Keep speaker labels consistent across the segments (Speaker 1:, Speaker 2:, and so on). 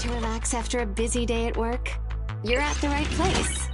Speaker 1: to relax after a busy day at work? You're at the right place.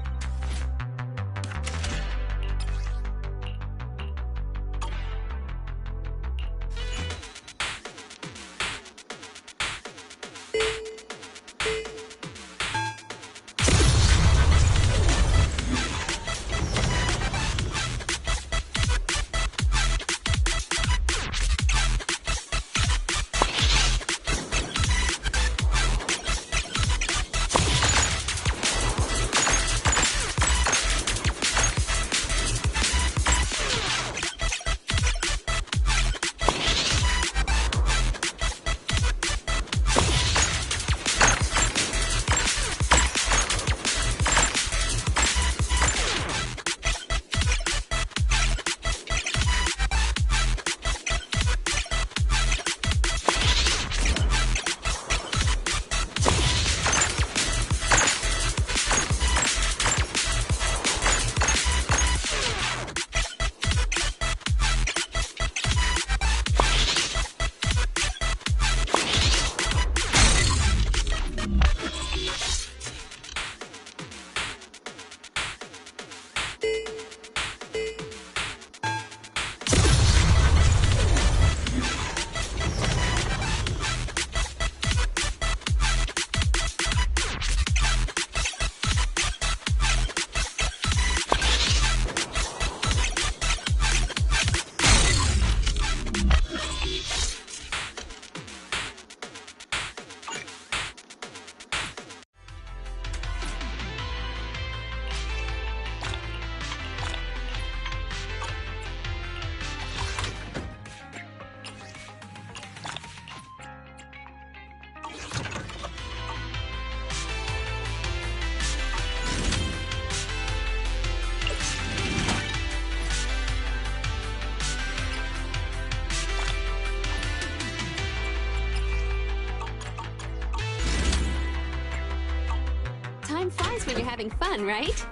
Speaker 1: Time flies when you're having fun, right?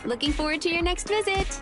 Speaker 1: Looking forward to your next visit.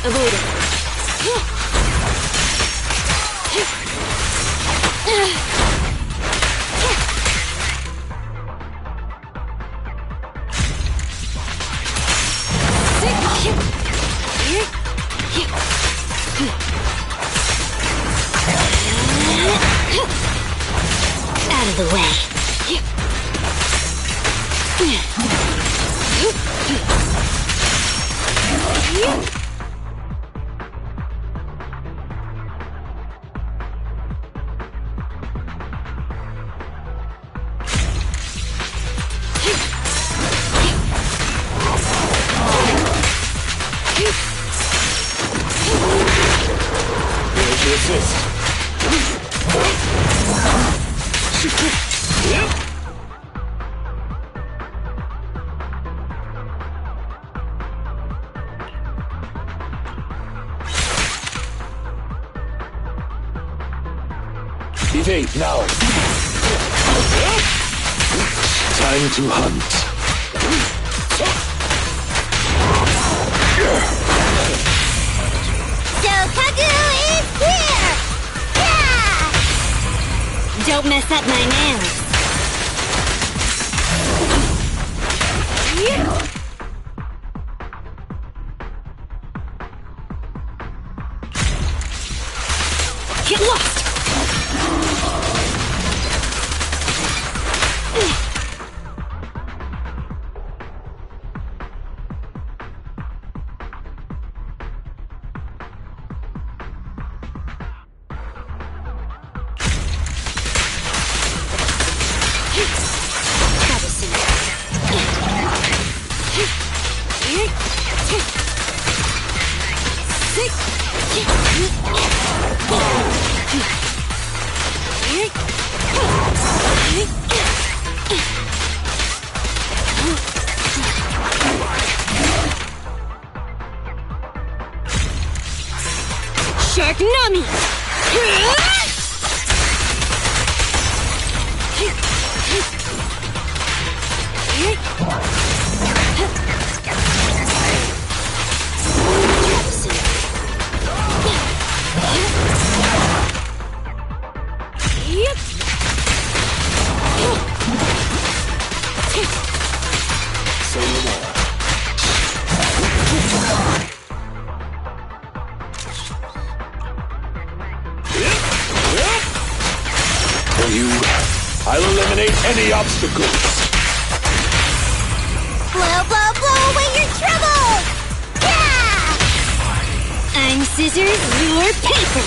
Speaker 1: Avoid it. Out of the way.
Speaker 2: Here's your assist. Evade now. Time to hunt.
Speaker 1: Kagu is here! Yeah! Don't mess up my nails. Get lost! Shark Nami!
Speaker 2: For you, I'll eliminate any obstacles.
Speaker 1: Blow, blow, blow away your troubles! Yeah! I'm scissors, you're paper!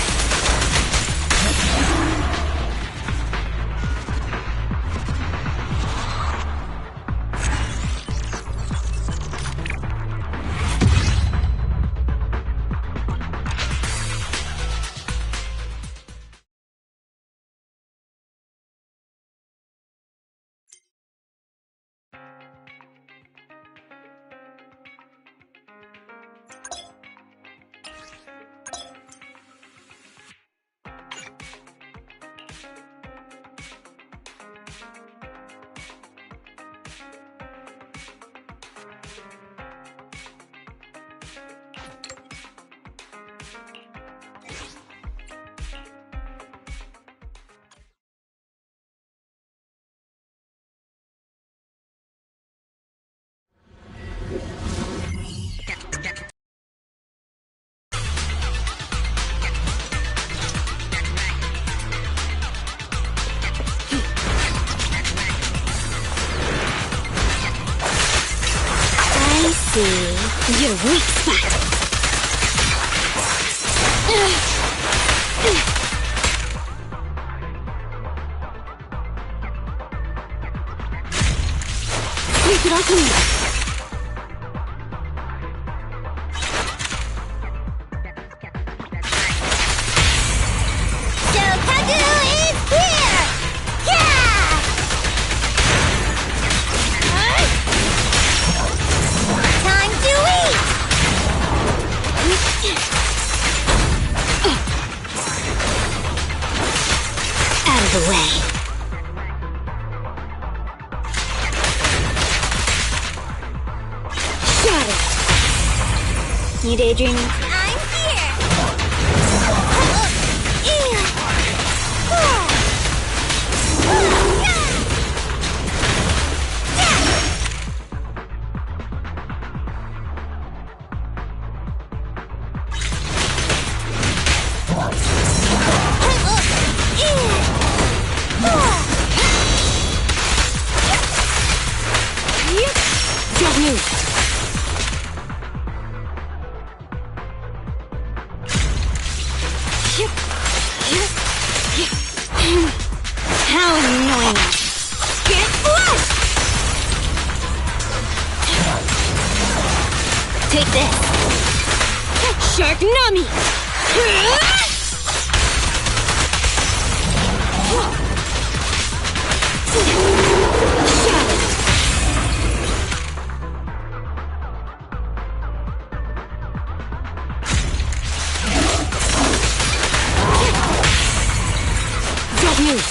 Speaker 1: Your weak spot. Take it off me. Way. Shut it. You daydreaming? I'm Drop move. How annoying. Get flushed! Take this. Shark Nami! Drop move.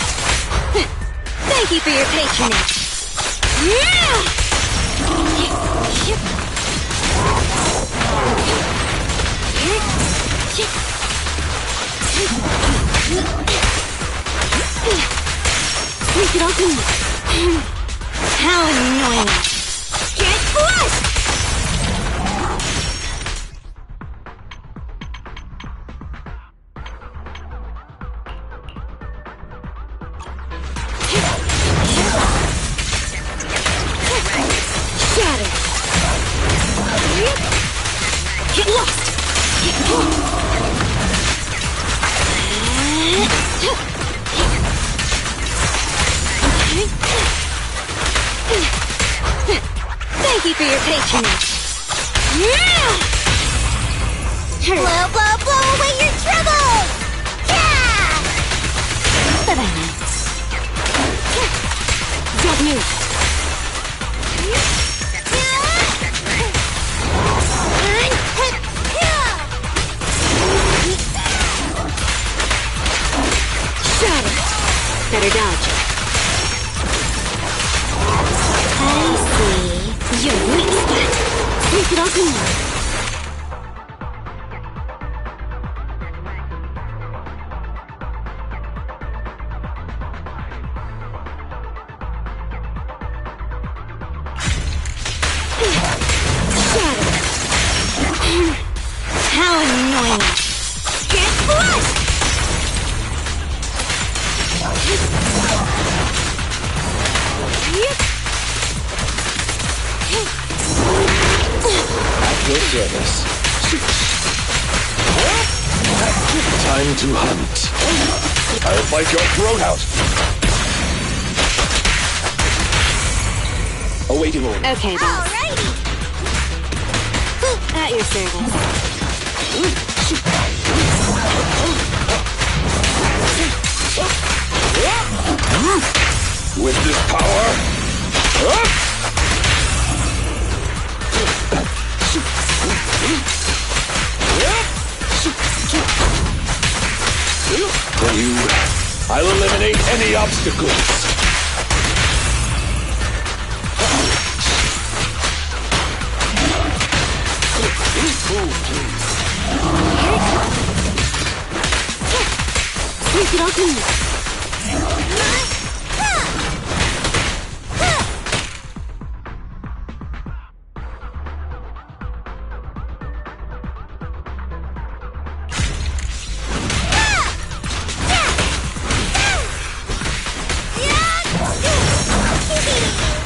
Speaker 1: Thank you for your patronage. Sneak it off me. How annoying. Get flushed! Shatter. Get lost. Thank you for your patronage. Blow, blow, blow away your troubles! Yeah! Bye-bye. Drop move. Shatter. Better dodge. I see. You're weak spot. Sneak it off me. Shatter. How annoying. Get flushed!
Speaker 2: At your service. Time to hunt. I'll bite your throat out. Awaiting order.
Speaker 1: Okay, boss.
Speaker 3: Alrighty!
Speaker 1: At your service.
Speaker 2: With this power. For you, I'll eliminate any obstacles.
Speaker 1: Sneak it off me.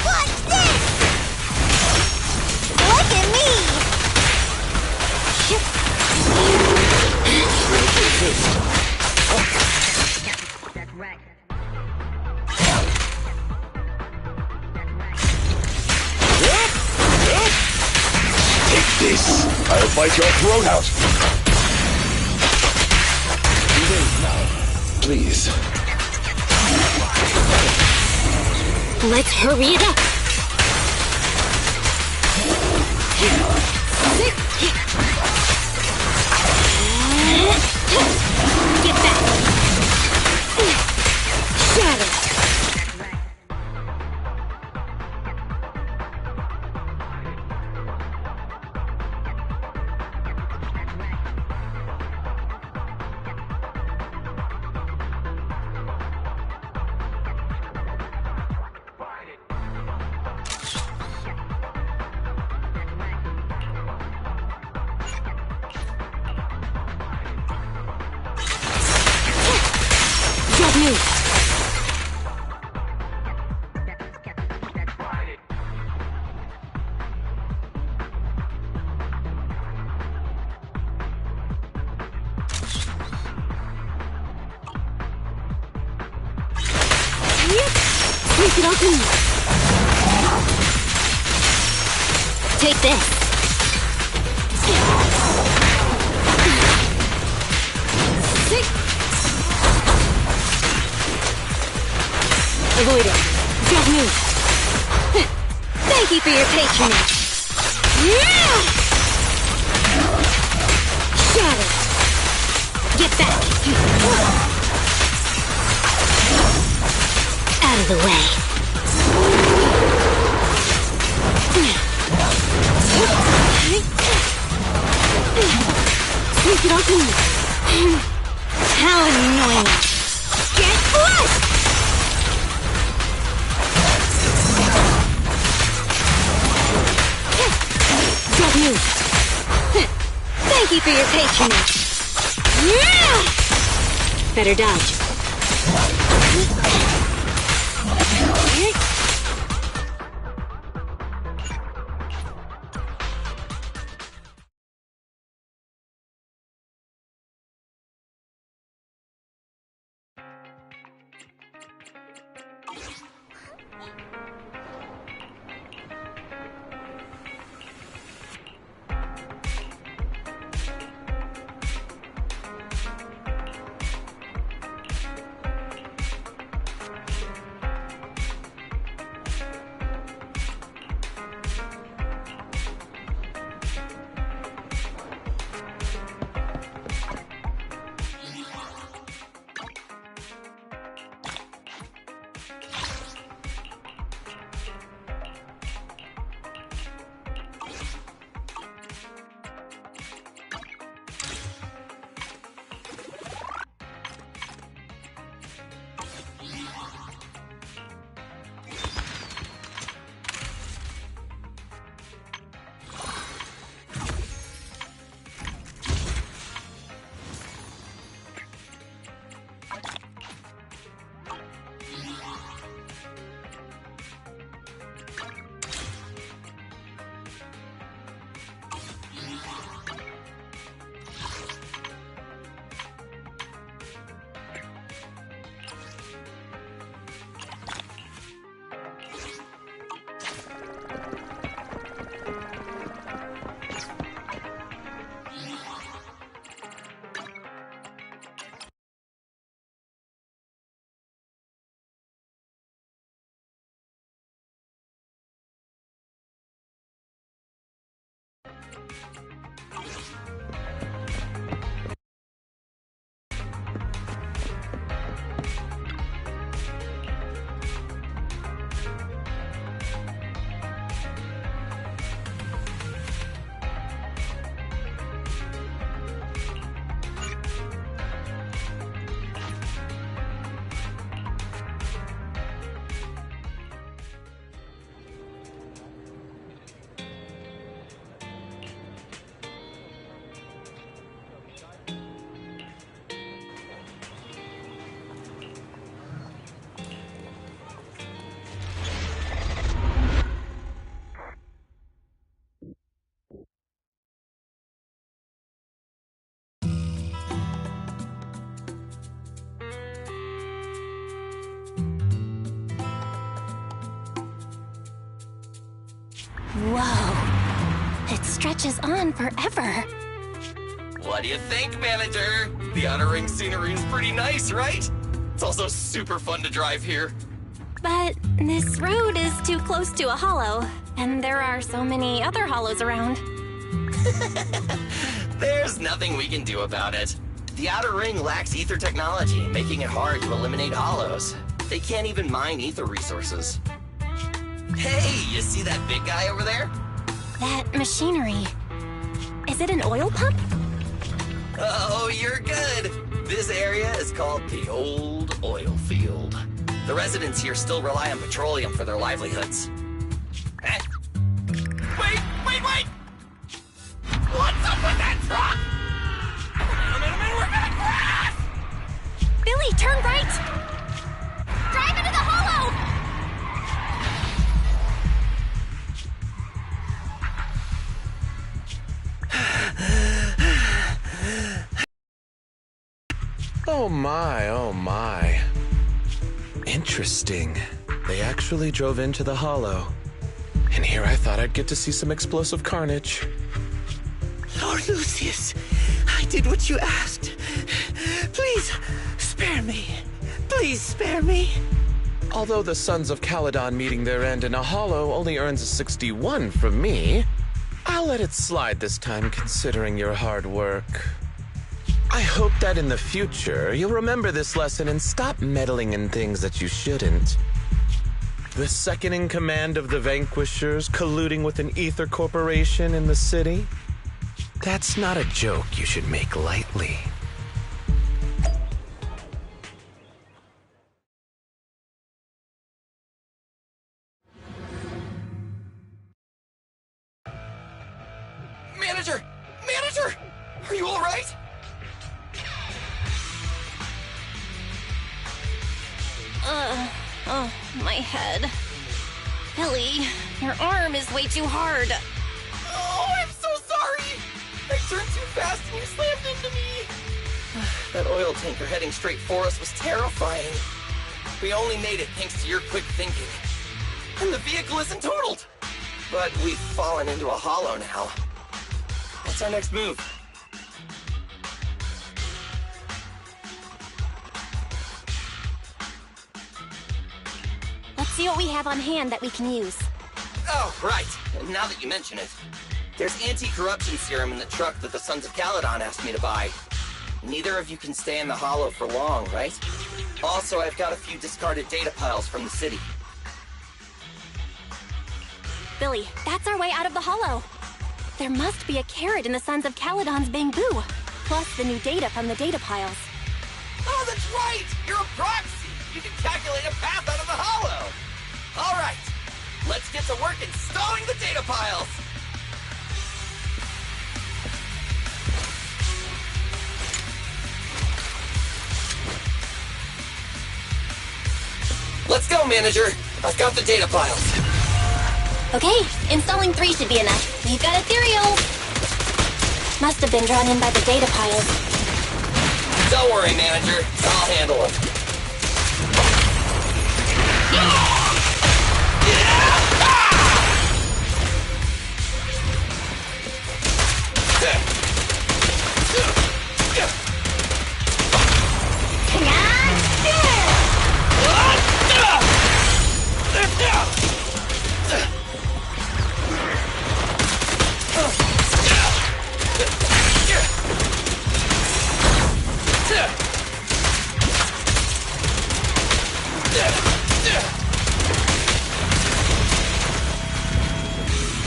Speaker 3: Watch this! Look at me!
Speaker 4: That's right.
Speaker 2: Take this. I'll bite your throat out. Wait now. Please.
Speaker 1: Let's hurry it up. Get back. Shatter. Drop move. Shoku! Take this! Avoid it. Don't move. Thank you for your patronage. Shatter. Get back. Out of the way. How annoying. Get flushed! Don't move. Thank you for your patronage. Better dodge. Whoa. It stretches on forever.
Speaker 5: What do you think, manager? The outer ring scenery is pretty nice, right? It's also super fun to drive here.
Speaker 1: But this road is too close to a hollow, and there are so many other hollows around.
Speaker 5: There's nothing we can do about it. The outer ring lacks ether technology, making it hard to eliminate hollows. They can't even mine ether resources. Hey, you see that big guy over there?
Speaker 1: That machinery. Is it an oil pump?
Speaker 5: Oh, you're good. This area is called the Old Oil Field. The residents here still rely on petroleum for their livelihoods. Eh? Wait! What's up with that truck? Man, we're gonna crash!
Speaker 1: Billy, turn right! Drive into the hollow!
Speaker 2: Oh my. Interesting.
Speaker 6: They actually drove into the hollow. And here I thought I'd get to see some explosive carnage.
Speaker 7: Lord Lucius, I did what you asked. Please, spare me. Please spare me.
Speaker 6: Although the Sons of Caledon meeting their end in a hollow only earns a 61 from me, I'll let it slide this time considering your hard work. I hope that in the future you'll remember this lesson and stop meddling in things that you shouldn't. The second in command of the Vanquishers colluding with an ether corporation in the city? That's not a joke you should make lightly.
Speaker 5: Manager! Manager! Are you alright?
Speaker 1: Oh, my head. Billy, your arm is way too hard.
Speaker 5: Oh, I'm so sorry! I turned too fast and you slammed into me! That oil tanker heading straight for us was terrifying. We only made it thanks to your quick thinking. And the vehicle isn't totaled! But we've fallen into a hollow now. What's our next move?
Speaker 1: Let's see what we have on hand that we can use.
Speaker 5: Oh, right. Now that you mention it. There's anti-corruption serum in the truck that the Sons of Caledon asked me to buy. Neither of you can stay in the hollow for long, right? Also, I've got a few discarded data piles from the city.
Speaker 1: Billy, that's our way out of the hollow. There must be a carrot in the Sons of Caledon's bamboo, plus the new data from the data piles.
Speaker 5: Oh, that's right! You're a proxy! You can calculate a path out of the hollow! Alright, let's get to work installing the data piles! Let's go, Manager! I've got the data piles.
Speaker 1: Okay, installing 3 should be enough. We've got ethereal. Must have been drawn in by the data piles.
Speaker 5: Don't worry, Manager. I'll handle them.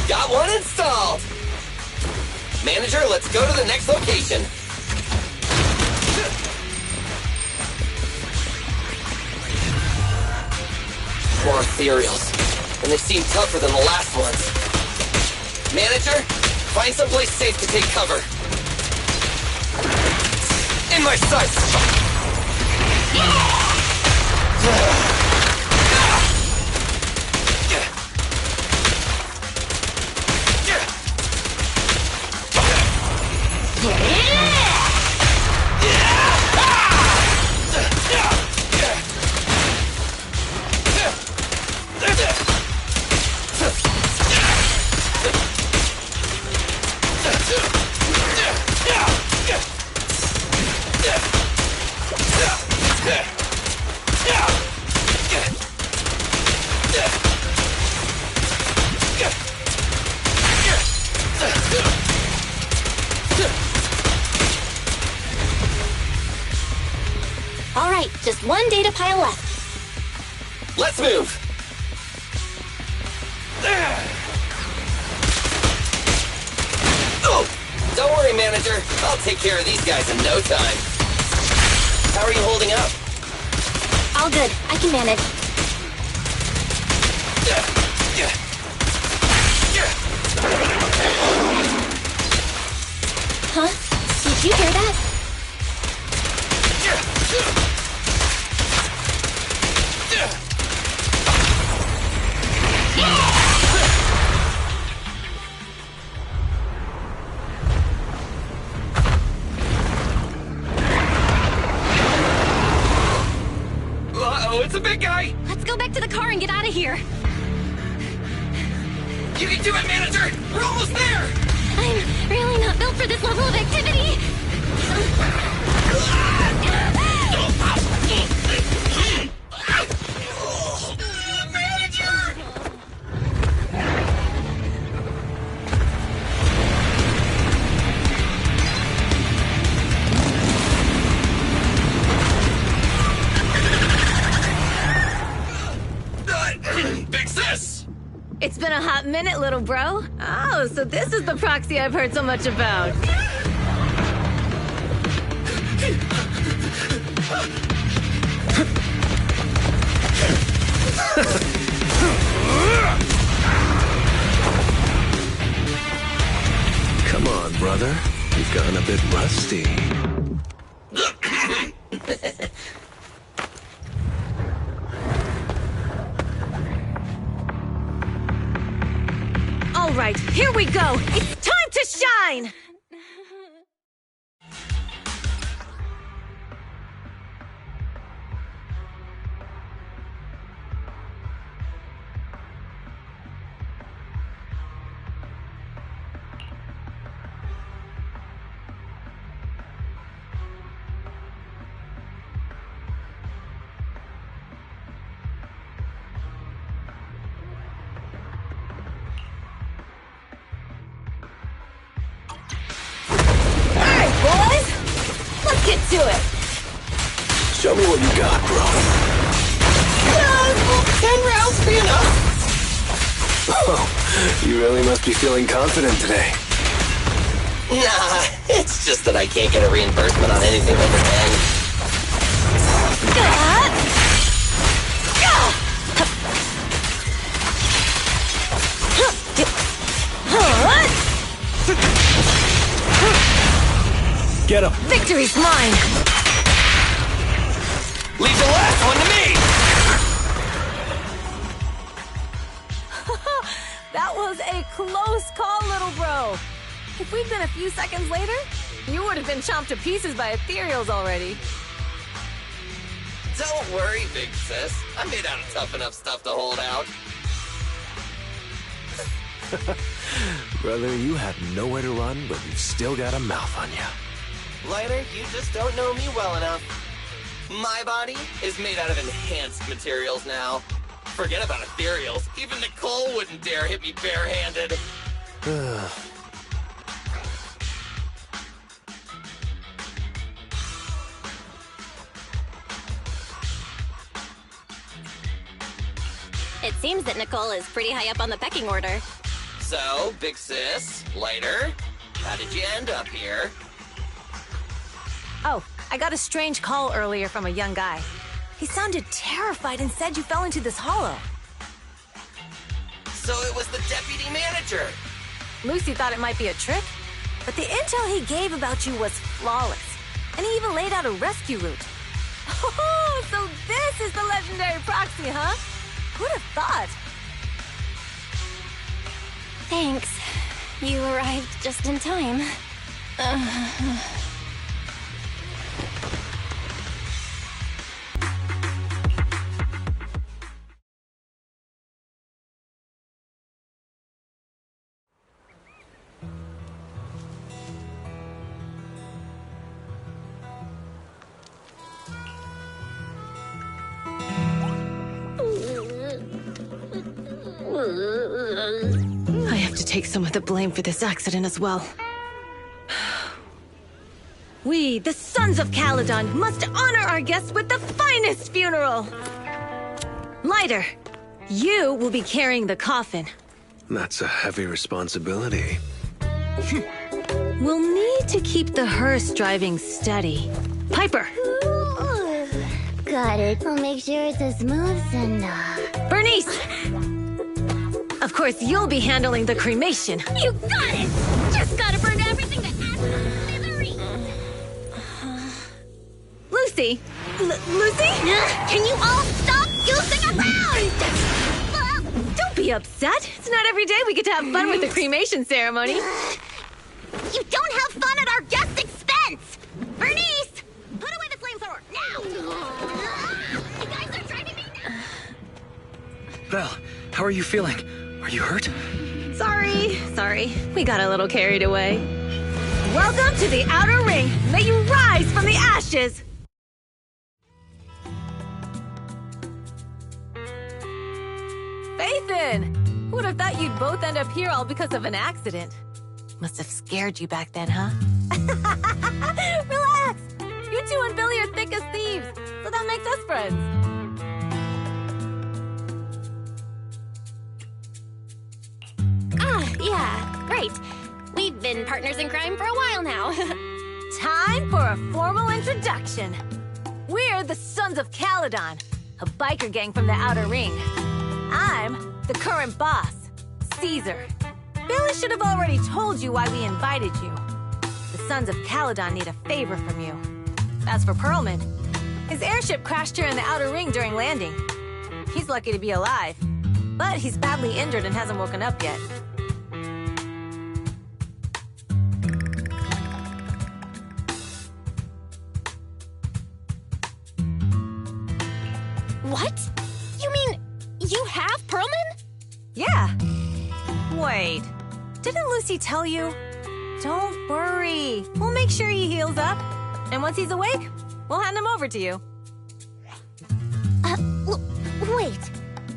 Speaker 5: Got one installed! Manager, let's go to the next location. More ethereals. And they seem tougher than the last ones. Manager, find someplace safe to take cover. In my sights!
Speaker 1: All right, just one data pile left.
Speaker 5: Let's move! Oh! Don't worry, Manager. I'll take care of these guys in no time. How are you holding up?
Speaker 1: All good. I can manage. Huh? Did you hear that?
Speaker 5: Uh-oh, it's a big guy! do it, manager! We're almost there!
Speaker 1: I'm really not built for this level of activity.
Speaker 5: Big sis!
Speaker 8: It's been a hot minute, little bro. Oh, so this is the proxy I've heard so much about.
Speaker 2: Come on, brother. You've gotten a bit rusty.
Speaker 8: All right, here we go. It's time to shine! Get to it!
Speaker 2: Show me what you got, bro.
Speaker 5: 10 rounds be enough?
Speaker 2: Oh, you really must be feeling confident today.
Speaker 5: Nah, it's just that I can't get a reimbursement on anything over 10.
Speaker 2: Get him.
Speaker 8: Victory's mine!
Speaker 5: Leave the last one to me!
Speaker 8: That was a close call, little bro. If we'd been a few seconds later, you would have been chomped to pieces by ethereals already.
Speaker 5: Don't worry, big sis. I'm made out of tough enough stuff to hold out.
Speaker 2: Brother, you have nowhere to run, but you've still got a mouth on you.
Speaker 5: Lighter, you just don't know me well enough. My body is made out of enhanced materials now. Forget about ethereals. Even Nicole wouldn't dare hit me barehanded.
Speaker 1: It seems that Nicole is pretty high up on the pecking order.
Speaker 5: So, big sis, Lighter, how did you end up here?
Speaker 8: Oh, I got a strange call earlier from a young guy. He sounded terrified and said you fell into this hollow.
Speaker 5: So it was the deputy manager.
Speaker 8: Lucy thought it might be a trick, but the intel he gave about you was flawless. And he even laid out a rescue route. Oh, so this is the legendary proxy, huh? Who'd have thought?
Speaker 1: Thanks. You arrived just in time.
Speaker 8: I have to take some of the blame for this accident as well. We, the Sons of Caledon, must honor our guests with the finest funeral! Lighter, you will be carrying the coffin.
Speaker 2: That's a heavy responsibility.
Speaker 8: We'll need to keep the hearse driving steady. Piper!
Speaker 3: Ooh, got it. I'll make sure it's as smooth enough.
Speaker 8: Bernice! Of course, you'll be handling the cremation.
Speaker 1: You got it! Just gotta burn everything to ashes and smithereens!
Speaker 8: Lucy? Lucy?
Speaker 1: Can you all stop goofing around?
Speaker 8: Don't be upset. It's not every day we get to have fun with the cremation ceremony.
Speaker 1: You don't have fun at our guest expense! Bernice! Put away the flamethrower, now! You guys are driving me nuts!
Speaker 9: Belle, how are you feeling? Are you hurt?
Speaker 8: Sorry. We got a little carried away. Welcome to the outer ring. May you rise from the ashes. Phaethon! Who would have thought you'd both end up here all because of an accident? Must have scared you back then, huh? Relax! You two and Billy are thick as thieves, so that makes us friends.
Speaker 1: Yeah, right. We've been partners in crime for a while now.
Speaker 8: Time for a formal introduction. We're the Sons of Caledon, a biker gang from the Outer Ring. I'm the current boss, Caesar. Billy should have already told you why we invited you. The Sons of Caledon need a favor from you. As for Perlman, his airship crashed here in the Outer Ring during landing. He's lucky to be alive, but he's badly injured and hasn't woken up yet.
Speaker 1: What? You mean you have Perlman?
Speaker 8: Yeah. Wait, didn't Lucy tell you? Don't worry. We'll make sure he heals up. And once he's awake, we'll hand him over to you.
Speaker 3: Wait.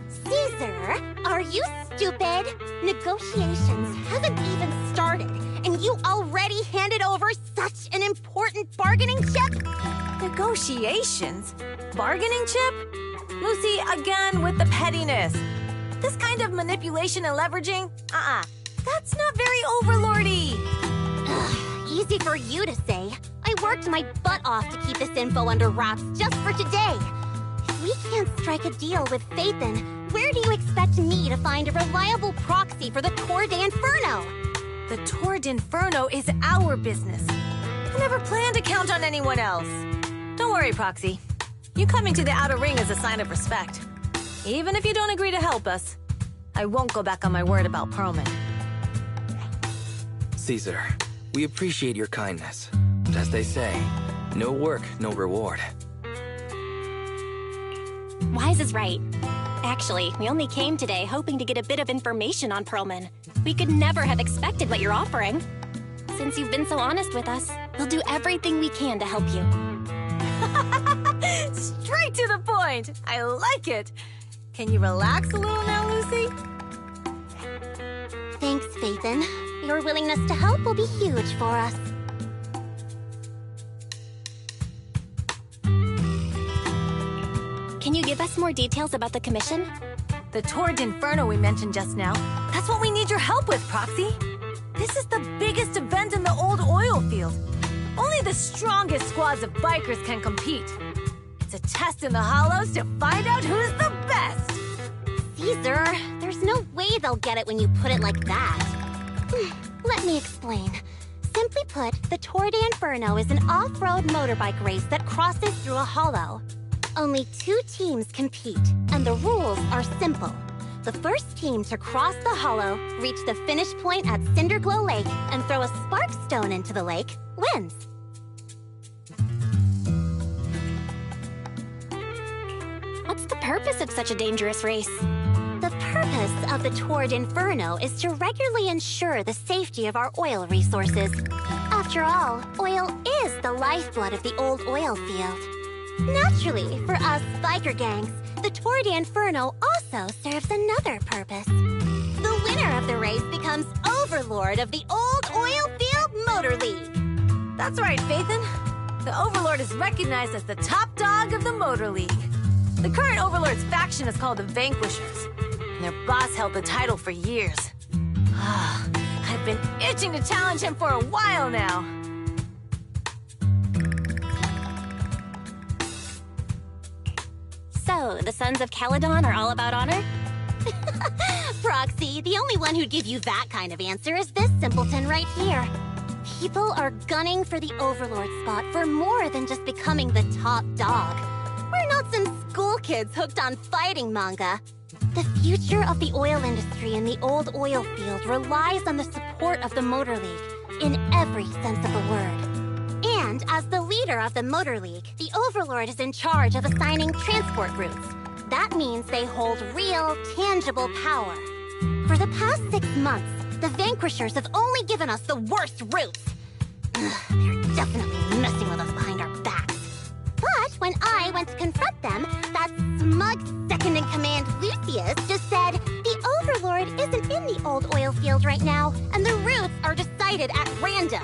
Speaker 3: Caesar, are you stupid? Negotiations haven't even started, and you already handed over such an important bargaining chip?
Speaker 8: Negotiations? Bargaining chip? Lucy, again with the pettiness. This kind of manipulation and leveraging? That's not very overlordy.
Speaker 3: Easy for you to say. I worked my butt off to keep this info under wraps just for today. If we can't strike a deal with Phaethon, where do you expect me to find a reliable proxy for the Tour d'Inferno?
Speaker 8: The Tour d'Inferno is our business. I never planned to count on anyone else. Don't worry, Proxy. You coming to the Outer Ring is a sign of respect. Even if you don't agree to help us, I won't go back on my word about Perlman.
Speaker 9: Caesar, we appreciate your kindness. But as they say, no work, no reward.
Speaker 1: Wise is right. Actually, we only came today hoping to get a bit of information on Perlman. We could never have expected what you're offering. Since you've been so honest with us, we'll do everything we can to help you.
Speaker 8: Straight to the point! I like it! Can you relax a little now, Lucy?
Speaker 3: Thanks, Phaethon. Your willingness to help will be huge for us.
Speaker 1: Can you give us more details about the commission?
Speaker 8: The Tour d'Inferno we mentioned just now. That's what we need your help with, Proxy. This is the biggest event in the old oil field. Only the strongest squads of bikers can compete. It's a test in the hollows to find out who's the best.
Speaker 3: Caesar, there's no way they'll get it when you put it like that. Let me explain. Simply put, the Tour d'Inferno is an off-road motorbike race that crosses through a hollow. Only 2 teams compete, and the rules are simple. The first team to cross the hollow, reach the finish point at Cinderglow Lake, and throw a spark stone into the lake, wins.
Speaker 1: What's the purpose of such a dangerous race?
Speaker 3: The purpose of the Tour d'Inferno is to regularly ensure the safety of our oil resources. After all, oil is the lifeblood of the old oil field. Naturally, for us biker gangs, the Tour d'Inferno also serves another purpose. The winner of the race becomes overlord of the old oil field motor league.
Speaker 8: That's right, Phaethon. The Overlord is recognized as the top dog of the Motor League. The current Overlord's faction is called the Vanquishers, and their boss held the title for years. I've been itching to challenge him for a while now.
Speaker 1: So, the Sons of Caledon are all about honor?
Speaker 3: Proxy, the only one who'd give you that kind of answer is this simpleton right here. People are gunning for the Overlord spot for more than just becoming the top dog. We're not some school kids hooked on fighting manga. The future of the oil industry in the old oil field relies on the support of the Motor League, in every sense of the word. And as the leader of the Motor League, the Overlord is in charge of assigning transport routes. That means they hold real, tangible power. For the past 6 months, The Vanquishers have only given us the worst routes. Ugh, they're definitely messing with us behind our backs. But when I went to confront them, that smug second-in-command Lucius just said the Overlord isn't in the old oil field right now, and the routes are decided at random.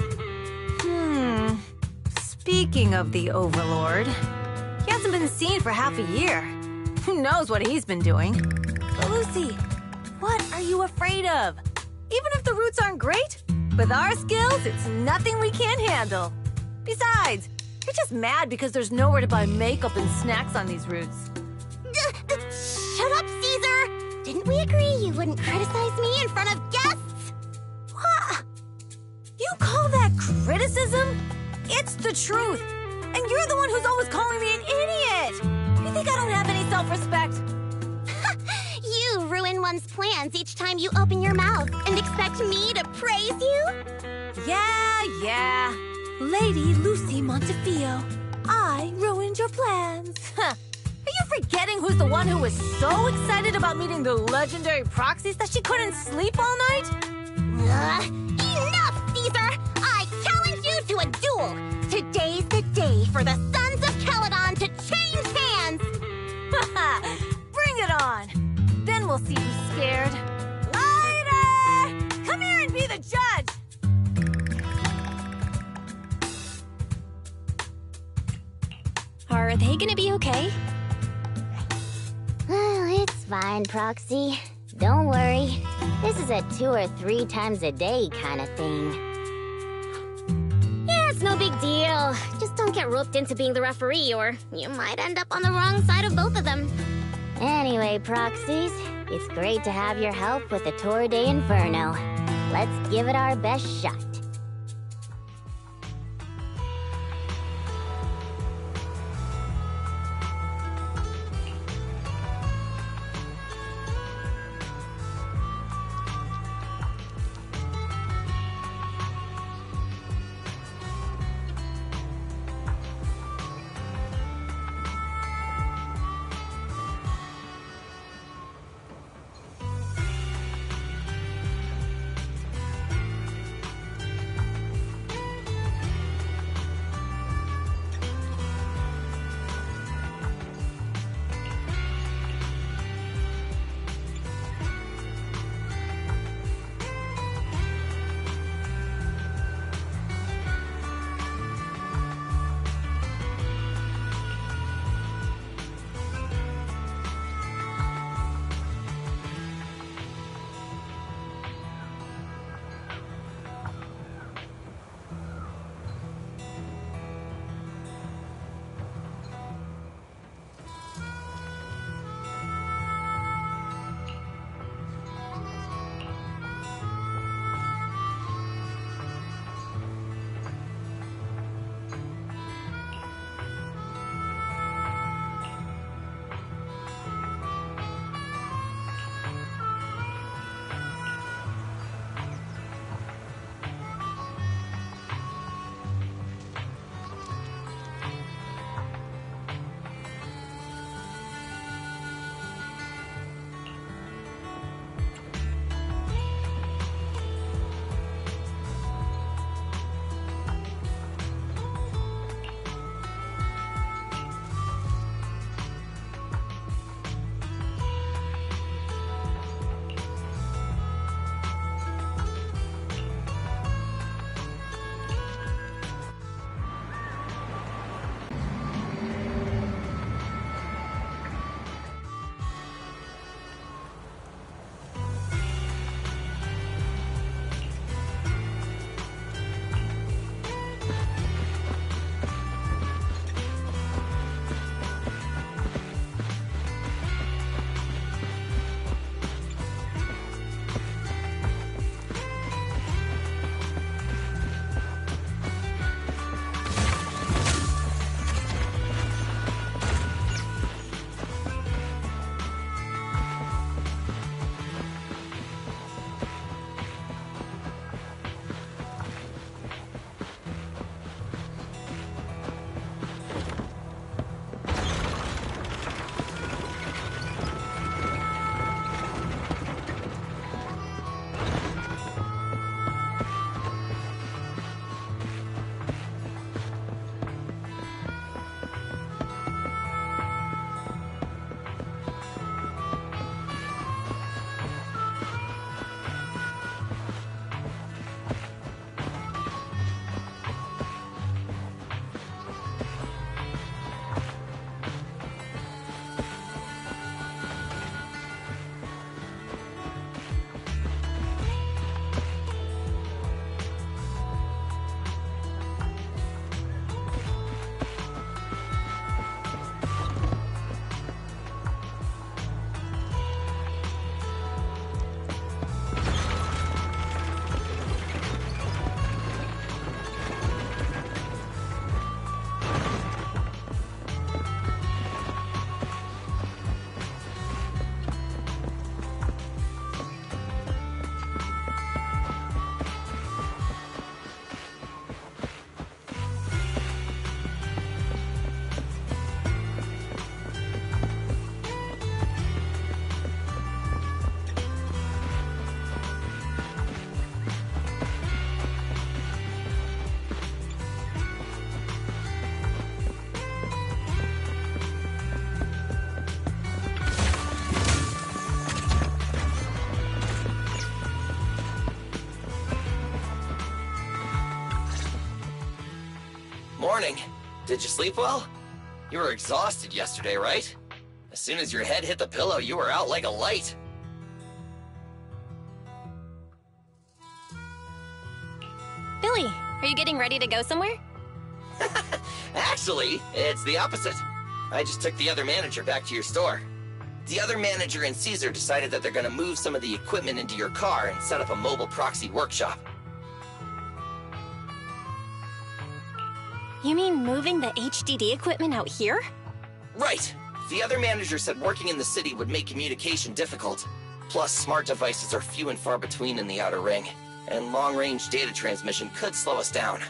Speaker 8: Speaking of the Overlord, he hasn't been seen for half a year. Who knows what he's been doing? But Lucy, what are you afraid of? Even if the routes aren't great, with our skills, it's nothing we can't handle. Besides, you're just mad because there's nowhere to buy makeup and snacks on these routes.
Speaker 3: Shut up, Caesar! Didn't we agree you wouldn't criticize me in front of guests?
Speaker 8: What? You call that criticism? It's the truth. And you're the one who's always calling me an idiot. You think I don't have any self-respect?
Speaker 3: You ruin one's plans each time you open your mouth and expect me to praise you?
Speaker 8: Yeah. Lady Lucy Montefiore, I ruined your plans. Are you forgetting who's the one who was so excited about meeting the legendary proxies that she couldn't sleep all night?
Speaker 3: Enough, Caesar! I challenge you to a duel! Today's the day for the Sons of Caledon to change hands!
Speaker 8: Bring it on! Then we'll see who's scared. Lighter! Come here and be the judge!
Speaker 1: Are they gonna be okay?
Speaker 10: It's fine, Proxy. Don't worry. This is a 2 or 3 times a day kind of thing. Yeah, it's no big deal. Just don't get roped into being the referee, or you might end up on the wrong side of both of them. Anyway, Proxies, it's great to have your help with the Tour de Inferno. Let's give it our best shot.
Speaker 5: Morning. Did you sleep well? You were exhausted yesterday, right? As soon as your head hit the pillow, you were out like a light.
Speaker 1: Billy, are you getting ready to go somewhere?
Speaker 5: Actually, it's the opposite. I just took the other manager back to your store. The other manager and Caesar decided that they're gonna move some of the equipment into your car and set up a mobile proxy workshop.
Speaker 1: You mean moving the HDD equipment out here?
Speaker 5: Right. The other manager said working in the city would make communication difficult. Plus, smart devices are few and far between in the Outer Ring, and long-range data transmission could slow us down.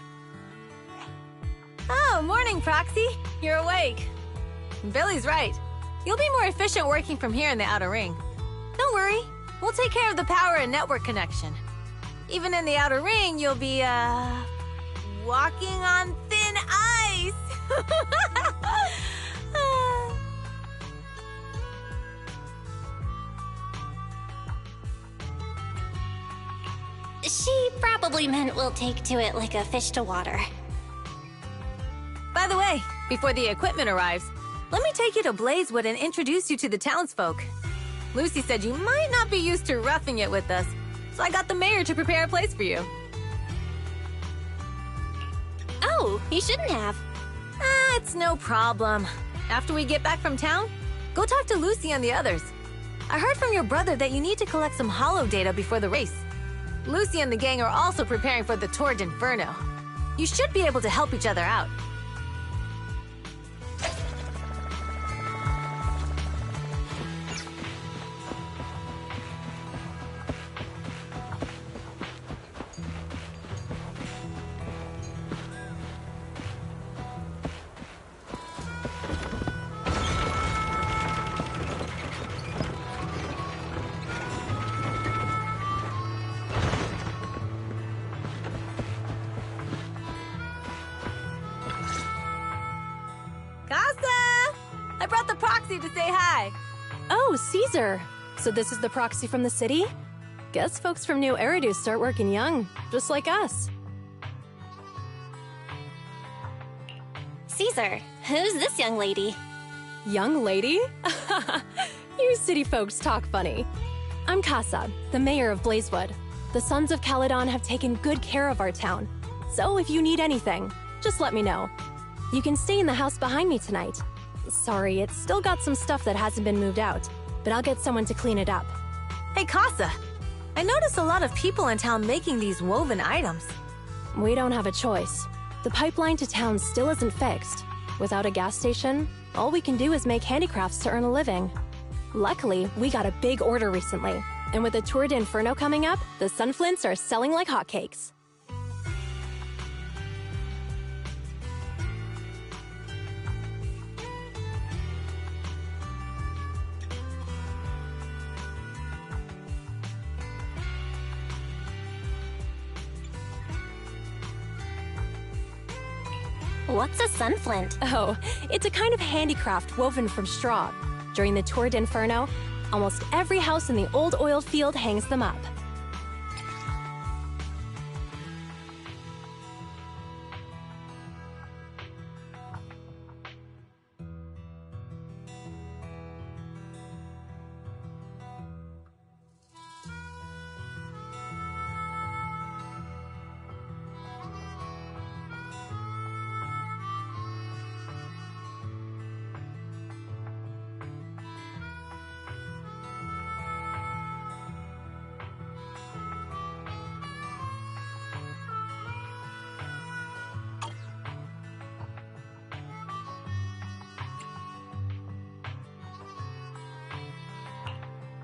Speaker 8: Oh, morning, Proxy. You're awake. Billy's right. You'll be more efficient working from here in the Outer Ring. Don't worry. We'll take care of the power and network connection. Even in the Outer Ring, you'll be, walking on thin ice.
Speaker 1: She probably meant we'll take to it like a fish to water.
Speaker 8: By the way, before the equipment arrives, let me take you to Blazewood and introduce you to the townsfolk. Lucy said you might not be used to roughing it with us, so I got the mayor to prepare a place for you.
Speaker 1: Oh, you shouldn't have.
Speaker 8: It's no problem. After we get back from town, go talk to Lucy and the others. I heard from your brother that you need to collect some holo data before the race. Lucy and the gang are also preparing for the Tour d'Inferno. You should be able to help each other out. To say hi.
Speaker 11: Oh, Caesar. So this is the proxy from the city? Guess folks from New Eridu start working young, just like us.
Speaker 1: Caesar, who's this young lady?
Speaker 11: Young lady? You city folks talk funny. I'm Casa, the mayor of Blazewood. The Sons of Caledon have taken good care of our town. So if you need anything, just let me know. You can stay in the house behind me tonight. Sorry, it's still got some stuff that hasn't been moved out, but I'll get someone to clean it up.
Speaker 8: Hey, Casa. I noticed a lot of people in town making these woven items.
Speaker 11: We don't have a choice. The pipeline to town still isn't fixed. Without a gas station, all we can do is make handicrafts to earn a living. Luckily, we got a big order recently, and with the Tour d'Inferno coming up, the sunflints are selling like hotcakes.
Speaker 1: What's a sunflint?
Speaker 11: Oh, it's a kind of handicraft woven from straw. During the Tour d'Inferno, almost every house in the old oil field hangs them up.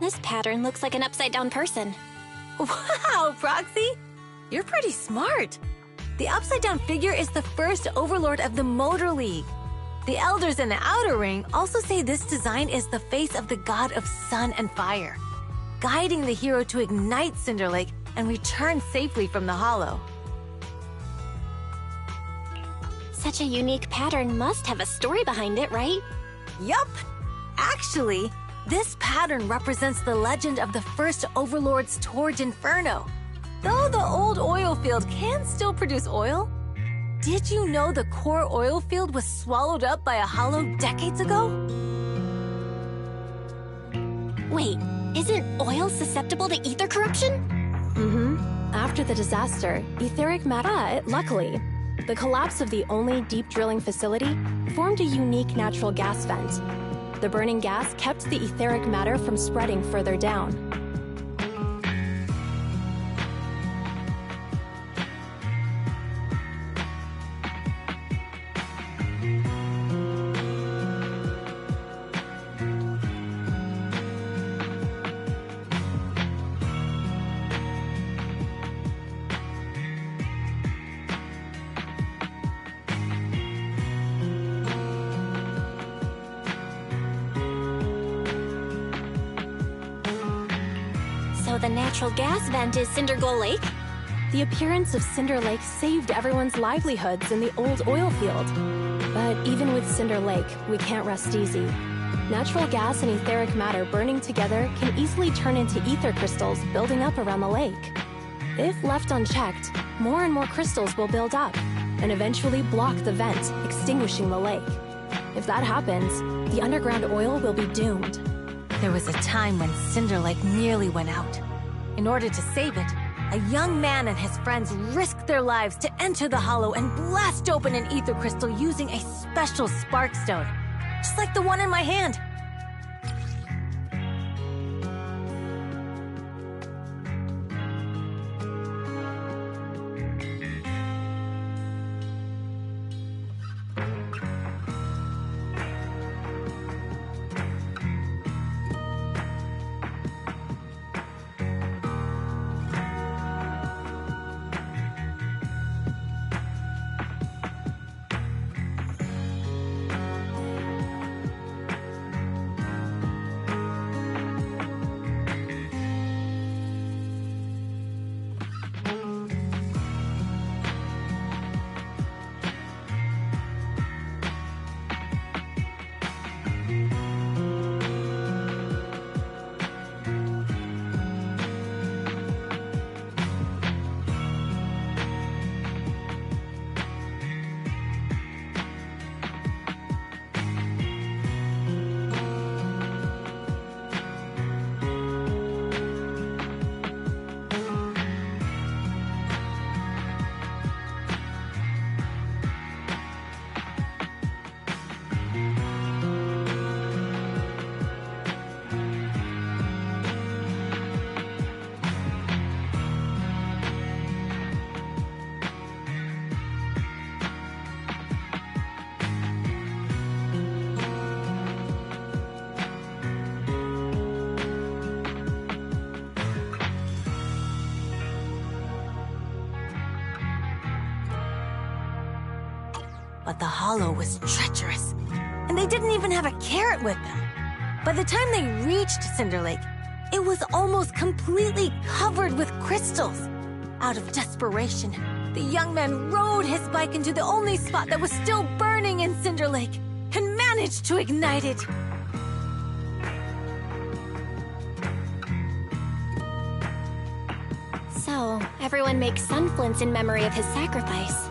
Speaker 1: This pattern looks like an upside-down person.
Speaker 8: Wow, Proxy! You're pretty smart. The upside-down figure is the first overlord of the Motor League. The elders in the Outer Ring also say this design is the face of the god of sun and fire, guiding the hero to ignite Cinder Lake and return safely from the hollow.
Speaker 1: Such a unique pattern must have a story behind it, right?
Speaker 8: Yup! Actually, this pattern represents the legend of the first Overlord's Tour d'Inferno. Though the old oil field can still produce oil, Did you know the core oil field was swallowed up by a hollow decades ago?
Speaker 1: Wait, isn't oil susceptible to ether corruption?
Speaker 11: After the disaster, etheric matter. But luckily, the collapse of the only deep drilling facility formed a unique natural gas vent. The burning gas kept the etheric matter from spreading further down.
Speaker 1: So the natural gas vent is Cindergold Lake?
Speaker 11: The appearance of Cinder Lake saved everyone's livelihoods in the old oil field. But even with Cinder Lake, we can't rest easy. Natural gas and etheric matter burning together can easily turn into ether crystals building up around the lake. If left unchecked, more and more crystals will build up and eventually block the vent, extinguishing the lake. If that happens, the underground oil will be doomed.
Speaker 8: There was a time when Cinder Lake nearly went out. In order to save it, a young man and his friends risked their lives to enter the hollow and blast open an ether crystal using a special spark stone, just like the one in my hand. But the hollow was treacherous, and they didn't even have a carrot with them. By the time they reached Cinder Lake, it was almost completely covered with crystals. Out of desperation, the young man rode his bike into the only spot that was still burning in Cinder Lake and managed to ignite it.
Speaker 1: So, everyone makes sunflints in memory of his sacrifice.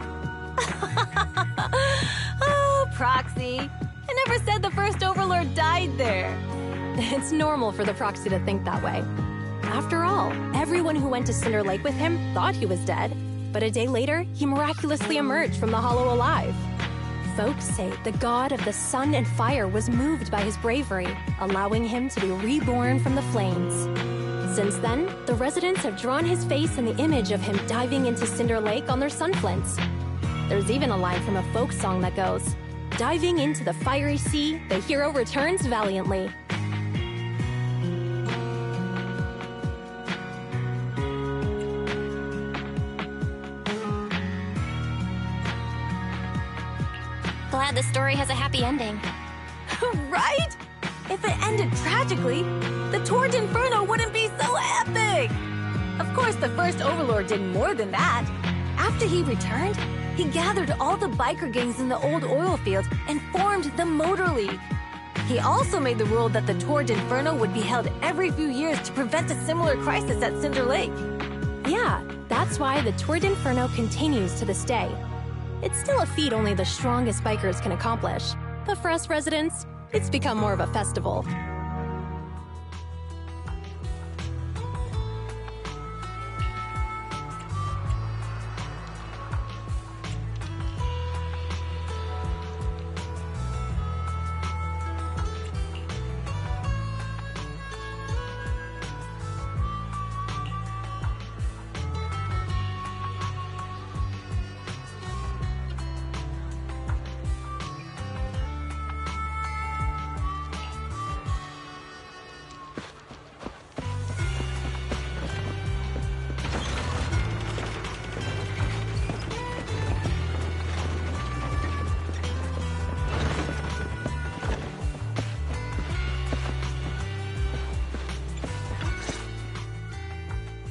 Speaker 8: Oh, Proxy. I never said the first Overlord died there.
Speaker 11: It's normal for the Proxy to think that way. After all, everyone who went to Cinder Lake with him thought he was dead, but a day later, he miraculously emerged from the hollow alive. Folks say the god of the sun and fire was moved by his bravery, allowing him to be reborn from the flames. Since then, the residents have drawn his face and the image of him diving into Cinder Lake on their sunflints. There's even a line from a folk song that goes, "Diving into the fiery sea, the hero returns valiantly."
Speaker 1: Glad the story has a happy ending.
Speaker 8: Right? If it ended tragically, the Torrent Inferno wouldn't be so epic! Of course, the first Overlord did more than that. After he returned, he gathered all the biker gangs in the old oil field and formed the Motor League. He also made the rule that the Torrent Inferno would be held every few years to prevent a similar crisis at Cinder Lake.
Speaker 11: Yeah, that's why the Torrent Inferno continues to this day. It's still a feat only the strongest bikers can accomplish. But for us residents, it's become more of a festival.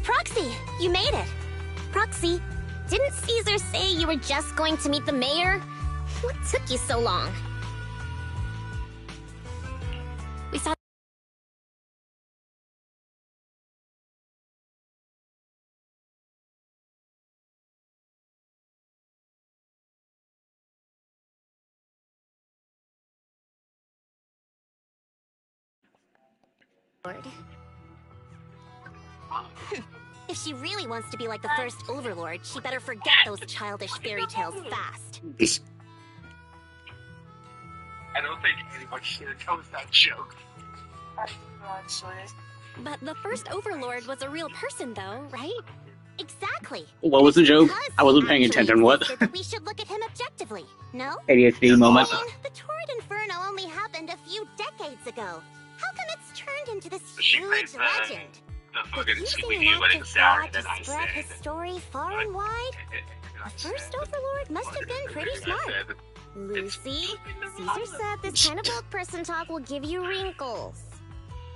Speaker 3: Proxy, you made it. Proxy, didn't Caesar say you were just going to meet the mayor? What took you so long?
Speaker 1: We saw
Speaker 3: If she really wants to be like the first Overlord, she better forget those childish fairy tales fast.
Speaker 12: I don't think anyone should have told that joke.
Speaker 1: But the first Overlord was a real person, though, right?
Speaker 3: Exactly.
Speaker 13: What was the joke?
Speaker 3: Because
Speaker 13: I wasn't
Speaker 3: he
Speaker 13: paying
Speaker 3: actually
Speaker 13: attention. What?
Speaker 3: existed, we should look at him objectively. No?
Speaker 13: ADHD moment.
Speaker 3: I mean, the Torrid Inferno only happened a few decades ago. How come it's turned into this
Speaker 12: She
Speaker 3: huge
Speaker 12: plays
Speaker 3: legend?
Speaker 12: the fucking
Speaker 3: Did you see
Speaker 12: Scooby-Doo,
Speaker 3: enough
Speaker 12: but
Speaker 3: to
Speaker 12: exactly
Speaker 3: God
Speaker 12: that
Speaker 3: to
Speaker 12: I
Speaker 3: spread
Speaker 12: said.
Speaker 3: his story far and wide? The first Overlord must have been pretty smart. Lucy, Caesar said this kind of old person talk will give you wrinkles.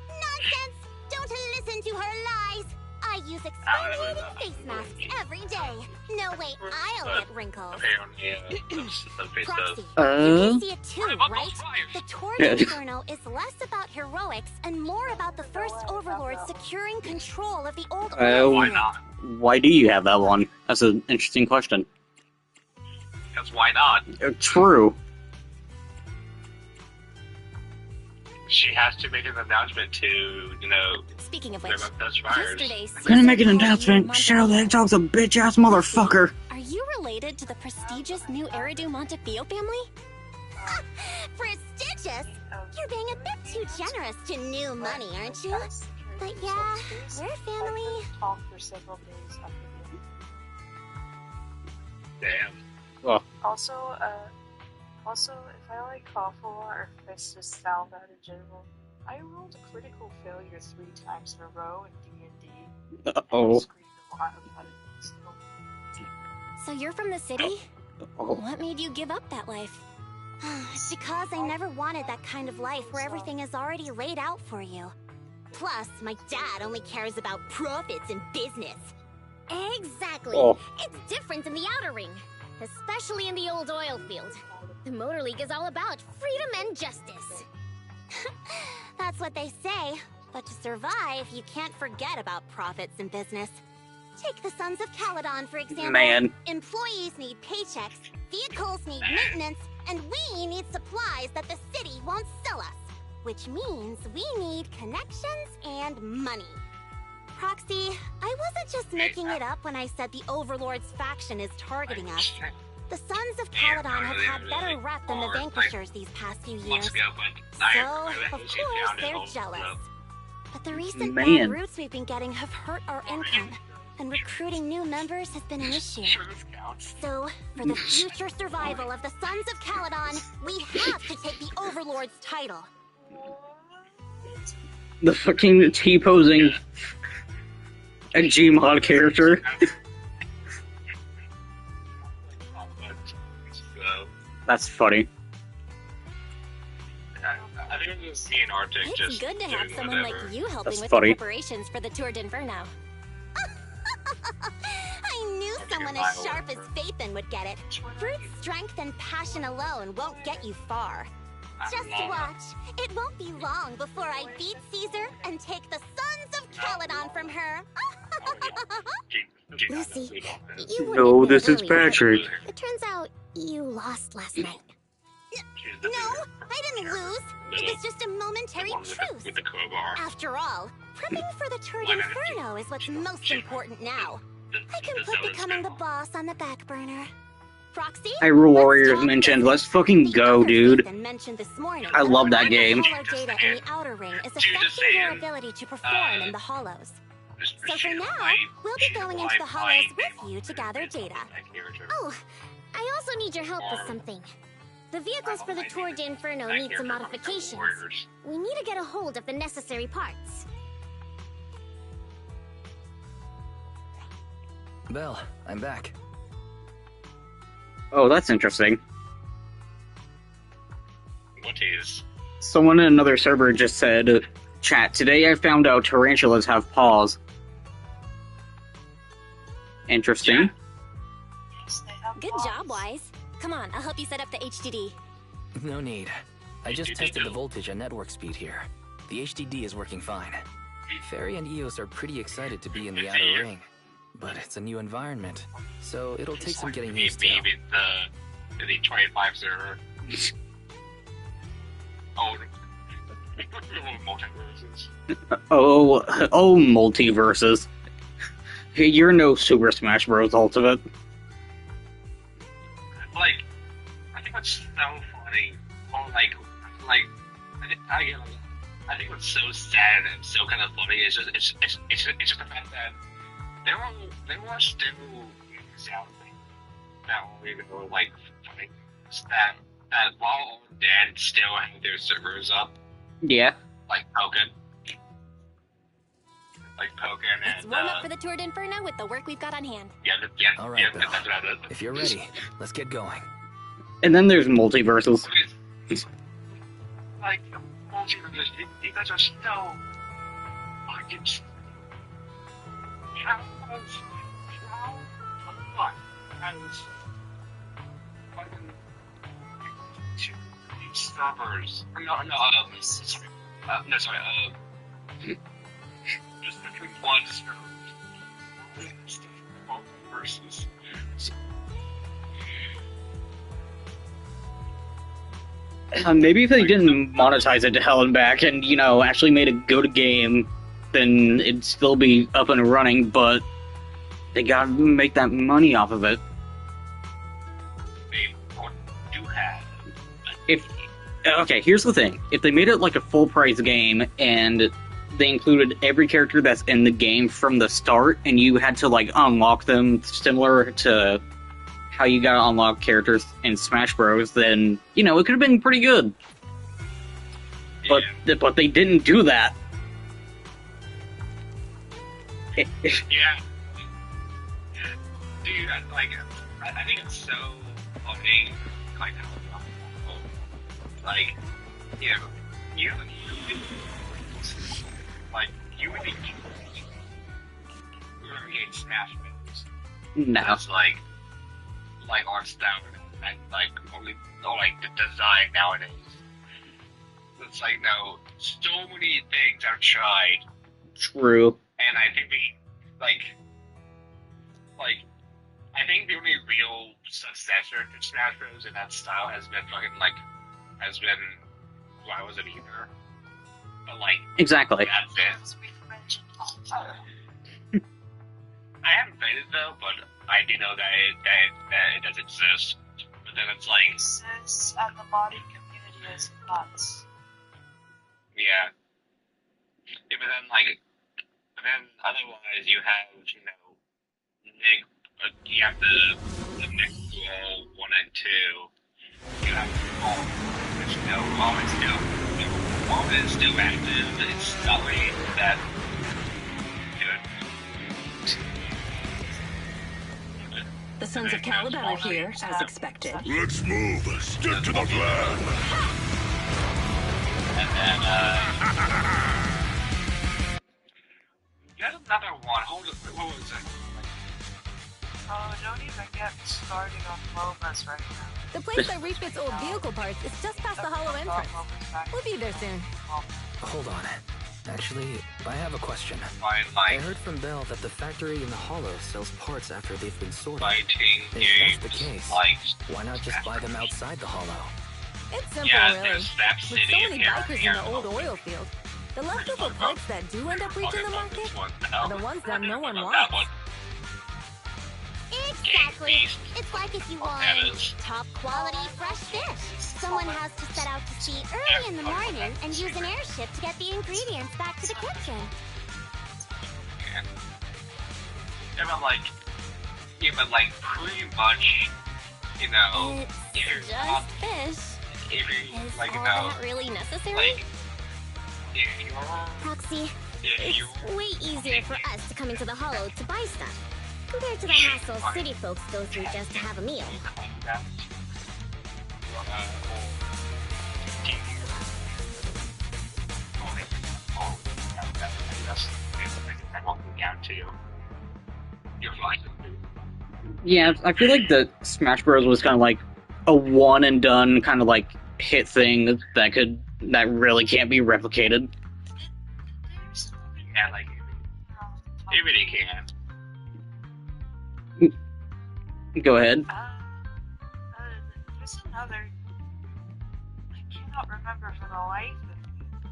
Speaker 3: Nonsense! Don't listen to her lies! I use exfoliating face masks every day. No way I'll get wrinkles. Proxy, you can see it too, right? The Torrid Inferno is less about heroics and more about the first Overlord securing control of the old
Speaker 12: Why not?
Speaker 13: Why do you have that one? That's an interesting question.
Speaker 12: Because why not?
Speaker 13: True.
Speaker 12: She has to make an announcement to, you know,
Speaker 1: Speaking of which,
Speaker 12: Dutch fires.
Speaker 1: yesterday,
Speaker 13: Gonna make an
Speaker 1: Caesar called
Speaker 13: announcement.
Speaker 1: you
Speaker 13: Shadow the
Speaker 1: Montefiore.
Speaker 13: Hedgehog's a bitch-ass motherfucker.
Speaker 1: Are you related to the prestigious new Eridu Montefiore family?
Speaker 3: Prestigious? You're being a bit too generous to new money, aren't you? But yeah, we're family.
Speaker 12: Damn.
Speaker 13: Oh.
Speaker 14: Also, if I like cough a lot or if it's just sound bad in general, I rolled a critical failure 3 times in a row in D&D.
Speaker 13: Uh-oh.
Speaker 14: Screamed a lot about it.
Speaker 1: So you're from the city?
Speaker 13: Oh.
Speaker 1: What made you give up that life?
Speaker 3: Because I never wanted that kind of life where everything is already laid out for you. Plus, my dad only cares about profits and business. Exactly.
Speaker 13: Oh.
Speaker 3: It's different in the Outer Ring, especially in the old oil field. The Motor League is all about freedom and justice. That's what they say. But to survive, you can't forget about profits and business. Take the Sons of Caledon, for example.
Speaker 13: Man.
Speaker 3: Employees need paychecks, vehicles need maintenance, and we need supplies that the city won't sell us. Which means we need connections and money. Proxy, I wasn't just making it up when I said the Overlord's faction is targeting us. The Sons of Caledon have had better rep than the Vanquishers these past few years. So, of course, they're jealous. But the recent bad roots we've been getting have hurt our income, and recruiting new members has been an issue. So, for the future survival of the Sons of Caledon, we have to take the Overlord's title.
Speaker 13: The fucking T-posing a Gmod character. That's funny.
Speaker 12: I think I'm just seeing Arctic
Speaker 1: It's
Speaker 12: just
Speaker 1: good to have
Speaker 12: doing
Speaker 1: someone
Speaker 12: whatever.
Speaker 1: like you helping
Speaker 13: That's
Speaker 1: with
Speaker 13: funny.
Speaker 1: the preparations for the Tour d'Inferno.
Speaker 3: I knew someone as sharp as Faithin would get it. Brute strength and passion alone won't get you far. Just watch. It won't be long before I beat Caesar and take the Sons of Caledon from her. Lucy, you wouldn't
Speaker 13: No,
Speaker 3: admit
Speaker 13: this is
Speaker 3: earlier, but
Speaker 13: Patrick.
Speaker 3: it turns out You lost last night. No, I didn't lose. It was just a momentary truce.
Speaker 12: With the crowbar.
Speaker 3: After all, prepping for the Turd Inferno is what's most important now. I can put becoming the boss on the back burner. Proxy?
Speaker 13: Hyrule Warriors mentioned. Let's fucking go, dude. I love that game.
Speaker 3: Hollow data in the outer ring is affecting your ability to perform in the hollows. So for now, we'll be going into the hollows with you to gather data.
Speaker 10: Oh, I also need your help with something. The vehicles for the Tour de Inferno need some modifications. We need to get a hold of the necessary parts.
Speaker 9: Belle, I'm back.
Speaker 13: Oh, that's interesting.
Speaker 12: What is?
Speaker 13: Someone in another server just said, chat, today I found out tarantulas have paws. Interesting.
Speaker 1: Good job, Wise. Come on, I'll help you set up the HDD.
Speaker 9: No need. I just tested the voltage and network speed here. The HDD is working fine. Fairy and Eos are pretty excited to be in the outer ring. But it's a new environment, so it'll take some getting used to.
Speaker 12: Maybe the 25 server. Oh, multiverses.
Speaker 13: Oh, multiverses. You're no Super Smash Bros. Ultimate.
Speaker 12: Like, I think what's so funny, or I think what's so sad and so kind of funny is just the fact that there were still things out there that were even like funny that while all dead still have their servers up.
Speaker 13: Yeah.
Speaker 12: Like Pokken.
Speaker 1: Let's warm up for the Tour de Inferno with the work we've got on hand.
Speaker 9: All right, Belle. If you're ready, let's get going.
Speaker 13: And then there's multiverses.
Speaker 12: Like, multiverses, you guys are so fucking... How much has fucking two servers? Just between one server versus.
Speaker 13: Maybe if they didn't monetize it to hell and back and, you know, actually made a good game, then it'd still be up and running, but they gotta make that money off of it. Okay, here's the thing. If they made it like a full-price game and they included every character that's in the game from the start, and you had to, like, unlock them similar to how you gotta unlock characters in Smash Bros., then, you know, it could have been pretty good. But they didn't do that.
Speaker 12: Yeah. Dude, I think it's so funny, like, like, you know, you would be Smash Bros.
Speaker 13: No.
Speaker 12: That's like art style and the design nowadays. It's like, no, so many things are tried.
Speaker 13: True.
Speaker 12: And I think I think the only real successor to Smash Bros. In that style has been why was it either? But
Speaker 13: exactly.
Speaker 12: That's it. I haven't played it though, but I do know that it does exist. But then it's like
Speaker 14: exists and the modding community is nuts.
Speaker 12: Yeah. But then otherwise you have, you know, Nick. You have the Nick 1 and 2. You have Mom, which Mom is still active. It's not really that good.
Speaker 15: The Sons of Caliban are here, as expected.
Speaker 2: Let's move. Stick to the plan.
Speaker 12: And then, there's another one. Hold on, what was it?
Speaker 14: Oh, don't even get me started on MOBAs right now.
Speaker 8: The place that refits old vehicle parts is just past the hollow entrance. We'll be there soon.
Speaker 9: Hold on. Actually, I have a question.
Speaker 12: Fine,
Speaker 9: I
Speaker 12: like
Speaker 9: heard from Belle that the factory in the Hollow sells parts after they've been sorted.
Speaker 12: fighting
Speaker 9: If
Speaker 12: games,
Speaker 9: that's the case,
Speaker 12: like
Speaker 9: why not just buy them outside the Hollow?
Speaker 8: It's simple,
Speaker 12: yeah,
Speaker 8: really.
Speaker 12: there's Snap
Speaker 8: With
Speaker 12: City
Speaker 8: so many
Speaker 12: apparently.
Speaker 8: bikers in the old oil field, the leftover parts that do end up reaching the market are the ones that no one wants.
Speaker 3: Exactly. It's like if you want top quality fresh fish. Someone has to set out to sea early in the morning and use an airship to get the ingredients back to the kitchen.
Speaker 12: Yeah, but like pretty much, you know,
Speaker 1: It's just fish. Is
Speaker 12: like,
Speaker 1: all that really necessary?
Speaker 12: like, yeah, you're,
Speaker 3: Proxy,
Speaker 12: yeah,
Speaker 3: it's
Speaker 12: you,
Speaker 3: way easier for us to come into the Hollow to buy stuff, compared to the hassle city folks go through just to have a meal.
Speaker 12: You're fine.
Speaker 13: Yeah, I feel like the Smash Bros was kind of like a one and done kind of like hit thing that really can't be replicated.
Speaker 12: Yeah, like it really can.
Speaker 13: Go ahead.
Speaker 14: There's another. I cannot remember for the life of me.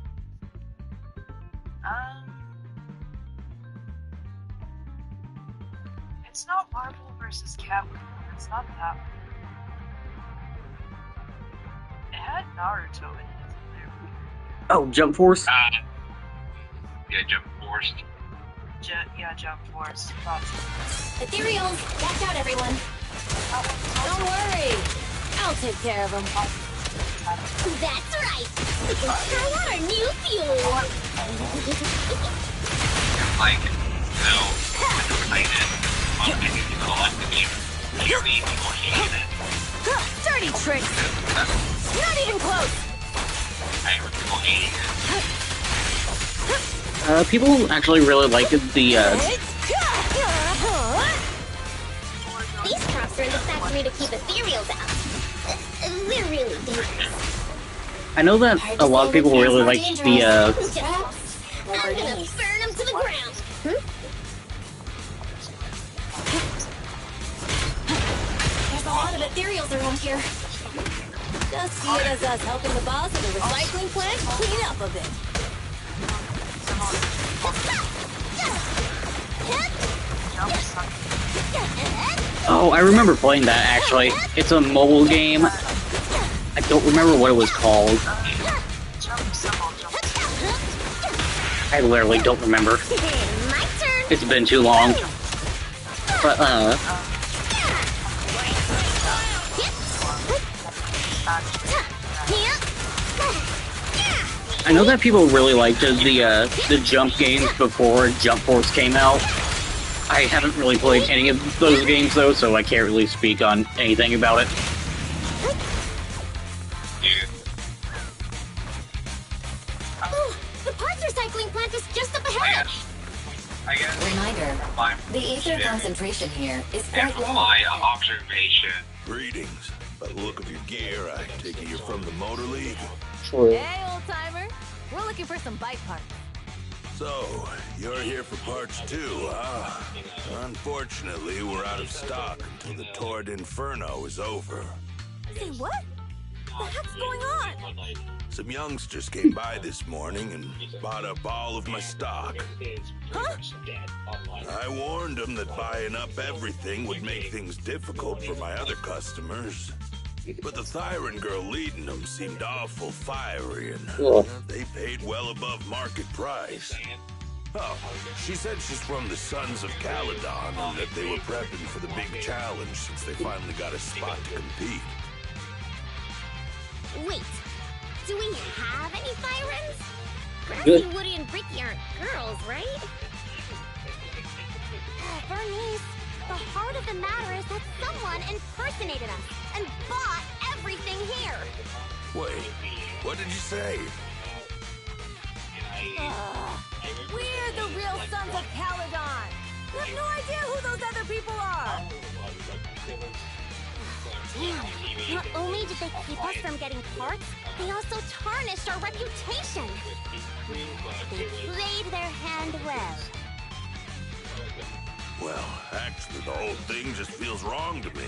Speaker 14: It's not Marvel vs. Capcom. It's not that one. It had Naruto in it.
Speaker 13: Oh, Jump Force?
Speaker 12: Yeah, Jump Force.
Speaker 14: Jump Force. Thought so.
Speaker 1: Ethereals, watch out, everyone.
Speaker 8: Don't worry. I'll take care of them.
Speaker 3: That's right! We can try out our new fuel!
Speaker 12: Like, so, excited. You collect the game. Clearly, people hate it.
Speaker 8: Dirty tricks! Not even close!
Speaker 12: I heard people hate it.
Speaker 13: People actually really liked the
Speaker 3: These crops are in the factory to keep ethereals out. They're really dangerous.
Speaker 13: I know that a lot of people really liked the
Speaker 3: I'm gonna burn them to the ground!
Speaker 1: There's a lot of ethereals around here.
Speaker 8: Just see it as us helping the boss of the recycling plant clean up a bit.
Speaker 13: Oh, I remember playing that actually. It's a mobile game. I don't remember what it was called. I literally don't remember. It's been too long. But, I know that people really liked the jump games before Jump Force came out. I haven't really played any of those games though, so I can't really speak on anything about it.
Speaker 3: Oh, the parts recycling plant is just up ahead!
Speaker 16: Reminder, the ether concentration here is quite low.
Speaker 12: My observation.
Speaker 2: Greetings. By the look of your gear, I take it you're from the Motor League.
Speaker 8: Hey, old timer. We're looking for some bike parts.
Speaker 2: So, you're here for parts too, huh? Unfortunately, we're out of stock until the Torrid Inferno is over.
Speaker 8: Say what? What the heck's going on?
Speaker 2: Some youngsters came by this morning and bought up all of my stock.
Speaker 8: Huh?
Speaker 2: I warned them that buying up everything would make things difficult for my other customers. But the Thyron girl leading them seemed awful fiery, and they paid well above market price. Oh, she said she's from the Sons of Caledon and that they were prepping for the big challenge since they finally got a spot to compete.
Speaker 3: Wait, do we have any Thyrans? Grassy, Woody, and Bricky aren't girls, right? Bernice, the heart of the matter is that someone impersonated us and bought everything here.
Speaker 2: Wait, what did you say?
Speaker 8: We're the real Sons of Caledon. You have no idea who those other people are.
Speaker 3: Damn, Not only did they keep us from getting parts, they also tarnished our reputation. They played their hand well.
Speaker 2: Well, actually, the whole thing just feels wrong to me.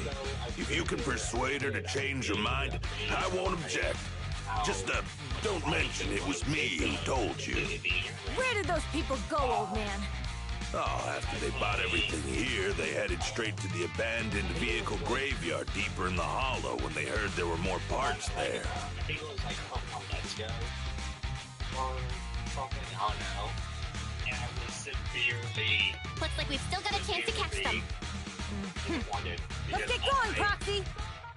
Speaker 2: If you can persuade her to change her mind, I won't object. Just, don't mention it was me who told you.
Speaker 8: Where did those people go, old man?
Speaker 2: Oh, after they bought everything here, they headed straight to the abandoned vehicle graveyard deeper in the hollow when they heard there were more parts there.
Speaker 3: Looks like we've still got a chance to catch them.
Speaker 8: Let's get going, Proxy!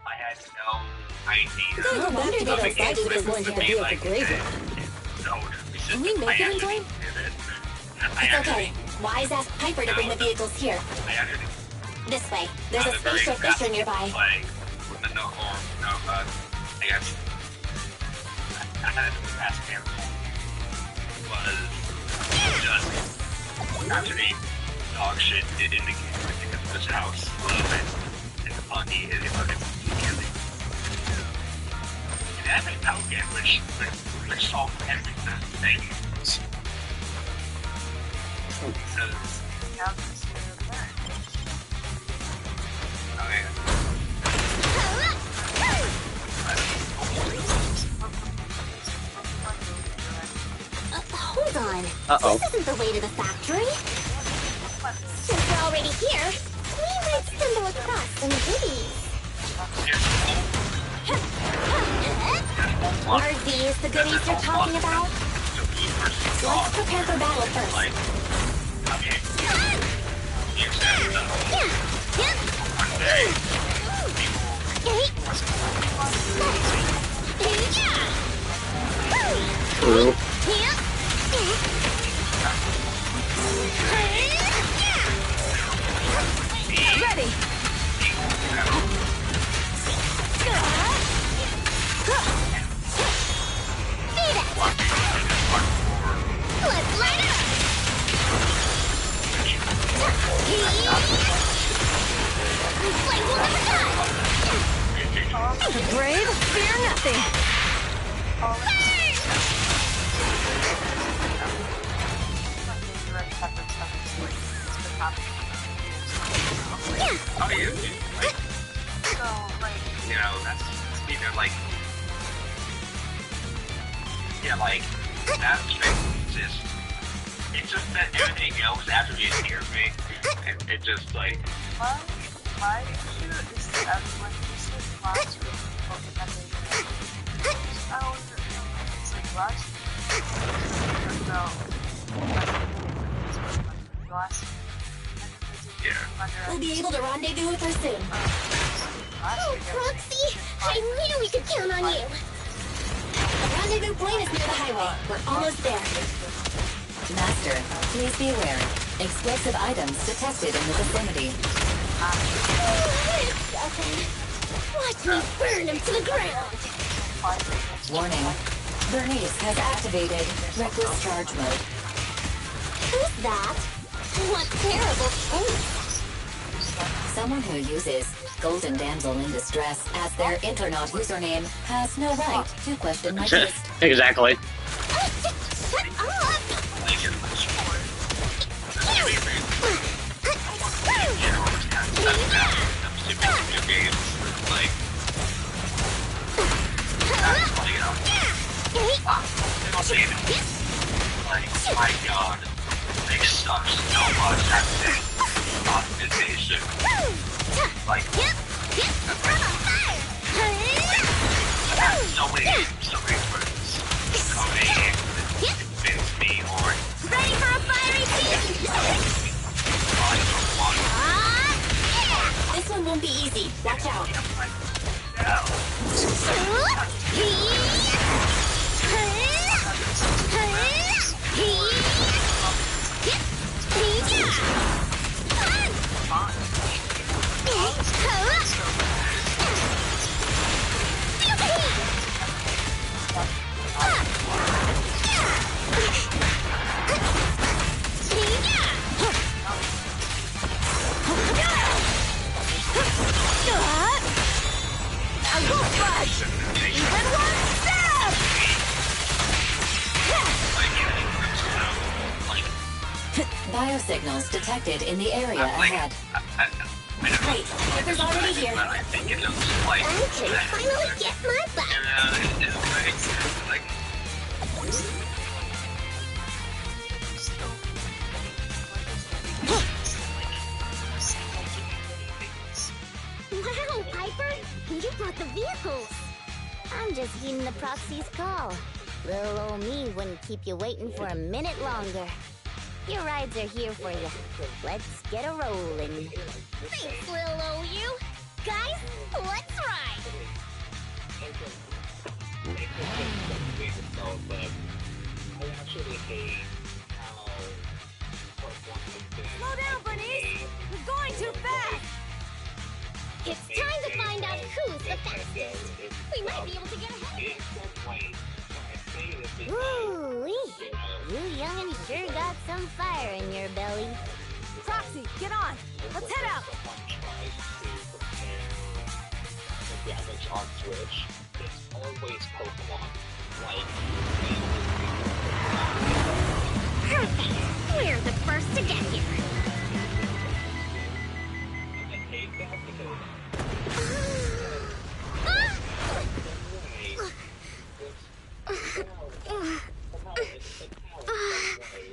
Speaker 12: I had no idea.
Speaker 11: No wonder they decided they were going to the vehicle graveyard.
Speaker 1: Can we make it in time? It's okay. Wise asked Piper to bring the vehicles here. This way. There's a spaceship fisher nearby.
Speaker 12: I guess I had to pass camera was just actually dog shit in the game because of this house a little bit. And the funny is killing. And that made out again, which solved everything. Because
Speaker 3: Hold on.
Speaker 13: Uh-oh.
Speaker 3: This isn't the way to the factory. Since we're already here, we might stumble across some goodies. Are these the goodies you're talking about? Let's prepare for battle first.
Speaker 13: True.
Speaker 8: Ready!
Speaker 3: Let's light it up! Flame will never die!
Speaker 8: The brave fear nothing!
Speaker 12: oh yeah, like, so like, you know, that's speaking of like, yeah, like that straight it's just that everything else after you hear me, and it just like. My issue is that when you said last week, I always remember it's like last week, last
Speaker 1: We'll be able to rendezvous with her soon.
Speaker 3: Oh, Proxy! I knew we could count on you!
Speaker 1: The rendezvous point is near the highway. We're almost there.
Speaker 16: Master, please be aware. Explosive items detected in the vicinity.
Speaker 3: Watch me burn him to the ground!
Speaker 16: Warning. Bernice has activated reckless charge mode.
Speaker 3: Who's that? What terrible face!
Speaker 16: Someone who uses Golden Damsel in Distress as their Internaut username has no right to question my taste.
Speaker 13: Exactly.
Speaker 3: Shut up!
Speaker 12: Like, my god, they suck so much at this optimization. Like, so many words coming in to convince me or
Speaker 3: ready for a fiery feast!
Speaker 1: This one won't be easy. Watch out.
Speaker 8: I
Speaker 16: Biosignals detected in the area ahead.
Speaker 1: Great, Piper's already here.
Speaker 12: I think it looks like...
Speaker 10: I can finally get my back. Wow, Piper! You brought the vehicles! I'm just heeding the proxy's call. Little old me wouldn't keep you waiting for a minute longer. Your rides are here for you. Let's get a rolling. Thanks, little old you. Guys, let's ride!
Speaker 8: Slow down, Bernice! You're going too fast!
Speaker 10: It's time to find out who's the fastest. We might be able to get ahead. Woo-wee! You youngin' sure got some fire in your belly.
Speaker 8: Proxy, get on! Let's head out!
Speaker 12: Damage on Switch. It's always Pokemon.
Speaker 10: Perfect! We're the first to get here.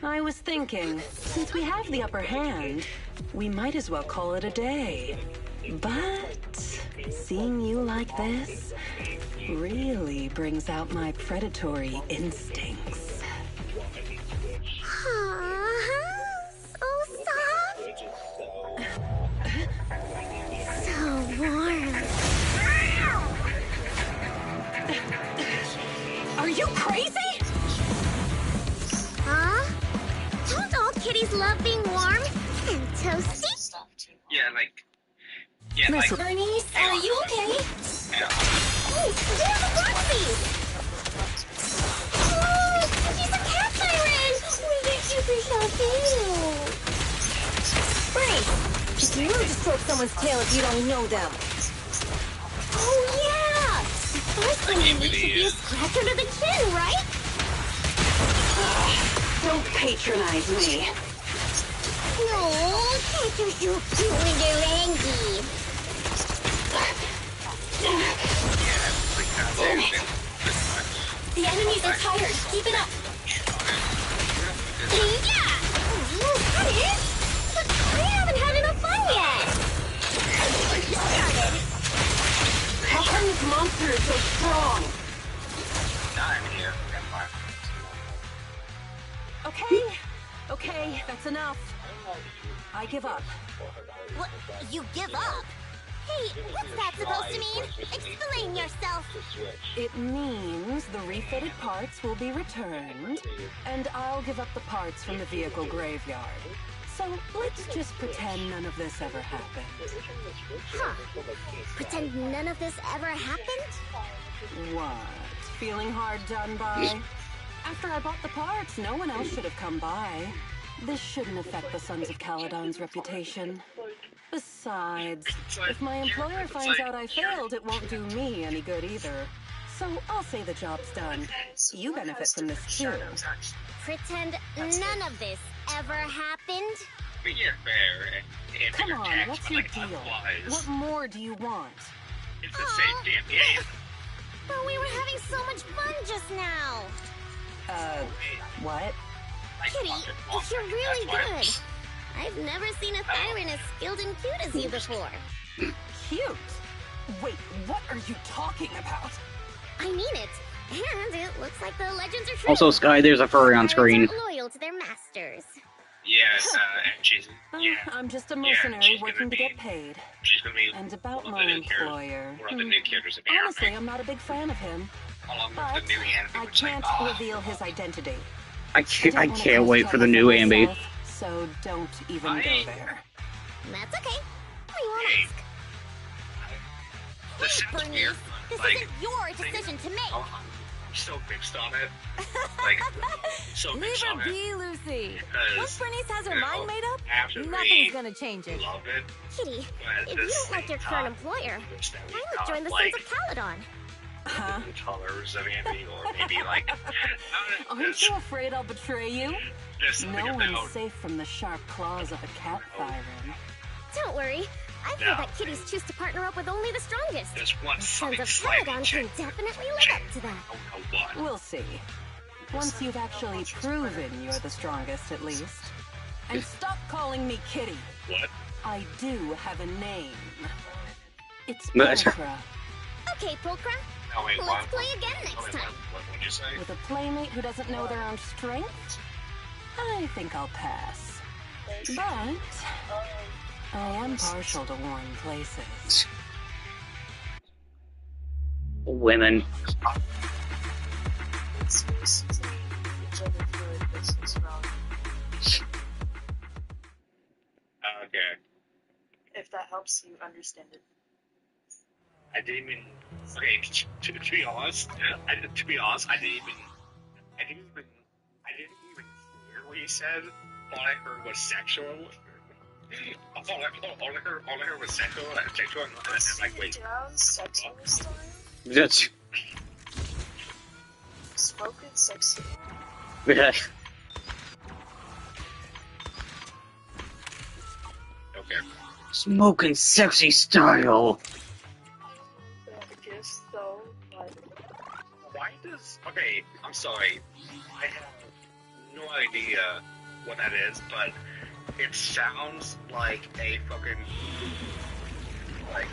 Speaker 15: I was thinking, since we have the upper hand, we might as well call it a day. But seeing you like this really brings out my predatory instincts.
Speaker 10: So soft. So warm.
Speaker 15: Are you crazy?
Speaker 10: Huh? Don't all kitties love being warm and toasty?
Speaker 12: Yeah,
Speaker 1: Bernice, are you okay?
Speaker 10: Oh, there's a Roxy! Oh, she's a cat siren! We get super cute!
Speaker 8: Bernice, it's rude to stroke someone's tail if you don't know them.
Speaker 10: Oh, yeah! The first one you meet should be a scratch under the chin, right?
Speaker 15: Don't patronize me.
Speaker 10: No, cats are so cute when they're angry.
Speaker 1: The enemies are tired. Keep it up.
Speaker 10: Yeah! That is! But I haven't had enough fun yet!
Speaker 15: How come this monster is so strong? Okay, that's enough. I give up.
Speaker 10: What? You give up? Hey, what's that supposed to mean? Explain yourself.
Speaker 15: It means the refitted parts will be returned, and I'll give up the parts from the vehicle graveyard. So let's just pretend none of this ever happened.
Speaker 10: Huh. Pretend none of this ever happened?
Speaker 15: What? Feeling hard done by? After I bought the parts, no one else should have come by. This shouldn't affect the Sons of Caledon's reputation. Besides, if my employer finds out I failed, it won't do me any good either. So I'll say the job's done. You benefit from this too.
Speaker 10: Pretend none of this ever happened?
Speaker 12: Be fair and
Speaker 15: Come on,
Speaker 12: tax,
Speaker 15: what's
Speaker 12: but,
Speaker 15: your
Speaker 12: like,
Speaker 15: deal?
Speaker 12: otherwise,
Speaker 15: What more do you want?
Speaker 12: it's the same damn game.
Speaker 10: But we were having so much fun just now.
Speaker 15: What?
Speaker 10: Kitty, you're really good. I've never seen a Thyran as skilled and cute as you before.
Speaker 15: Cute? Wait, what are you talking about?
Speaker 10: I mean it. And it looks like the legends are true.
Speaker 13: Also, Sky, there's a furry on screen.
Speaker 10: Tyrants are loyal to their masters.
Speaker 12: Yes, and she's
Speaker 15: I'm just a mercenary working to get paid.
Speaker 12: She's gonna be
Speaker 15: And about
Speaker 12: one of
Speaker 15: my
Speaker 12: the new
Speaker 15: employer.
Speaker 12: one of the new characters in the
Speaker 15: Honestly,
Speaker 12: anime,
Speaker 15: I'm not a big fan of him.
Speaker 12: along
Speaker 15: But
Speaker 12: with the new anime.
Speaker 15: I
Speaker 12: Which
Speaker 15: can't
Speaker 12: like,
Speaker 15: reveal his identity.
Speaker 13: I can't wait for the new Ambi.
Speaker 15: So don't even go there.
Speaker 10: That's okay. We won't ask.
Speaker 12: This
Speaker 10: Hey,
Speaker 12: sounds
Speaker 10: Bernice,
Speaker 12: weird.
Speaker 10: this
Speaker 12: Like,
Speaker 10: isn't your decision to make.
Speaker 12: I'm so mixed on it. Like, so
Speaker 8: Leave
Speaker 12: mixed
Speaker 8: her
Speaker 12: on it.
Speaker 8: be, Lucy.
Speaker 12: Because,
Speaker 8: Once Bernice has her
Speaker 12: you know,
Speaker 8: mind made up,
Speaker 12: after
Speaker 8: nothing's
Speaker 12: we
Speaker 8: gonna change it.
Speaker 12: love it,
Speaker 10: Kitty,
Speaker 12: but
Speaker 10: if you
Speaker 12: this
Speaker 10: don't like your current employer,
Speaker 12: thing that we
Speaker 10: I would
Speaker 12: got,
Speaker 10: join the
Speaker 12: like,
Speaker 10: Sons of Caledon.
Speaker 12: colors of Andy, or maybe like.
Speaker 15: Aren't you afraid I'll betray you?
Speaker 12: There's
Speaker 15: No
Speaker 12: something
Speaker 15: one's
Speaker 12: about.
Speaker 15: safe from the sharp claws of a cat siren.
Speaker 10: Don't worry. I've heard that kitties choose to partner up with only the strongest.
Speaker 12: There's one
Speaker 10: The
Speaker 12: something
Speaker 10: Sons of
Speaker 12: slightly
Speaker 10: Caladon can
Speaker 12: changed.
Speaker 10: definitely live up to that.
Speaker 12: I don't know what.
Speaker 15: We'll see. Once you've actually proven you're the strongest, at least. And stop calling me Kitty.
Speaker 12: What?
Speaker 15: I do have a name. It's
Speaker 13: But-
Speaker 15: Pulchra.
Speaker 10: Okay, Pulchra.
Speaker 12: No, wait,
Speaker 10: Let's
Speaker 12: what?
Speaker 10: play again next time.
Speaker 12: What would you say?
Speaker 15: With a playmate who doesn't know their own strength, I think I'll pass. But I am partial to warm places.
Speaker 13: Women.
Speaker 12: Okay.
Speaker 14: If that helps you understand it.
Speaker 12: I didn't even. Okay, to be honest, I didn't even hear what he said. All I heard was sexual. All I heard was sexual, and I'm like, wait.
Speaker 14: Sexual style?
Speaker 13: That's.
Speaker 14: Smoking sexy.
Speaker 13: Yeah.
Speaker 12: Okay.
Speaker 13: Smoking sexy style.
Speaker 14: I guess so, but...
Speaker 12: Why does... Okay, I'm sorry. I have no idea what that is, but it sounds like a fucking... like...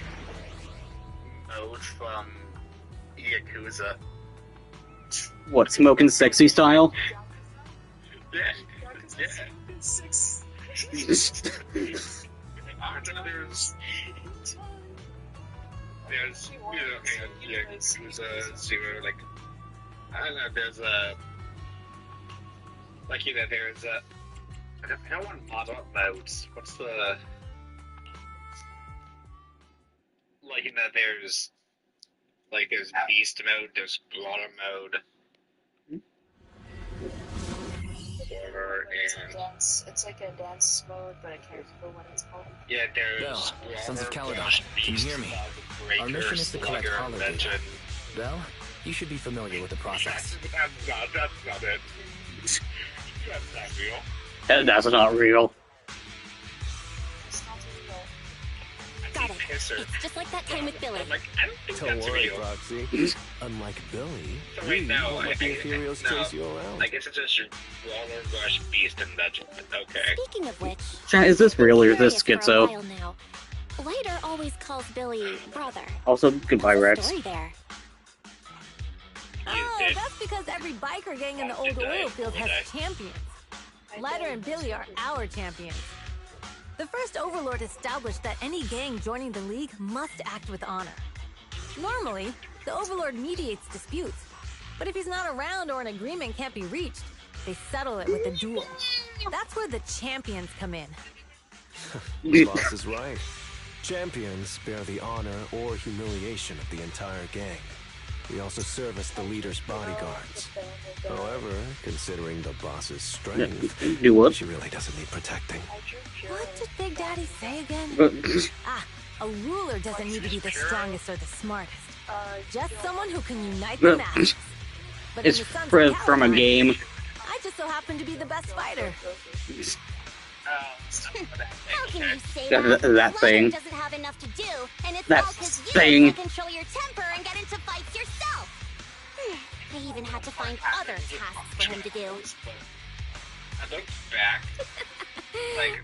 Speaker 12: mode from Yakuza.
Speaker 13: What, smoking sexy style?
Speaker 12: Yeah. There's, Yakuza Zero, like, I don't know, there's a, like, there's a, I don't want model modes. What's the, like, there's beast mode, there's brawler mode.
Speaker 14: It's like a dance mode, but I can't remember what it's called.
Speaker 12: Yeah, there's...
Speaker 9: Bell, Sons of Caladon, can you hear me? Our mission is to collect hollow data. Bell, you should be familiar with the process.
Speaker 12: That's not it. That's not real.
Speaker 13: That's not real.
Speaker 1: Got it. It's just like that time with Billy.
Speaker 17: Don't worry, Proxy. Unlike Billy, we won't let the Ethereals chase you around.
Speaker 12: I guess it's just Brawler, Rush, Beast, and Legend. Okay.
Speaker 1: Speaking of which,
Speaker 13: Chat, is this real or is this
Speaker 1: curious for a
Speaker 13: schizo?
Speaker 1: while now. Lighter always calls Billy brother.
Speaker 13: Also, goodbye, Rex.
Speaker 1: Story there.
Speaker 8: Oh, that's because every biker gang in the old oil field has champions. Lighter and Billy are our champions. The first Overlord established that any gang joining the League must act with honor. Normally, the Overlord mediates disputes, but if he's not around or an agreement can't be reached, they settle it with a duel. That's where the champions come in.
Speaker 17: The boss is right. Champions bear the honor or humiliation of the entire gang. We also service the leader's bodyguards. However, considering the boss's strength,
Speaker 13: Do what?
Speaker 17: she really doesn't need protecting.
Speaker 8: What did Big Daddy say again? A ruler doesn't need to be the strongest or the smartest. Just someone who can unite the masses. But in
Speaker 13: It's
Speaker 8: the Sons of
Speaker 13: from a
Speaker 8: Caladon,
Speaker 13: game.
Speaker 8: I just so happen to be the best fighter.
Speaker 10: How can you say
Speaker 13: That
Speaker 10: that?
Speaker 13: thing.
Speaker 10: Lighter doesn't have enough to do, and it's
Speaker 13: That
Speaker 10: all because you
Speaker 13: thing.
Speaker 10: can't control your temper and get into fights yourself. I even had to find other tasks for him to do.
Speaker 12: I looked back.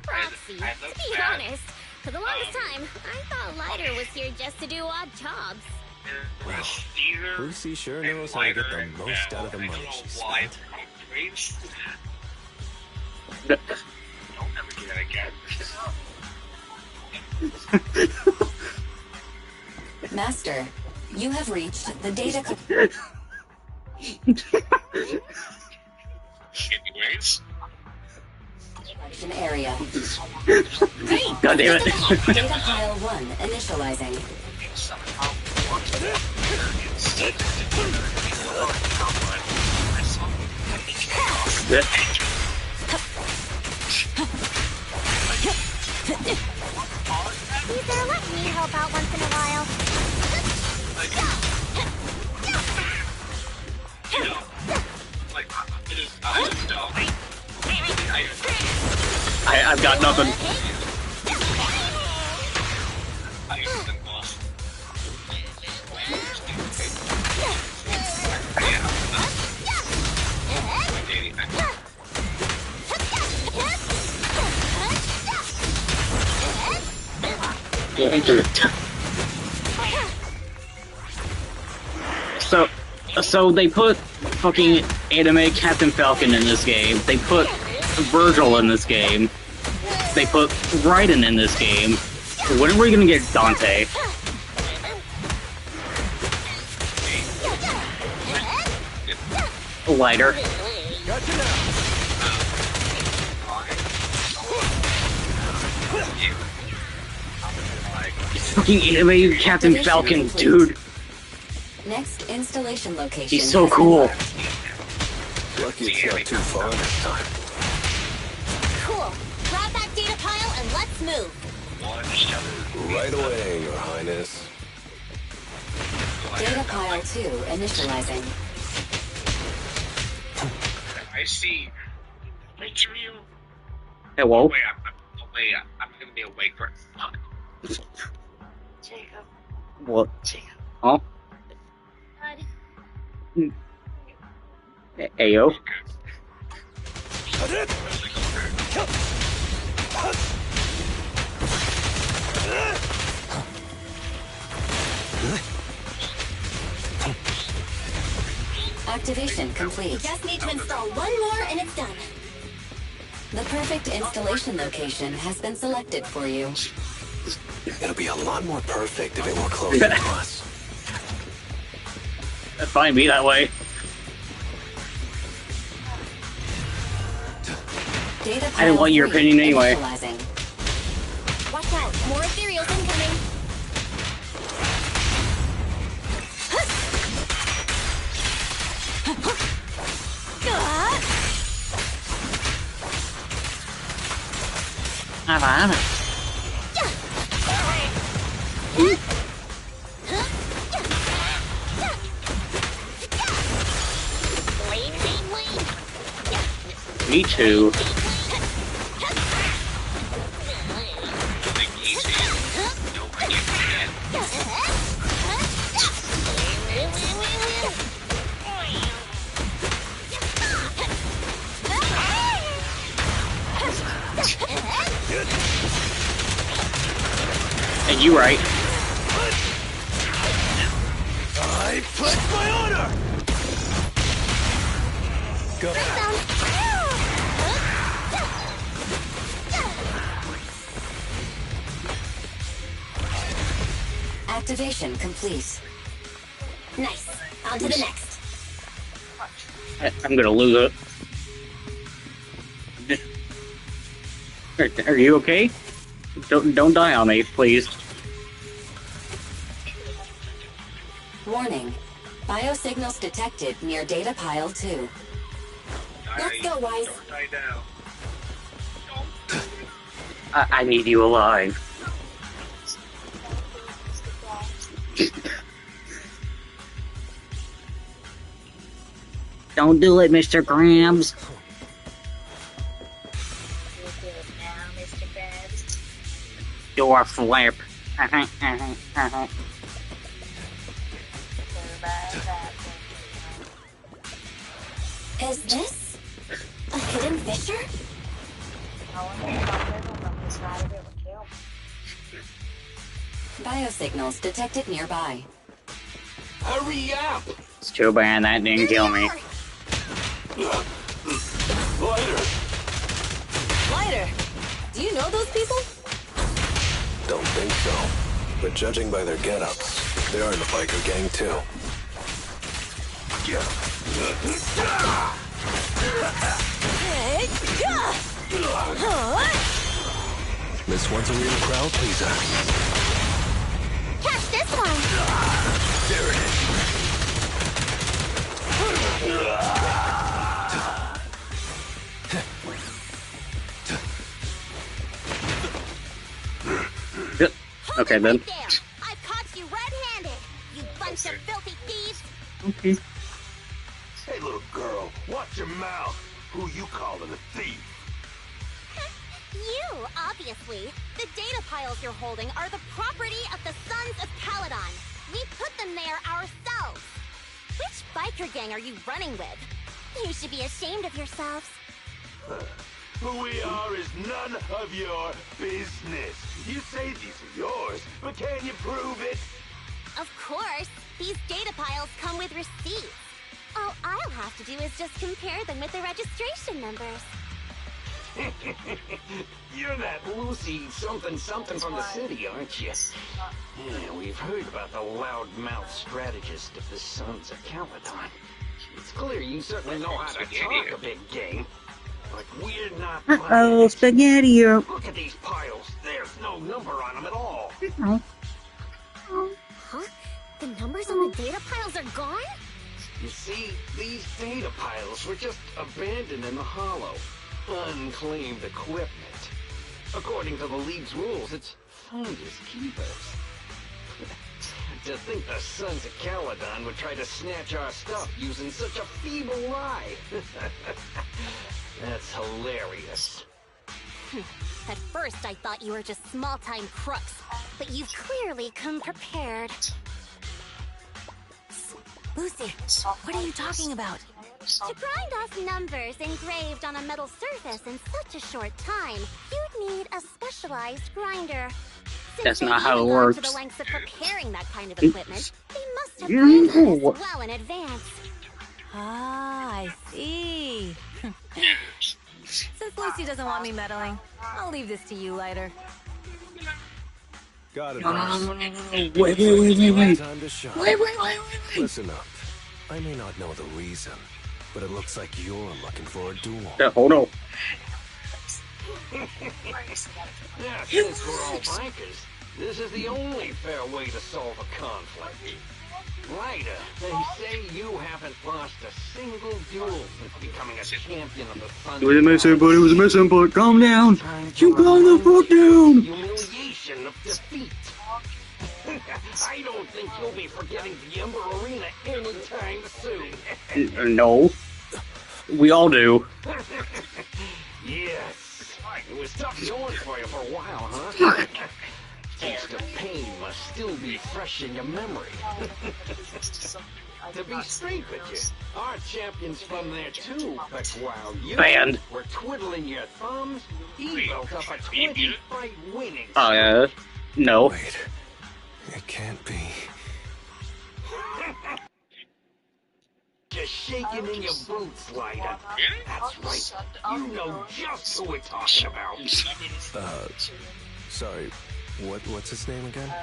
Speaker 10: Proxy,
Speaker 12: I
Speaker 10: to
Speaker 12: looked
Speaker 10: be
Speaker 12: back.
Speaker 10: honest, for the longest time, I thought Lighter was here just to do odd jobs.
Speaker 17: Lucy sure knows how to get the most out of the money she spent.
Speaker 12: Don't ever do that again.
Speaker 16: Master, you have reached the data
Speaker 12: Anyways.
Speaker 16: collection area.
Speaker 13: God damn it.
Speaker 16: Data pile 1 initializing.
Speaker 10: You better let me help out once in a while.
Speaker 13: got nothing. So they put fucking anime Captain Falcon in this game. They put Virgil in this game. They put Raiden in this game. When are we gonna get Dante? A lighter. Fucking anime Captain Falcon, dude.
Speaker 16: Next installation location.
Speaker 13: He's so cool.
Speaker 17: Lucky it's not too far this time.
Speaker 3: Cool. Grab that data pile and let's move.
Speaker 17: Right away, Your Highness.
Speaker 16: Data pile 2 initializing.
Speaker 12: I see. Wait, you.
Speaker 13: Hello?
Speaker 12: Wait, I'm gonna be awake for fuck.
Speaker 14: Jacob.
Speaker 13: What? Huh? Ayo.
Speaker 16: Activation complete.
Speaker 3: Just need to install one more and it's done.
Speaker 16: The perfect installation location has been selected for you.
Speaker 17: It'll be a lot more perfect if it were closer to us.
Speaker 13: That's fine, be that way. I didn't want your opinion anyway.
Speaker 3: Watch out, more ethereals incoming.
Speaker 13: Me too. And you right.
Speaker 2: I pledge my honor! Go.
Speaker 16: Activation complete.
Speaker 3: Nice. On to the next.
Speaker 13: I'm gonna lose it. Are you okay? Don't die on me, please.
Speaker 16: Warning. Biosignals detected near data pile 2.
Speaker 3: Let's go, Wise.
Speaker 13: I need you alive. Don't do it, Mr. Grams. You're a flip.
Speaker 3: Is this a hidden fissure?
Speaker 16: Biosignals detected nearby.
Speaker 2: Hurry up!
Speaker 13: It's too bad that didn't kill me.
Speaker 8: Lighter, do you know those people?
Speaker 17: Don't think so. But judging by their get-ups, they're in the biker gang too. This one's a real crowd pleaser.
Speaker 3: Catch this one!
Speaker 2: There it is.
Speaker 13: Okay then.
Speaker 3: Right there. I've caught you red-handed, you bunch of filthy thieves!
Speaker 13: Okay.
Speaker 2: Hey, little girl, watch your mouth. Who you calling a thief?
Speaker 3: You, obviously. The data piles you're holding are the property of the Sons of Caledon. We put them there ourselves. Which biker gang are you running with? You should be ashamed of yourselves.
Speaker 2: Who we are is none of your business. You say these are yours, but can you prove it?
Speaker 3: Of course. These data piles come with receipts. All I'll have to do is just compare them with the registration numbers.
Speaker 18: You're that Lucy something from the city, aren't you? Yeah, we've heard about the loudmouth strategist of the Sons of Caledon. It's clear you certainly know how to talk a big game, but we're not.
Speaker 13: Oh, spaghetti!
Speaker 18: Look at these piles. There's no number on them at all.
Speaker 3: Huh? The numbers on the data piles are gone?
Speaker 18: You see, these data piles were just abandoned in the hollow. Unclaimed equipment. According to the League's rules, it's finders keepers. To think the Sons of Caledon would try to snatch our stuff using such a feeble lie. That's hilarious.
Speaker 3: At first, I thought you were just small-time crooks, but you've clearly come prepared.
Speaker 8: Lucy, what are you talking about?
Speaker 3: To grind off numbers engraved on a metal surface in such a short time, you'd need a specialized grinder.
Speaker 13: That's not how it works.
Speaker 3: To the lengths of preparing that kind of equipment, they must have planned this well in advance.
Speaker 8: Ah, I see. Since Lucy doesn't want me meddling, I'll leave this to you later.
Speaker 17: Got it.
Speaker 13: Wait.
Speaker 17: Time to shine.
Speaker 13: Wait.
Speaker 17: Listen up. I may not know the reason, but it looks like you're looking for a duel.
Speaker 13: Yeah, hold on.
Speaker 18: Yeah, since we're all bikers, this is the only fair way to solve a conflict. Ryder, they say you haven't lost a single duel since becoming a champion of the Thunder.
Speaker 13: It was a missing, but calm down. You calm the fuck down.
Speaker 18: Humiliation of defeat. I don't think you'll be forgetting the Ember Arena anytime soon.
Speaker 13: No. We all do.
Speaker 18: Yes. It was tough going for you for a while, huh? Taste of pain must still be fresh in your memory. To be straight with you, our champion's from there too, but while you were twiddling your thumbs, he built up a 20-fight winning streak.
Speaker 13: No.
Speaker 17: Wait. It can't be.
Speaker 18: Just shaking in your boots, Ryder. That's right. You know just who we're talking about.
Speaker 17: Sorry. What's his name again?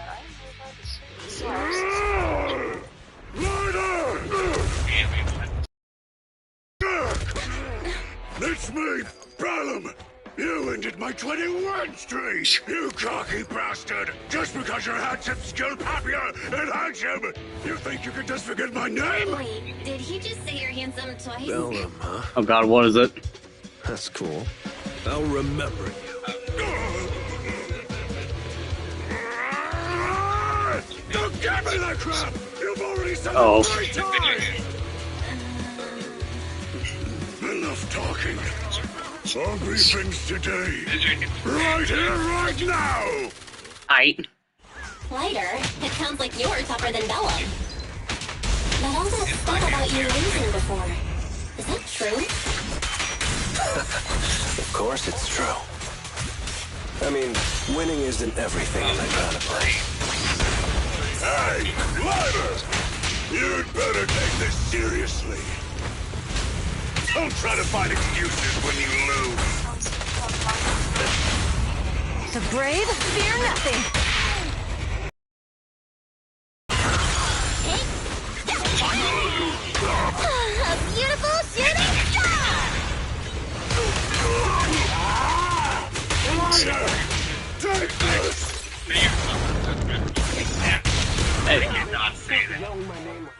Speaker 2: It's me, Brallum. You ended my 21 streak, you cocky bastard! Just because you're handsome, skilled, happier, and handsome! You think you can just forget my name?
Speaker 1: Wait, did he just say you're handsome twice?
Speaker 17: Bellum, huh?
Speaker 13: Oh god, what is it?
Speaker 17: That's cool. I'll remember you.
Speaker 2: Don't give me that crap! You've already said it 3 times! Enough talking. All briefings today. Right here, right now!
Speaker 1: Lighter, it sounds like you were tougher than Bellum. But all that stuff about you losing before, is that true?
Speaker 17: Of course it's true. I mean, winning isn't everything in that kind of place.
Speaker 2: Hey, Lighter! You'd better take this seriously. Don't try to find excuses when you lose.
Speaker 8: The brave fear nothing.
Speaker 3: A beautiful shooting star!
Speaker 2: Take this!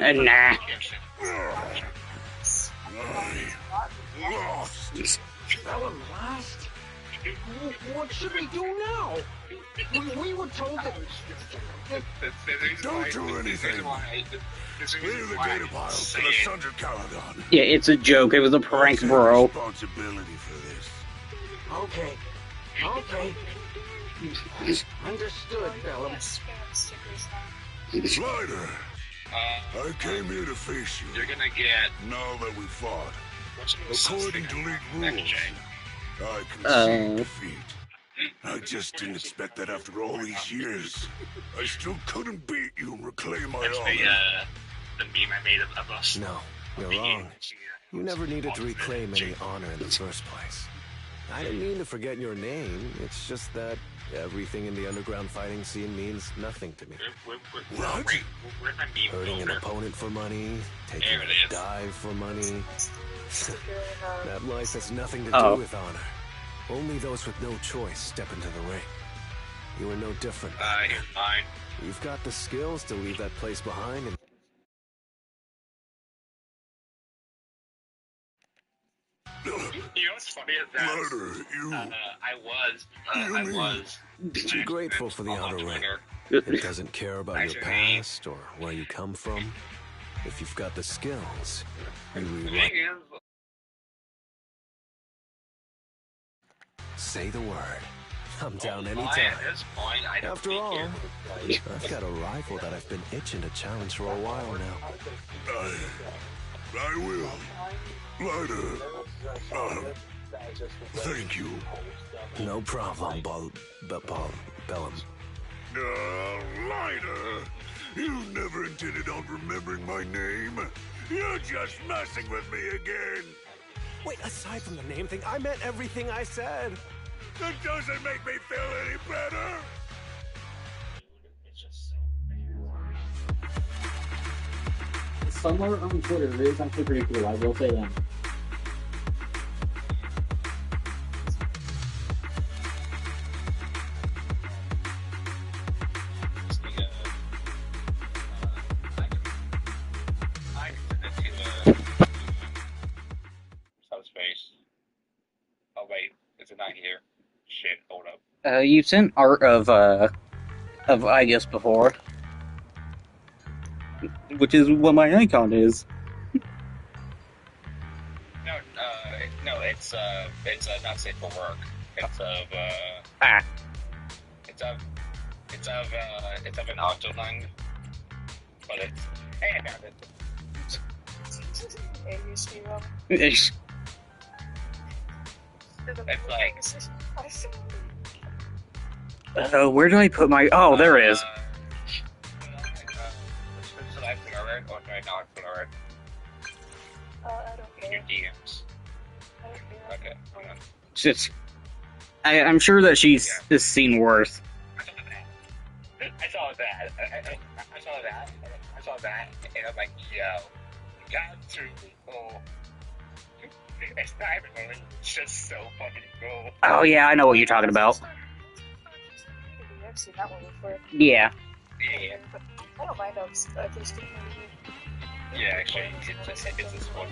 Speaker 13: Nah.
Speaker 18: Bellum lost? What should we do now? We were told that...
Speaker 2: Don't do anything. Leave the data piles to the Sons of Caledon.
Speaker 13: Yeah, it's a joke. It was a prank, bro.
Speaker 2: Responsibility for this.
Speaker 18: Okay. Okay. Understood, Bellum.
Speaker 2: Slider, I came here to face you.
Speaker 12: You're gonna get...
Speaker 2: Now that we fought, according to league rules, I
Speaker 13: Oh.
Speaker 2: concede defeat. I just didn't expect that after all these years. I still couldn't beat you and reclaim my
Speaker 12: That's
Speaker 2: honor.
Speaker 12: the meme I made of us.
Speaker 17: No, you're wrong. You never needed to reclaim any honor in the first place. I didn't mean to forget your name. It's just that everything in the underground fighting scene means nothing to me.
Speaker 2: What?
Speaker 12: Where's my meme
Speaker 17: Hurting an
Speaker 12: folder?
Speaker 17: opponent for money, taking
Speaker 12: There it
Speaker 17: a
Speaker 12: is.
Speaker 17: dive for money. That life has nothing to
Speaker 13: Oh.
Speaker 17: do with honor. Only those with no choice step into the ring. You are no different.
Speaker 12: You're fine.
Speaker 17: You've got the skills to leave that place behind and
Speaker 12: You know what's funny is that I was
Speaker 17: be grateful for the honor ring.
Speaker 12: Twitter.
Speaker 17: It doesn't care about your past or where you come from. If you've got the skills, you
Speaker 12: The
Speaker 17: rewrite.
Speaker 12: thing is,
Speaker 17: Say the word. I'm down
Speaker 12: at
Speaker 17: anytime.
Speaker 12: this point, I don't
Speaker 17: After
Speaker 12: think
Speaker 17: all,
Speaker 12: it-
Speaker 17: I've got a rival that I've been itching to challenge for a while now.
Speaker 2: I will. Lighter. Thank you.
Speaker 17: No problem, Bellum.
Speaker 2: Lighter. You never intended on remembering my name. You're just messing with me again.
Speaker 17: Wait, aside from the name thing, I meant everything I said.
Speaker 2: That doesn't make me feel any better.
Speaker 13: Somewhere on Twitter, it is actually pretty cool, I will say that.
Speaker 12: Subspace. Oh wait, is it not here? Shit, hold up.
Speaker 13: You've sent art of I guess before. Which is what my icon is.
Speaker 12: No, it's not safe for work. It's of it's of an octoling, but it's hey, I found it.
Speaker 13: It's
Speaker 12: like
Speaker 13: where did I put my? Oh, there it is.
Speaker 12: Should I put over it or should I not put over it?
Speaker 14: I don't
Speaker 12: In your DMs. Okay.
Speaker 13: Just, I'm sure that she's seen worse.
Speaker 12: I saw that. I saw that, and I'm like, yo, you got to be cool. It's not even really, it's just so fucking cool.
Speaker 13: Oh yeah, I know what you're talking about.
Speaker 14: I've seen that one before.
Speaker 13: Yeah.
Speaker 12: Yeah.
Speaker 14: But I don't mind at least
Speaker 12: Yeah, actually, it's this one.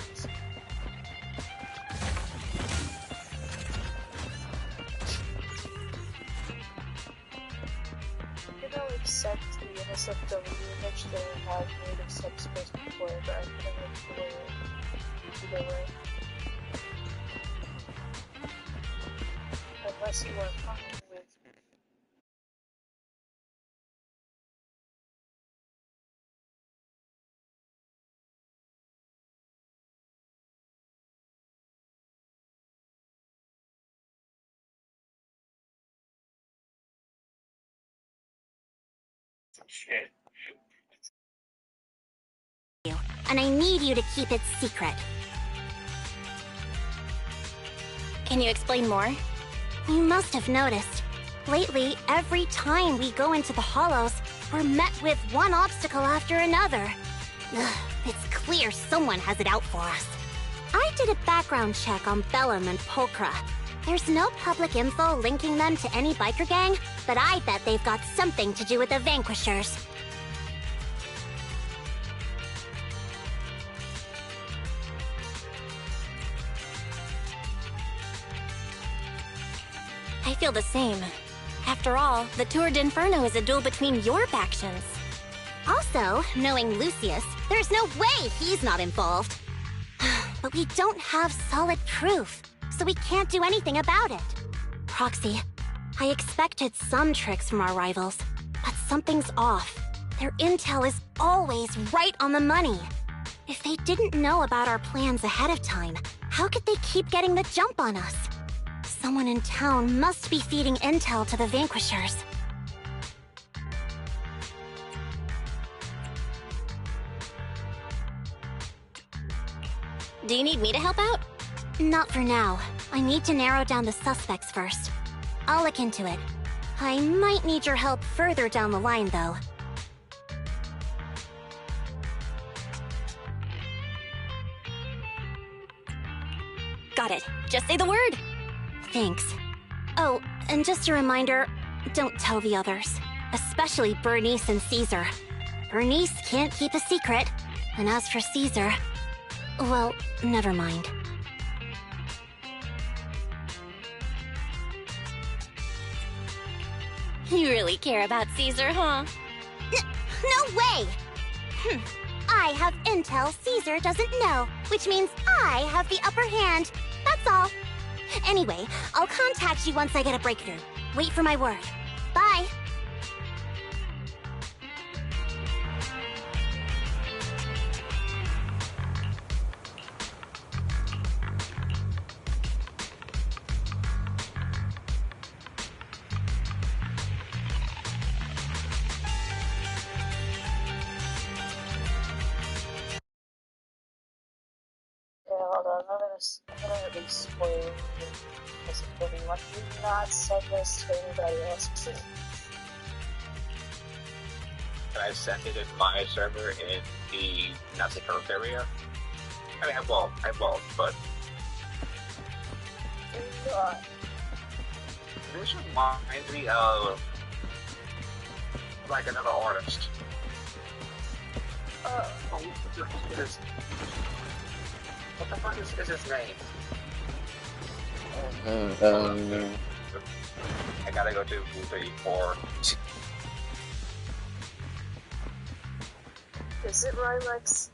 Speaker 14: You know, accept the NSFW image they have made of subspace before, but I couldn't like either way. Unless you are fine with
Speaker 12: Shit.
Speaker 3: And I need you to keep it secret.
Speaker 1: Can you explain more?
Speaker 3: You must have noticed. Lately, every time we go into the hollows, we're met with one obstacle after another. Ugh, it's clear someone has it out for us. I did a background check on Bellum and Polkra. There's no public info linking them to any biker gang, but I bet they've got something to do with the Vanquishers.
Speaker 1: I feel the same. After all, the Tour d'Inferno is a duel between your factions.
Speaker 3: Also, knowing Lucius, there's no way he's not involved. But we don't have solid proof, so we can't do anything about it. Proxy, I expected some tricks from our rivals, but something's off. Their intel is always right on the money. If they didn't know about our plans ahead of time, how could they keep getting the jump on us? Someone in town must be feeding intel to the Vanquishers.
Speaker 1: Do you need me to help out?
Speaker 3: Not for now. I need to narrow down the suspects first. I'll look into it. I might need your help further down the line, though.
Speaker 1: Got it. Just say the word.
Speaker 3: Thanks. Oh, and just a reminder, don't tell the others. Especially Bernice and Caesar. Bernice can't keep a secret. And as for Caesar... well, never mind.
Speaker 1: You really care about Caesar, huh?
Speaker 3: No way! I have intel Caesar doesn't know, which means I have the upper hand. That's all. Anyway, I'll contact you once I get a breakthrough. Wait for my word. Bye.
Speaker 14: Hold on, I'm gonna at least spoil this for everyone. Do not send this to anybody else.
Speaker 19: Can I send it in my server in the Nazi Curve area? I mean, I won't, but... This reminds me of... like another artist. What the fuck is his name? I gotta go to 34.
Speaker 14: Is it Rylex?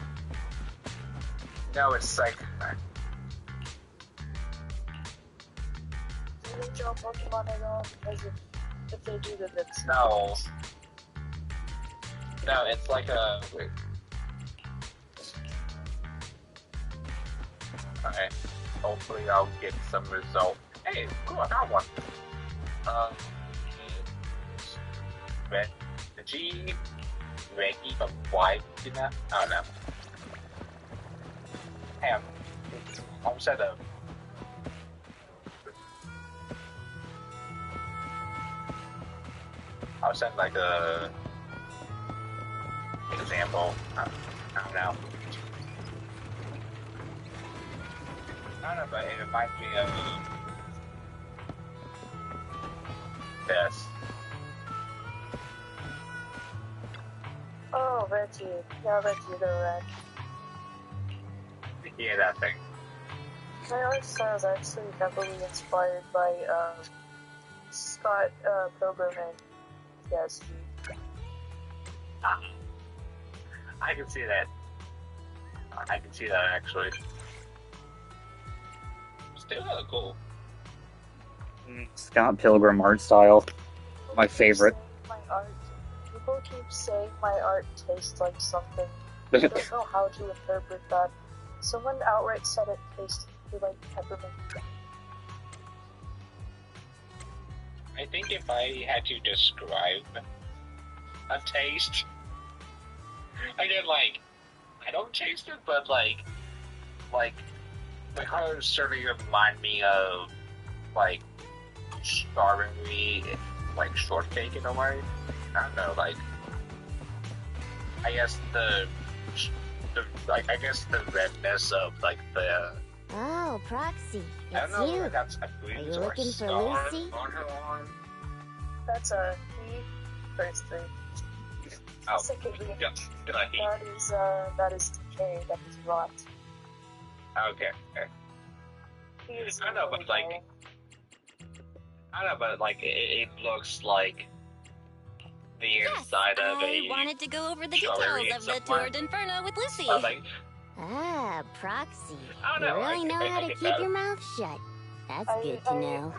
Speaker 19: No, it's like...
Speaker 14: Do they draw Pokemon at all? Because if they do, then it's...
Speaker 19: No. No, it's like a... Wait. Alright. Hopefully I'll get some result. Hey, cool, I got one. Reggie from White, you know? I don't know. Damn. I'm set up. I'll send like a example. I don't know. I don't know, but it reminds me of this.
Speaker 14: Oh, Reggie. Yeah, Reggie the Red.
Speaker 19: Yeah, that thing.
Speaker 14: My art style is actually heavily inspired by Scott Pilgrim and TSG.
Speaker 19: I can see that. I can see that actually. Still cool.
Speaker 13: Scott Pilgrim art style. My favorite.
Speaker 14: My art. People keep saying my art tastes like something. I don't know how to interpret that. Someone outright said it tasted like peppermint.
Speaker 19: I think if I had to describe a taste, I don't taste it, but my color certainly remind me of strawberry, shortcake in a way. I don't know, I guess the redness of the.
Speaker 10: Oh, Proxy,
Speaker 19: I don't
Speaker 10: it's
Speaker 19: know
Speaker 10: you.
Speaker 19: if that's a
Speaker 10: Are
Speaker 19: green
Speaker 10: you
Speaker 19: or a
Speaker 10: looking for
Speaker 19: star
Speaker 10: Lucy?
Speaker 19: on her arm.
Speaker 14: That's a he. First three.
Speaker 19: Oh,
Speaker 14: Secondly,
Speaker 19: yeah,
Speaker 14: that is decay. That is rot.
Speaker 19: Okay.
Speaker 14: He is
Speaker 19: I know, but it looks like the inside of
Speaker 1: I wanted to go over the
Speaker 19: strawberry
Speaker 1: details of the
Speaker 19: somewhere.
Speaker 1: Tour d'Inferno with Lucy.
Speaker 10: Ah, Proxy.
Speaker 19: I don't
Speaker 10: You
Speaker 19: know,
Speaker 10: really know how to keep your mouth shut.
Speaker 3: That's good to know.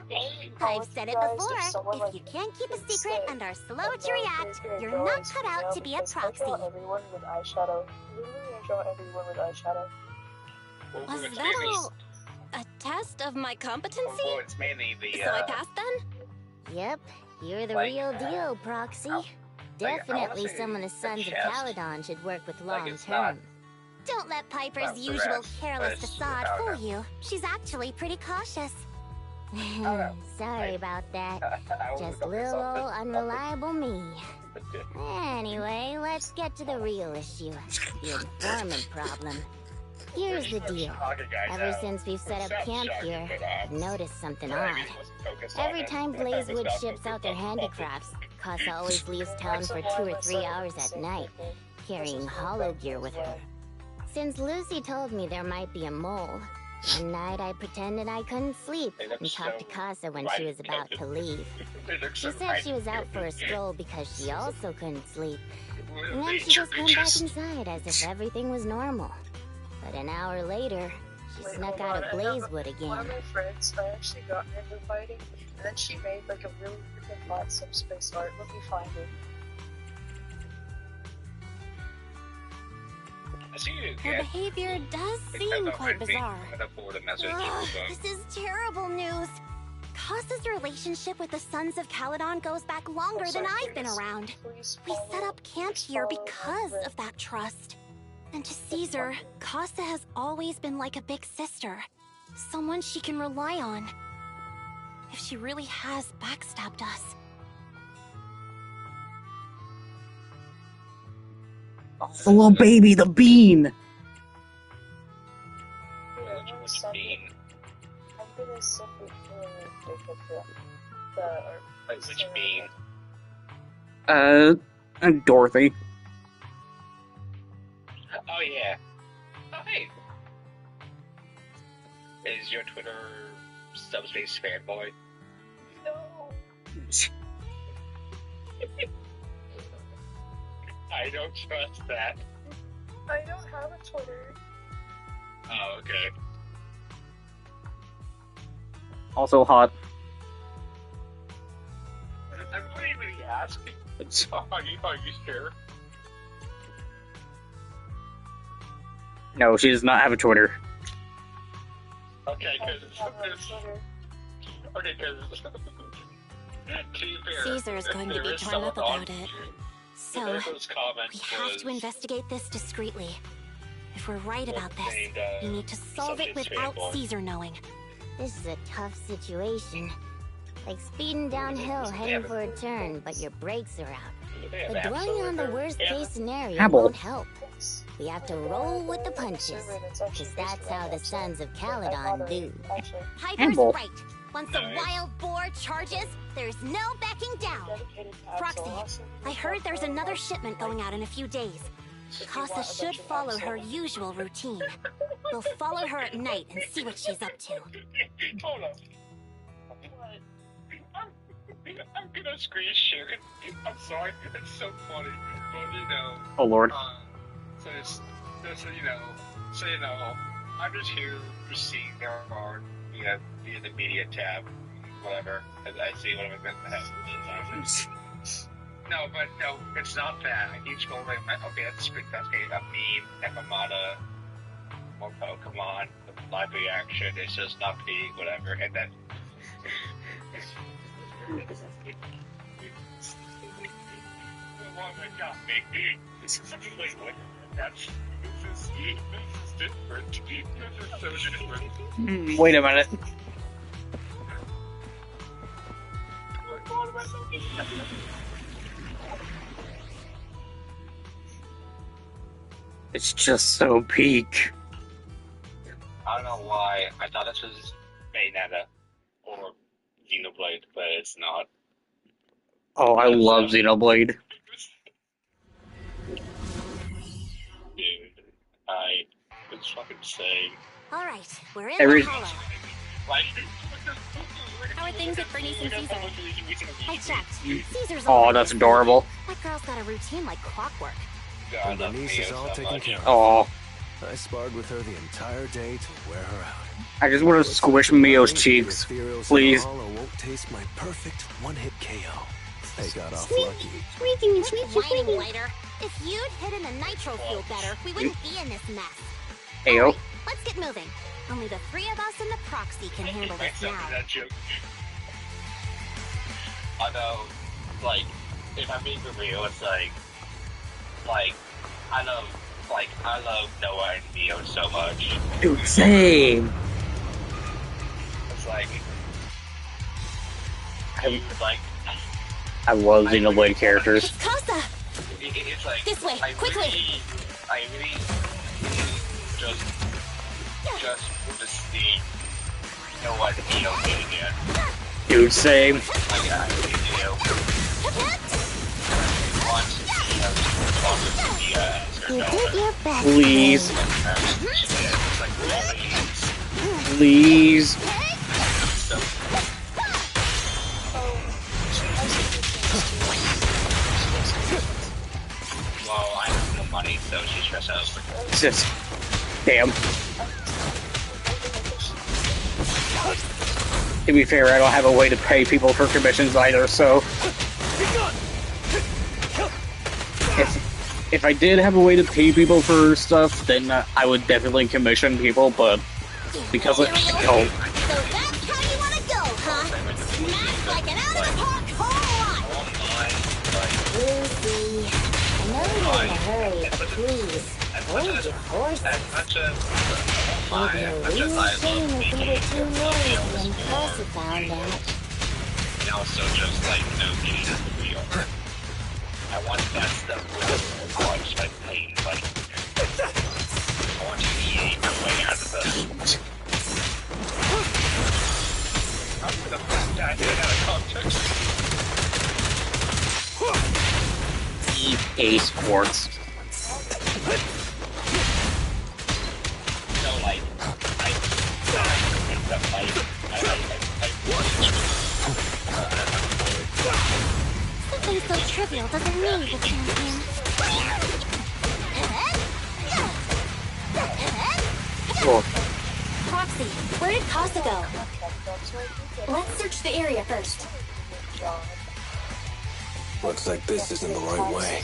Speaker 3: I've said it before. If you can't keep a secret and are slow to react, you're not cut out to be a proxy.
Speaker 14: I draw everyone with eyeshadow. Literally, I draw everyone with eyeshadow.
Speaker 1: Was that all a test of my competency?
Speaker 19: Well, it's mainly the,
Speaker 1: So I passed then?
Speaker 3: Yep, you're the
Speaker 19: Like,
Speaker 3: real deal, Proxy. Definitely some of the Sons of Caledon should work with long term. Don't let Piper's usual careless facade fool you. She's actually pretty cautious. Sorry about that. Just little old unreliable me. Anyway, let's get to the real issue. The informant problem. Here's the deal. Ever since we've set up camp here, I've noticed something odd. Every time Blazewood ships out their handicrafts, Casa always leaves town for 2 or 3 hours at night, carrying hollow gear with her. Since Lucy told me there might be a mole, one night I pretended I couldn't sleep and talked to Casa when she was about to leave. She said she was out for a stroll because she also couldn't sleep, and then she just went back inside as if everything was normal. But an hour later, she snuck out of Blazewood again.
Speaker 14: One of my friends, I actually got her into fighting, and then she made like a really freaking hot subspace art. Let me find it.
Speaker 1: Her behavior does seem quite bizarre. Ugh, this is terrible news. Casa's relationship with the Sons of Caledon goes back longer than I've been around. We set up camp here because of that trust. And to Caesar, Casa has always been like a big sister. Someone she can rely on. If she really has backstabbed us.
Speaker 13: The little baby, the bean!
Speaker 19: Which bean?
Speaker 14: I'm gonna simply take
Speaker 19: Which bean?
Speaker 13: Dorothy.
Speaker 19: Oh yeah. Oh hey. Is your Twitter subspace fanboy?
Speaker 14: No.
Speaker 19: I don't trust that.
Speaker 14: I don't have a Twitter.
Speaker 19: Oh, okay.
Speaker 13: Also hot.
Speaker 19: I'm really asking. Are you sure?
Speaker 13: No, she does not have a Twitter.
Speaker 19: Okay, because
Speaker 1: Caesar's going to be torn up about it. So, we have to investigate this discreetly. If we're right about this, we need to solve it without Caesar knowing.
Speaker 3: This is a tough situation. Like speeding downhill heading for a turn, but your brakes are out. But dwelling on the worst case scenario won't help. We have to roll with the punches, because that's how the Sons of Caledon do.
Speaker 1: Piper's right. Once a wild boar charges, there's no backing down. Proxy, I heard there's another shipment going out in a few days. Casa should follow her usual routine. We'll follow her at night and see what she's up to.
Speaker 19: Hold on. I'm gonna screen share it. I'm sorry, it's so funny. But you know.
Speaker 13: Oh lord.
Speaker 19: So you know, I'm just here to see there are, via the media tab, whatever. I see what I'm going to have. No, but no, it's not that. I keep scrolling. Okay, that's good. That's okay. A meme, Ekamada, more Pokemon, the live reaction. It's just not me, whatever. And then. Got me. This is different. This is so different.
Speaker 13: Wait a minute. It's just so peak.
Speaker 19: I don't know why. I thought this was Bayonetta or Xenoblade, but it's not.
Speaker 13: Oh, I love Xenoblade.
Speaker 19: It's fucking insane.
Speaker 1: Alright, we're in
Speaker 13: Every-
Speaker 1: the hollow. How are things at Bernice and Caesar? I checked. Caesar's
Speaker 13: Oh, that's adorable.
Speaker 1: That girl's got a routine like clockwork.
Speaker 17: And Bernice is all taken care of.
Speaker 13: Oh.
Speaker 17: I sparred with her the entire day to wear her out.
Speaker 13: I just want to squish Mio's cheeks, please.
Speaker 17: Hollow won't taste my perfect one-hit KO. They got off
Speaker 10: Squeaky,
Speaker 17: lucky.
Speaker 10: squeaky, squeaky, whining later. If you'd hidden the nitro fuel better, we wouldn't be in this mess.
Speaker 13: Ayo.
Speaker 10: Let's get moving. Only the three of us and the proxy can handle this now.
Speaker 12: That joke. Although, like, if I'm being real, it's like, I love Noah and Neo so much.
Speaker 13: Dude, same.
Speaker 12: It's like,
Speaker 13: I love Xenoblade characters.
Speaker 10: Casa!
Speaker 12: It's like,
Speaker 10: This way,
Speaker 12: I
Speaker 10: quickly!
Speaker 12: really just want to see Noah and Neo meet again.
Speaker 13: Dude, same.
Speaker 12: Like, I really do. Want Neo to talk with Mia as her
Speaker 10: You
Speaker 12: daughter.
Speaker 10: did your best.
Speaker 13: Please.
Speaker 12: It's like,
Speaker 13: Please.
Speaker 12: well, I have no money, so she's stressed out.
Speaker 13: Just, damn. To be fair, I don't have a way to pay people for commissions either, so... If I did have a way to pay people for stuff, then I would definitely commission people, but... Because of... Oh.
Speaker 10: So that's how you want to go, huh? Smash like an out-of-the-park home run! Lucy, I know you're in a hurry, but please, hold your horses. It'd be a real shame if we were too noisy when Casa found out.
Speaker 12: And also just like, getting the real. I want that stuff with watch my pain, like, I want to eat my way out of this. I'm gonna put that in out of context.
Speaker 13: Eat Ace Quartz.
Speaker 12: So, like,
Speaker 10: Something so trivial doesn't mean the champion.
Speaker 13: Cool.
Speaker 1: Proxy, where did Casa go? Let's search the area first.
Speaker 17: Looks like this isn't the right way.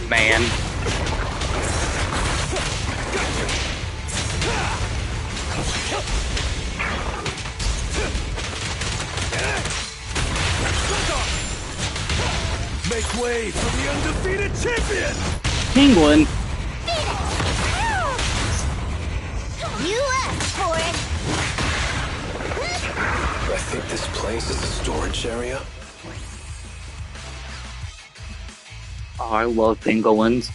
Speaker 13: Man.
Speaker 17: Make way for the undefeated champion!
Speaker 13: Penguin.
Speaker 10: You asked for it!
Speaker 17: I think this place is a storage area.
Speaker 13: Oh, I love pangolins.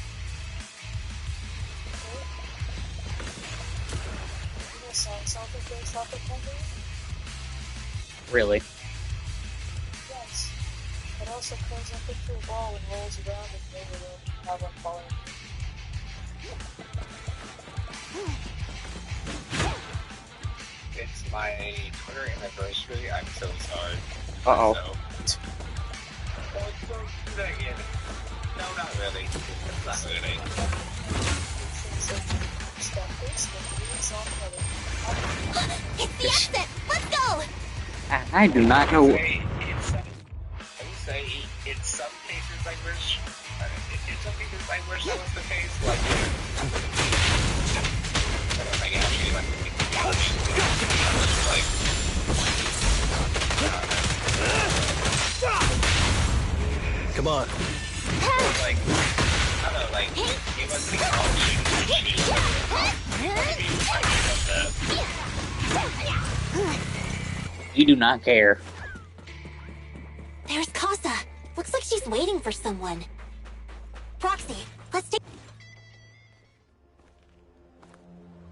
Speaker 13: Really?
Speaker 14: Yes. It also curls up into a ball and rolls around and over and have one falling.
Speaker 12: It's my Twitter anniversary. I'm so sorry.
Speaker 13: Uh-oh.
Speaker 12: So, no, not really. It's not really.
Speaker 10: It's the exit! Let's go!
Speaker 13: I do not know.
Speaker 12: I would say in some cases I wish. In some cases I wish that was the case. Like, actually,
Speaker 17: Come on.
Speaker 12: Like, I don't know, like, it must be
Speaker 13: You do not care.
Speaker 10: There's Casa. Looks like she's waiting for someone. Proxy, let's take...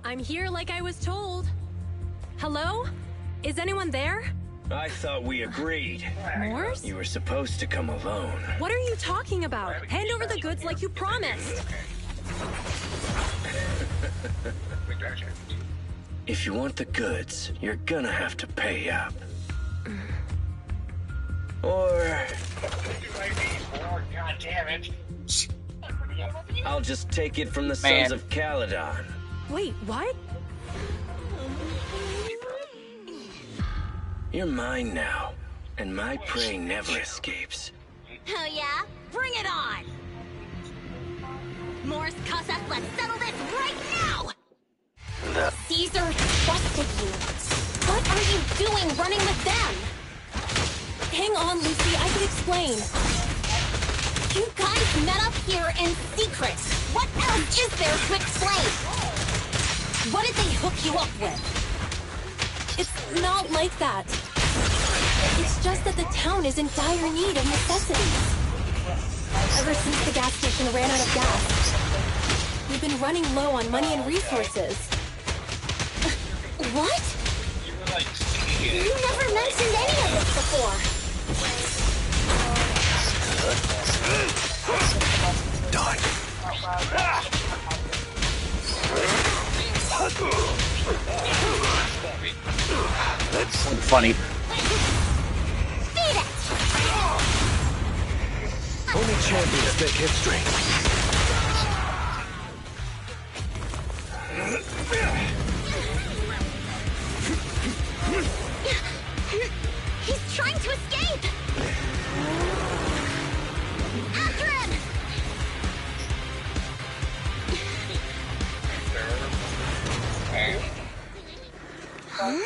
Speaker 11: I'm here like I was told. Hello? Is anyone there?
Speaker 20: I thought we agreed.
Speaker 11: Morse?
Speaker 20: You were supposed to come alone.
Speaker 11: What are you talking about? Hand over the goods like you promised.
Speaker 20: If you want the goods, you're gonna have to pay up. Or...
Speaker 12: Damn it.
Speaker 20: I'll just take it from the Sons of Caledon.
Speaker 11: Wait, what?
Speaker 20: You're mine now, and my prey never escapes.
Speaker 3: Oh yeah? Bring it on! Morris Kosef, let's settle this right now! Caesar trusted you. What are you doing running with them?
Speaker 11: Hang on, Lucy, I can explain.
Speaker 3: You guys met up here in secret. What else is there to explain? What did they hook you up with?
Speaker 11: It's not like that. It's just that the town is in dire need of necessities. Ever since the gas station ran out of gas, we've been running low on money and resources.
Speaker 3: What? You never mentioned any of this before.
Speaker 20: Die.
Speaker 13: That's funny.
Speaker 3: Beat it!
Speaker 17: Only champions make history.
Speaker 3: He's trying to escape! After him! Huh?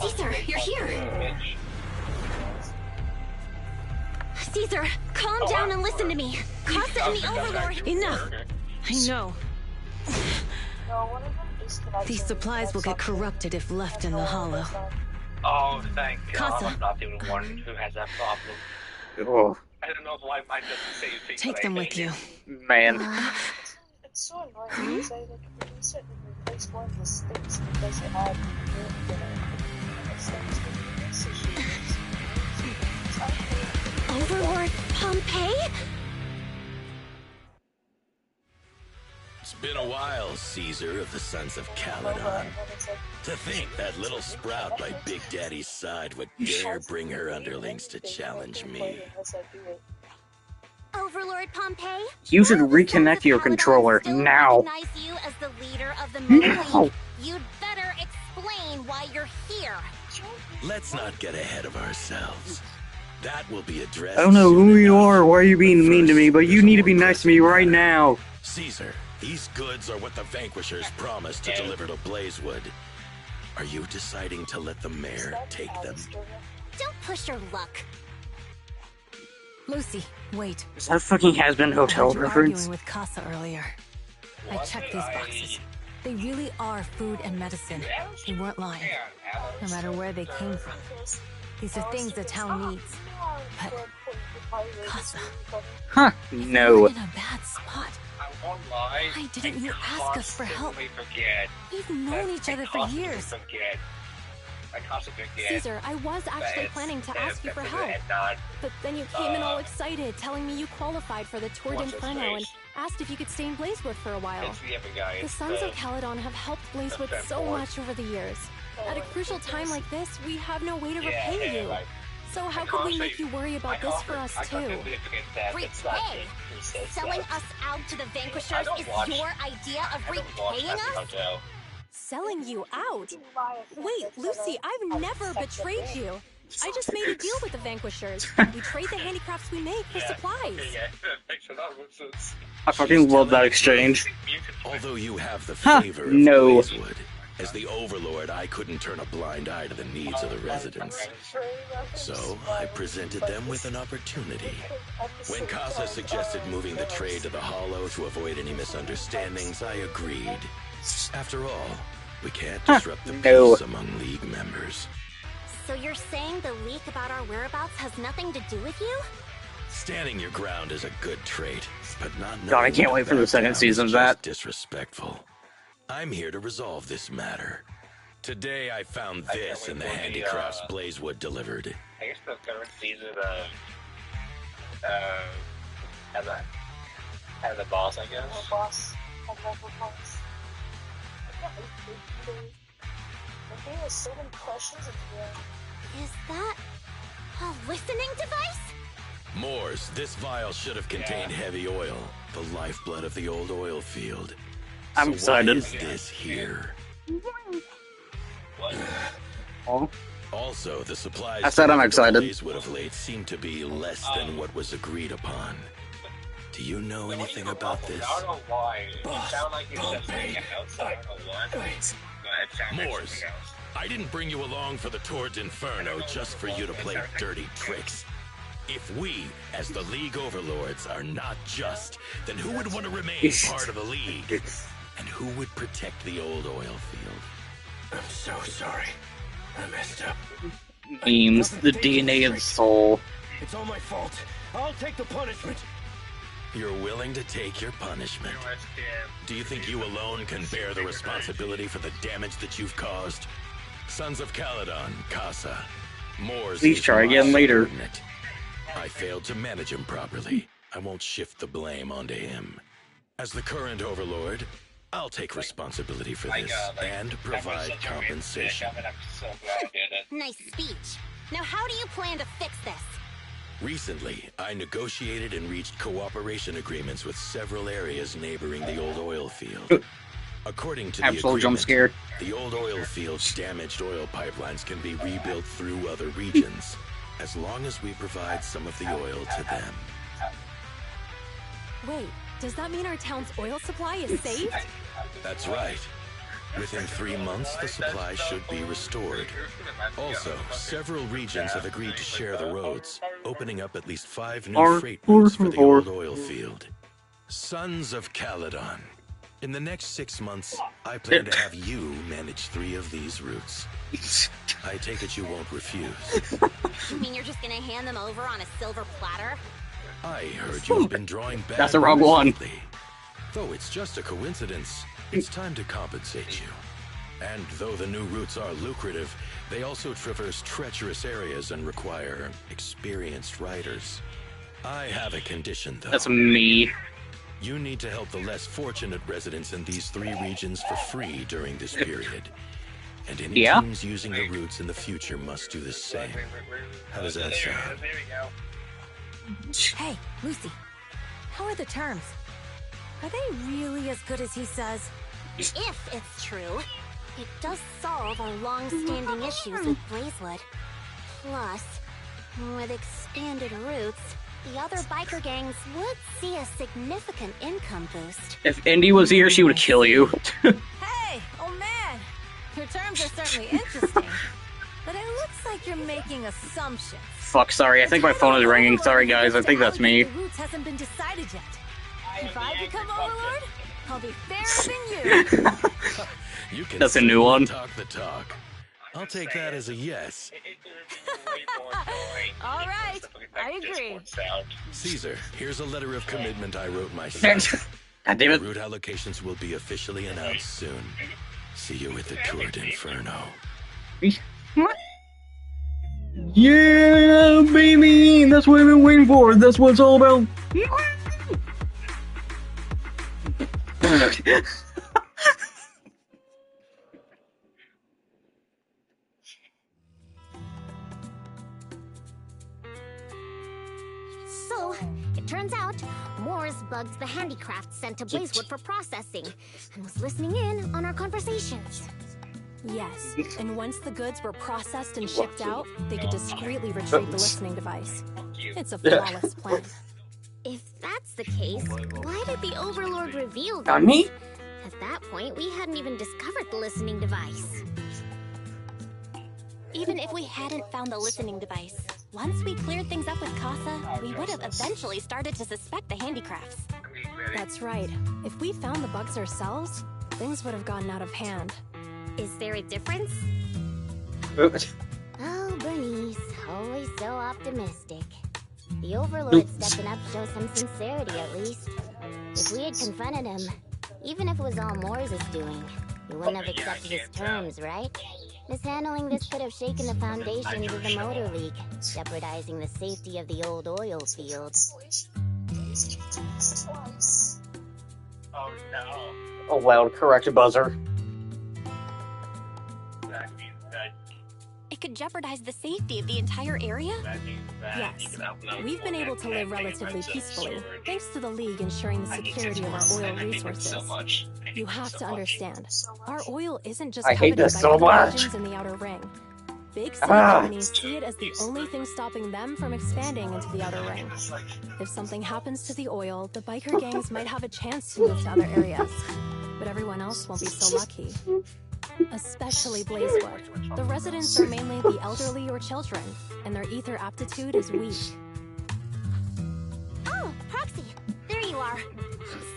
Speaker 3: Caesar, you're here! Caesar, calm down and listen to me. Casa and the Overlord...
Speaker 8: Enough! I know. These supplies will get corrupted if left in the hollow.
Speaker 12: Oh, thank God.
Speaker 8: Casa.
Speaker 12: I'm not the only one who has that problem.
Speaker 13: Oh,
Speaker 12: I don't know why mine doesn't say things.
Speaker 8: Take them with you.
Speaker 13: man.
Speaker 14: It's so annoying because I like reduce it and replace one of the sticks because it had
Speaker 3: Overlord Pompeii?
Speaker 2: It's been a while, Caesar of the Sons of Caledon. To think that little sprout by Big Daddy's side would dare bring her underlings to challenge me.
Speaker 3: Overlord Pompeii?
Speaker 13: You should reconnect your controller now.
Speaker 3: Recognize you as the leader of the
Speaker 13: No.
Speaker 3: You'd better explain why you're here.
Speaker 2: Let's not get ahead of ourselves. That will be addressed.
Speaker 13: I don't know who
Speaker 2: soon
Speaker 13: you
Speaker 2: enough.
Speaker 13: are or why you're being mean to me, but you need to be nice to me right now.
Speaker 2: Caesar, these goods are what the Vanquishers promised to deliver to Blazewood. Are you deciding to let the mayor take them?
Speaker 3: Don't push your luck.
Speaker 8: Lucy, wait.
Speaker 13: Is that a fucking has-been hotel
Speaker 8: I heard you
Speaker 13: reference?
Speaker 8: arguing with Casa earlier. I checked these boxes. They really are food and medicine. They weren't lying. No matter where they came from. These are things the town needs. But Casa,
Speaker 13: Huh? No.
Speaker 8: you're in a bad spot.
Speaker 12: I won't lie.
Speaker 8: Why didn't you ask us for help?
Speaker 12: Forget.
Speaker 8: We've known each other for years.
Speaker 12: Forget. I constantly forget.
Speaker 11: Caesar, I was actually planning to ask you for help. But then you came in all excited, telling me you qualified for the Tour d'Inferno and asked if you could stay in Blazewood for a while.
Speaker 12: It's the other guy.
Speaker 11: The Sons of Caledon have helped Blazewood so much over the years. At a crucial time like this, we have no way to repay you. So how could we make you worry about this for us too?
Speaker 3: Repay? Selling us out to the Vanquishers is your idea of repaying us?
Speaker 11: Selling you out? Wait, Lucy, I've never betrayed you. I just made a deal with the Vanquishers. We trade the handicrafts we make for supplies.
Speaker 13: I fucking love that exchange.
Speaker 2: Although you have the
Speaker 13: Huh,
Speaker 2: favor of
Speaker 13: no.
Speaker 2: Blazewood, as the Overlord, I couldn't turn a blind eye to the needs of the residents. So I presented them with an opportunity. When Casa suggested moving the trade to the Hollow to avoid any misunderstandings, I agreed. After all, we can't disrupt the peace among League members.
Speaker 3: So you're saying the leak about our whereabouts has nothing to do with you?
Speaker 2: Standing your ground is a good trait, but not
Speaker 13: God, I
Speaker 2: knowing
Speaker 13: can't
Speaker 2: when
Speaker 13: wait
Speaker 2: to
Speaker 13: for the
Speaker 2: back
Speaker 13: second
Speaker 2: down
Speaker 13: season
Speaker 2: is
Speaker 13: of that.
Speaker 2: just disrespectful. I'm here to resolve this matter. Today I found this in the handicrafts Blazewood delivered.
Speaker 12: I guess the third season has a boss, I guess.
Speaker 14: A boss. I love a boss. The game has so many questions at the end.
Speaker 3: Is that a listening device?
Speaker 2: Moors, this vial should have contained heavy oil, the lifeblood of the old oil field.
Speaker 13: I'm excited.
Speaker 2: Why is this here? Also, the supplies
Speaker 13: I said I'm excited.
Speaker 2: Blazewood of late seem to be less than what was agreed upon. Do you know anything about this?
Speaker 12: I don't know why. It sounded like you said something else. I don't know what. But it sounded like
Speaker 2: Moors,
Speaker 12: something else.
Speaker 2: I didn't bring you along for the Tour's Inferno just for you to play dirty tricks. If we, as the League Overlords, are not just, then who would want to remain part of the League? And who would protect the old oil field?
Speaker 20: I'm so sorry. I messed up.
Speaker 13: Memes, the DNA of the soul.
Speaker 20: It's all my fault. I'll take the punishment.
Speaker 2: You're willing to take your punishment. Do you think you alone can bear the responsibility for the damage that you've caused? Sons of Caledon, Casa, Moors.
Speaker 13: Please try again later.
Speaker 2: I failed to manage him properly. I won't shift the blame onto him. As the current overlord, I'll take responsibility for this and provide compensation.
Speaker 3: Nice speech. Now how do you plan to fix this?
Speaker 2: Recently, I negotiated and reached cooperation agreements with several areas neighboring the old oil field. According to the
Speaker 13: Absolute jump
Speaker 2: agreement,
Speaker 13: scare.
Speaker 2: the old oil field's damaged oil pipelines can be rebuilt through other regions, as long as we provide some of the oil to them.
Speaker 11: Wait, does that mean our town's oil supply is saved?
Speaker 2: That's right. Within 3 months, the supply should be restored. Also, several regions have agreed to share the roads, opening up at least 5 new freight routes for the old oil field. Sons of Caledon. In the next 6 months, I plan to have you manage 3 of these routes. I take it you won't refuse.
Speaker 3: You mean you're just gonna hand them over on a silver platter?
Speaker 2: I heard you've been drawing bad
Speaker 13: That's the wrong one.
Speaker 2: lately. Though it's just a coincidence, it's time to compensate you. And though the new routes are lucrative, they also traverse treacherous areas and require experienced riders. I have a condition, though.
Speaker 13: That's me.
Speaker 2: You need to help the less fortunate residents in these 3 regions for free during this period. And any teams using the routes in the future must do the same. How does that sound?
Speaker 8: Hey, Lucy. How are the terms? Are they really as good as he says?
Speaker 3: If it's true, it does solve our long-standing issues with Blazewood. Plus, with expanded routes, the other biker gangs would see a significant income boost.
Speaker 13: If Indy was here, she would kill you.
Speaker 8: Hey, oh man! Your terms are certainly interesting, but it looks like you're making assumptions.
Speaker 13: Fuck, sorry. I think my phone is ringing. Sorry, guys. I think that's me.
Speaker 8: The routes hasn't been decided yet. If I become overlord, I'll be fairer than you.
Speaker 2: You can
Speaker 13: That's a new one.
Speaker 2: Talk the talk. I'll take that as a yes.
Speaker 8: All right, I agree.
Speaker 2: Caesar, here's a letter of commitment I wrote myself.
Speaker 13: God damn it.
Speaker 2: Route allocations will be officially announced soon. See you at the Tour d'Inferno.
Speaker 13: Yeah, baby! That's what I've been waiting for. That's what it's all about.
Speaker 3: So, it turns out, Moores bugged the handicraft sent to Blazewood for processing, and was listening in on our conversations.
Speaker 11: Yes, and once the goods were processed and shipped out, they could discreetly retrieve the listening device. It's a flawless plan.
Speaker 3: If that's the case, why did the Overlord reveal this?
Speaker 13: On me?
Speaker 3: At that point, we hadn't even discovered the listening device.
Speaker 1: Even if we hadn't found the listening device, once we cleared things up with Casa, we would have eventually started to suspect the handicrafts.
Speaker 11: That's right. If we found the bugs ourselves, things would have gotten out of hand.
Speaker 3: Is there a difference? Oh, Bernice, always so optimistic. The Overlord stepping up shows some sincerity, at least. If we had confronted him, even if it was all Moores' doing, he wouldn't have accepted his terms, right? Mishandling this could have shaken the foundations of the Motor League, jeopardizing the safety of the old oil field.
Speaker 12: Oh no.
Speaker 13: A loud correct buzzer.
Speaker 12: That means that
Speaker 1: It could jeopardize the safety of the entire area?
Speaker 12: That means that you
Speaker 11: Yes.
Speaker 12: can upload
Speaker 11: We've been
Speaker 12: more
Speaker 11: able
Speaker 12: than
Speaker 11: to live
Speaker 12: 10
Speaker 11: relatively
Speaker 12: megabytes of
Speaker 11: peacefully,
Speaker 12: storage.
Speaker 11: thanks to the League ensuring the
Speaker 12: I hate
Speaker 11: security of our
Speaker 12: this,
Speaker 11: oil
Speaker 12: and I hate it
Speaker 11: resources.
Speaker 12: so much. I hate
Speaker 11: You
Speaker 12: it
Speaker 11: have
Speaker 12: so
Speaker 11: to
Speaker 12: much.
Speaker 11: understand, our oil isn't just
Speaker 13: I hate
Speaker 11: coveted
Speaker 13: this
Speaker 11: by
Speaker 13: so
Speaker 11: other
Speaker 13: much.
Speaker 11: regions in the Outer Ring. Big city
Speaker 13: Ah.
Speaker 11: companies see it as the only thing stopping them from expanding into the Outer Ring. If something happens to the oil, the biker gangs might have a chance to move to other areas. But everyone else won't be so lucky. Especially Blazewood. The residents are mainly the elderly or children, and their ether aptitude is weak.
Speaker 3: Oh, Proxy, there you are.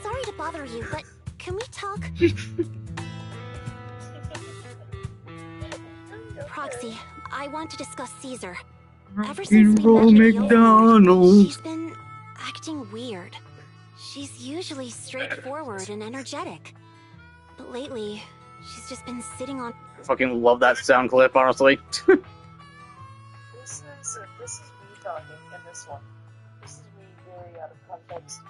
Speaker 3: Sorry to bother you, but can we talk? Proxy, I want to discuss Caesar. Ever since we met at the Overlord, she's been acting weird. She's usually straightforward and energetic. But lately, she's just been sitting on...
Speaker 13: I fucking love that sound clip, honestly.
Speaker 14: This is me talking in this one. This is me very out of context.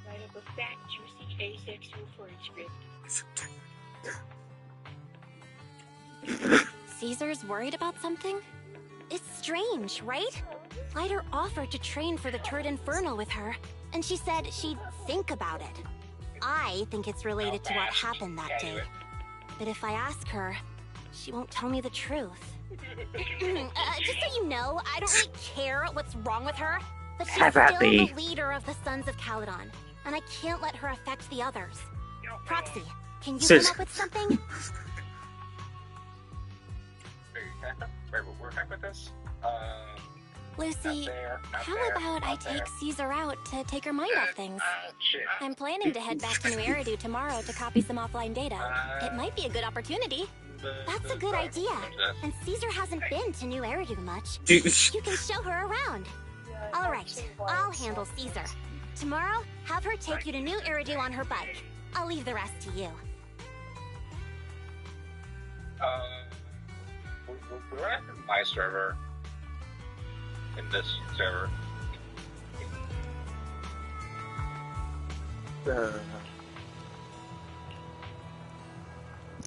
Speaker 4: Write up a fat, juicy, asexual furry script.
Speaker 1: Caesar's worried about something?
Speaker 3: It's strange, right? Lighter offered to train for the Turd Infernal with her, and she said she'd think about it. I think it's related to what happened that day. But if I ask her, she won't tell me the truth. Just so you know, I don't really care what's wrong with her, but she's
Speaker 13: Have at
Speaker 3: still
Speaker 13: thee.
Speaker 3: the leader of the Sons of Caledon, and I can't let her affect the others. Proxy, can you
Speaker 13: Sis.
Speaker 3: come up with something?
Speaker 12: Wait, we're back with this?
Speaker 1: Lucy, how about I take Caesar out to take her mind off things?
Speaker 12: Shit.
Speaker 1: I'm planning to head back to New Eridu tomorrow to copy some offline data. It might be a good opportunity.
Speaker 3: That's a good idea. And Caesar hasn't been to New Eridu much.
Speaker 13: Dude.
Speaker 3: You can show her around. All right, I'll handle Caesar. Tomorrow, have her take you to New Eridu on her bike. I'll leave the rest to you.
Speaker 12: We're at my server. In this server.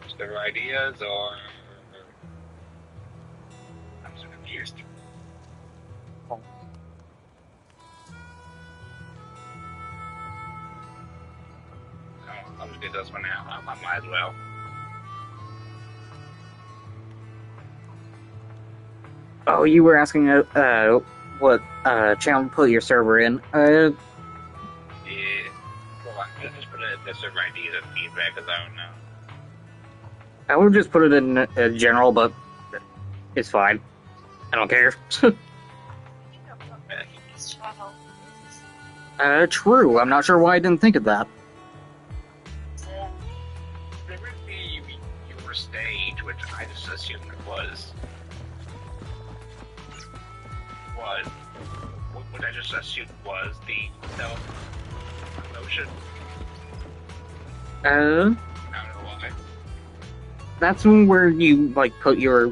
Speaker 12: Is there ideas or... I'm so confused. I'll just do this one now. I might as well.
Speaker 13: Oh, you were asking what channel to put your server in.
Speaker 12: Yeah. Well, I just put it in the server ideas and feedback because I don't know.
Speaker 13: I would just put it in general, but it's fine. I don't care. True. I'm not sure why I didn't think of that.
Speaker 12: There would be your stage, which I just assumed it was. What I just assumed was the self-promotion. I don't know why.
Speaker 13: That's where you like put your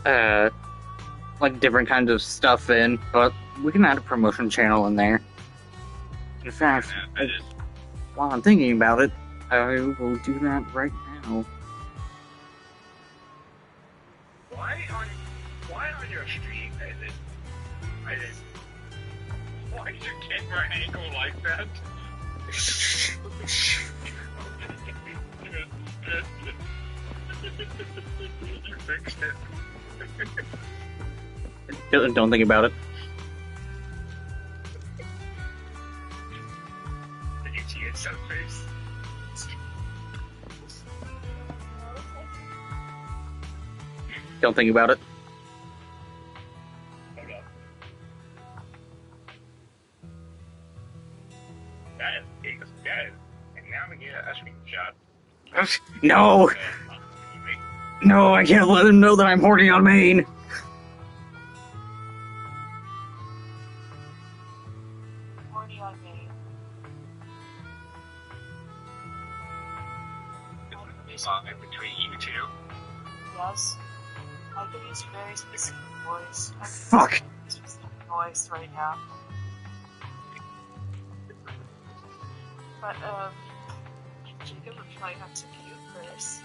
Speaker 13: like different kinds of stuff in, but we can add a promotion channel in there. In fact, while I'm thinking about it, I will do that right now.
Speaker 12: Why on your stream why is your camera angle like that? You fixed it.
Speaker 13: Don't think about it.
Speaker 12: Did you see it so face?
Speaker 13: Don't think about it.
Speaker 12: Hold up. Guys, and now we get a screenshot.
Speaker 13: No! No, I can't let him know that I'm horny on main!
Speaker 14: Horny on me.
Speaker 12: Between you two.
Speaker 14: Yes. I can use very specific voice. I can
Speaker 13: Fuck.
Speaker 14: use very specific voice right now. But, Jacob would probably have to mute first.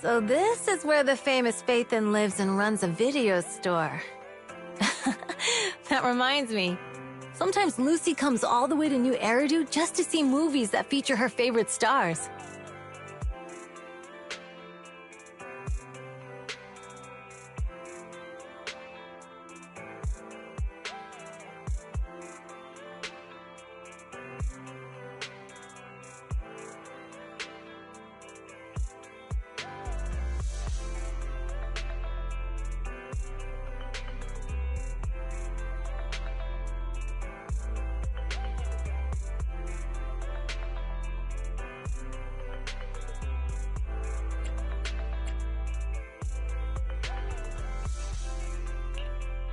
Speaker 8: So this is where the famous Phaethon lives and runs a video store. That reminds me. Sometimes Lucy comes all the way to New Eridu just to see movies that feature her favorite stars.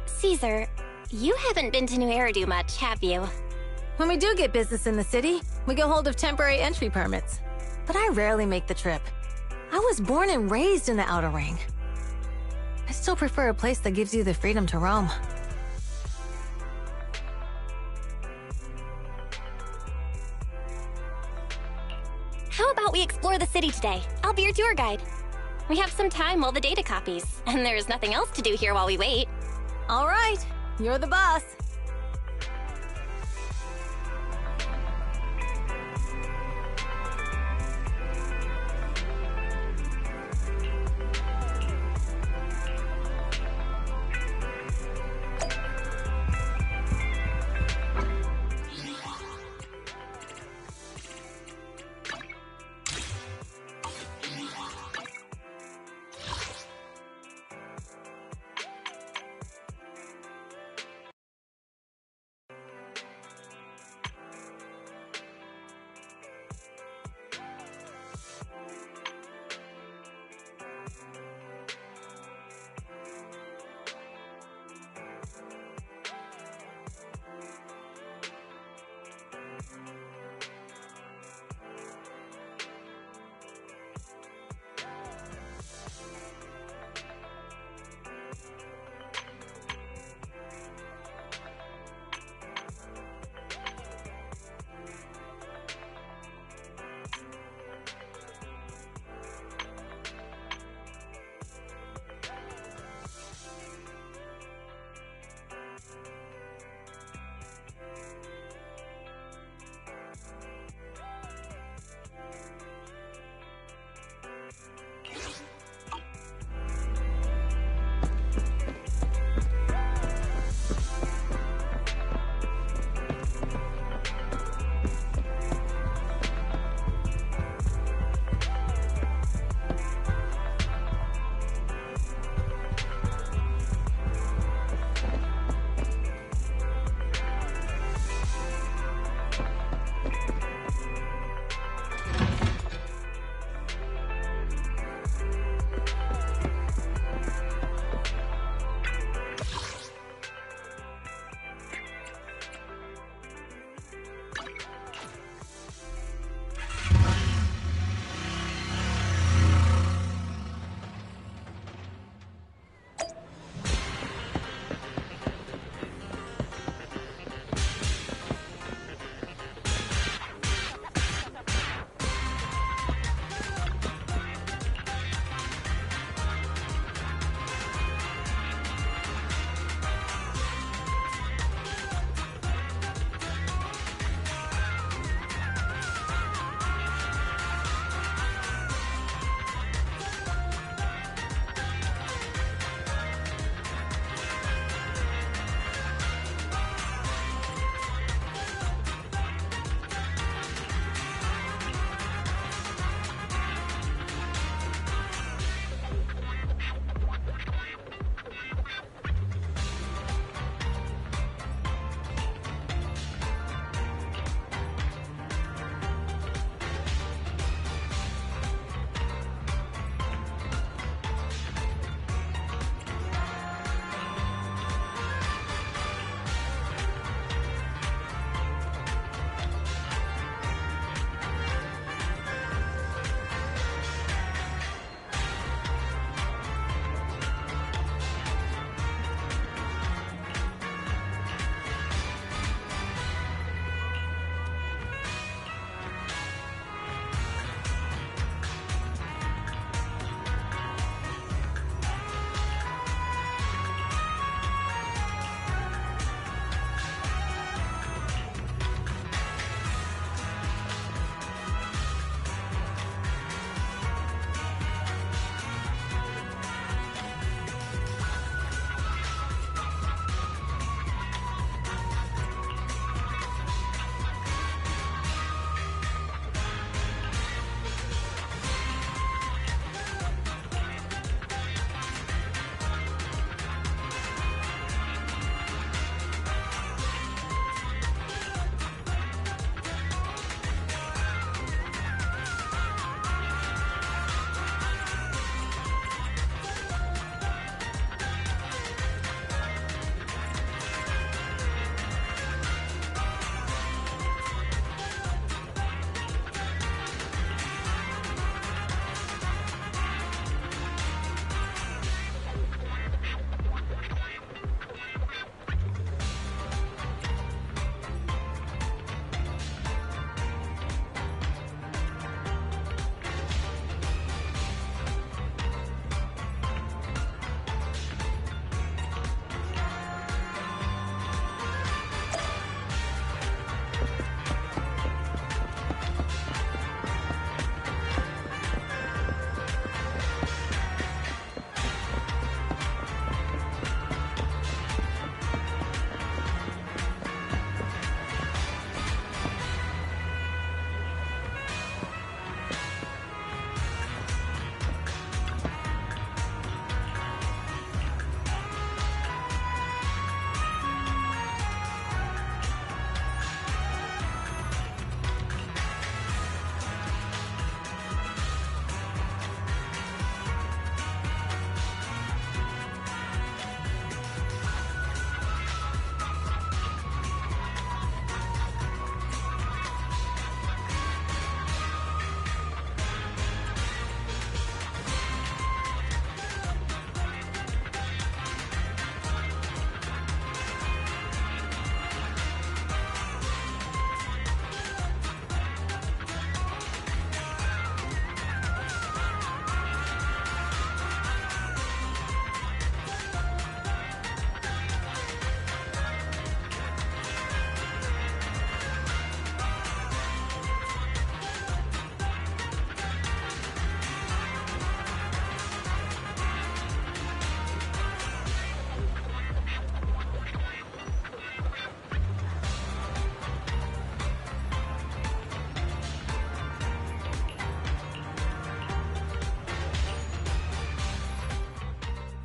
Speaker 1: Caesar, you haven't been to New Eridu much, have you?
Speaker 8: When we do get business in the city, we get hold of temporary entry permits. But I rarely make the trip. I was born and raised in the Outer Ring. I still prefer a place that gives you the freedom to roam.
Speaker 1: How about we explore the city today? I'll be your tour guide. We have some time while the data copies, and there's nothing else to do here while we wait.
Speaker 8: All right, you're the boss.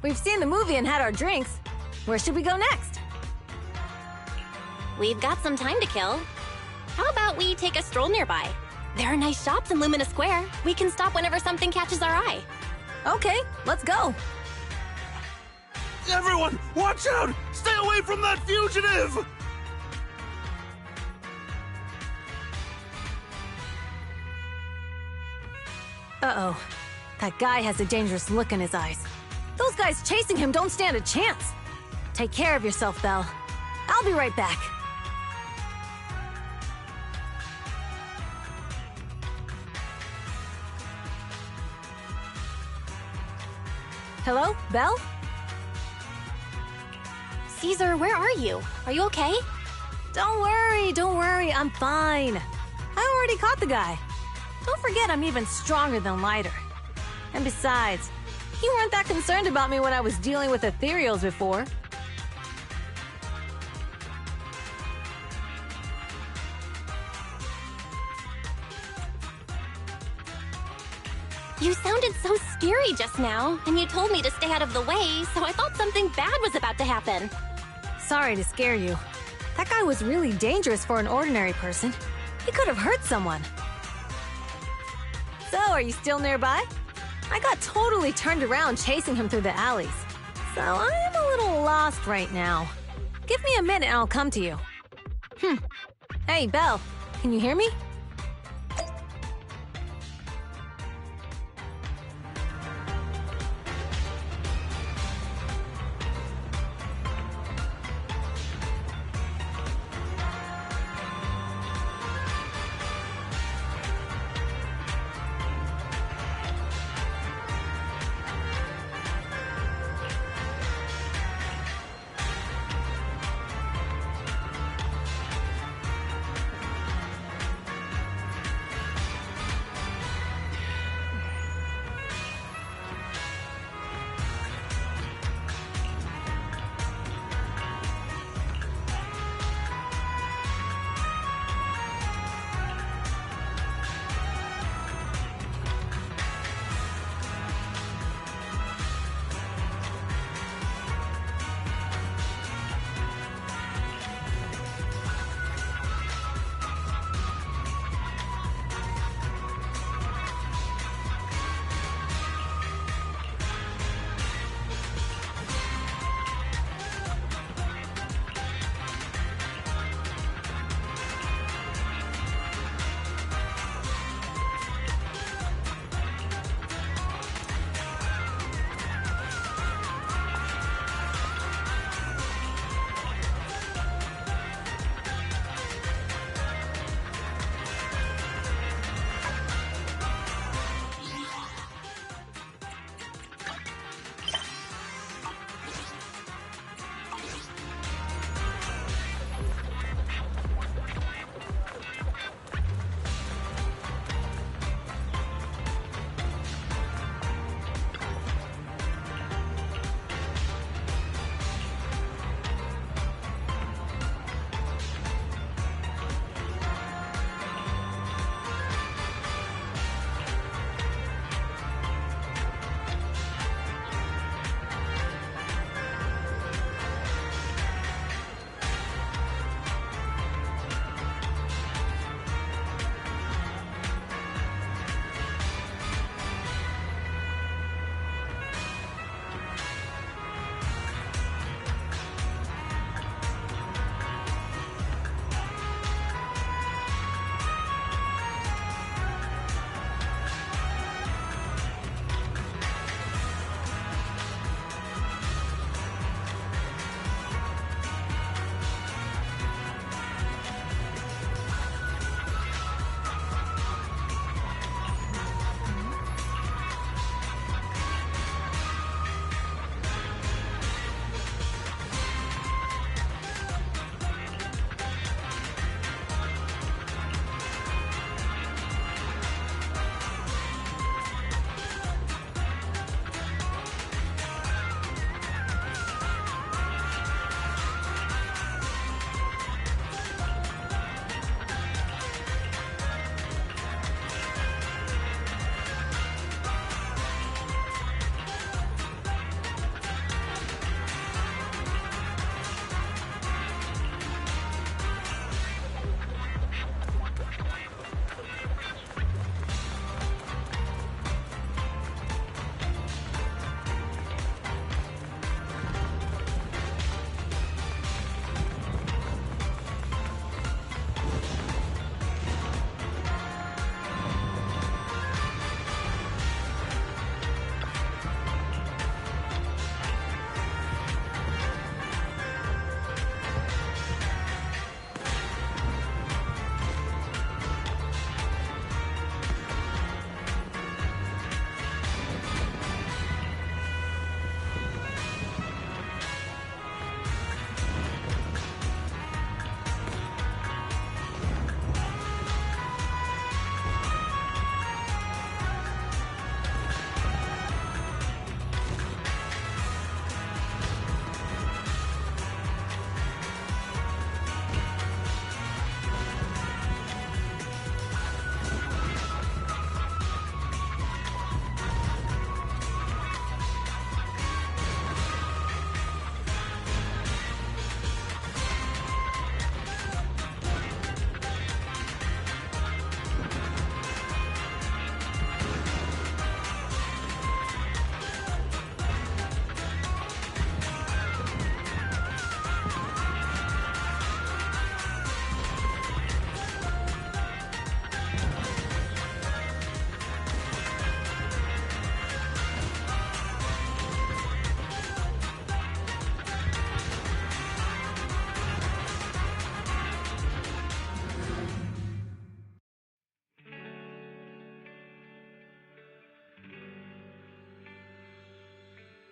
Speaker 8: We've seen the movie and had our drinks. Where should we go next?
Speaker 1: We've got some time to kill. How about we take a stroll nearby? There are nice shops in Lumina Square. We can stop whenever something catches our eye.
Speaker 8: Okay, let's go.
Speaker 2: Everyone, watch out! Stay away from that fugitive!
Speaker 8: Uh-oh. That guy has a dangerous look in his eyes. Those guys chasing him don't stand a chance. Take care of yourself, Belle. I'll be right back. Hello, Belle?
Speaker 1: Caesar, where are you? Are you okay?
Speaker 8: Don't worry, I'm fine. I already caught the guy. Don't forget I'm even stronger than Lighter. And besides, you weren't that concerned about me when I was dealing with ethereals before.
Speaker 1: You sounded so scary just now, and you told me to stay out of the way, so I thought something bad was about to happen.
Speaker 8: Sorry to scare you. That guy was really dangerous for an ordinary person. He could have hurt someone. So, are you still nearby? I got totally turned around chasing him through the alleys. So, I am a little lost right now. Give me a minute and I'll come to you. Hey, Belle, can you hear me?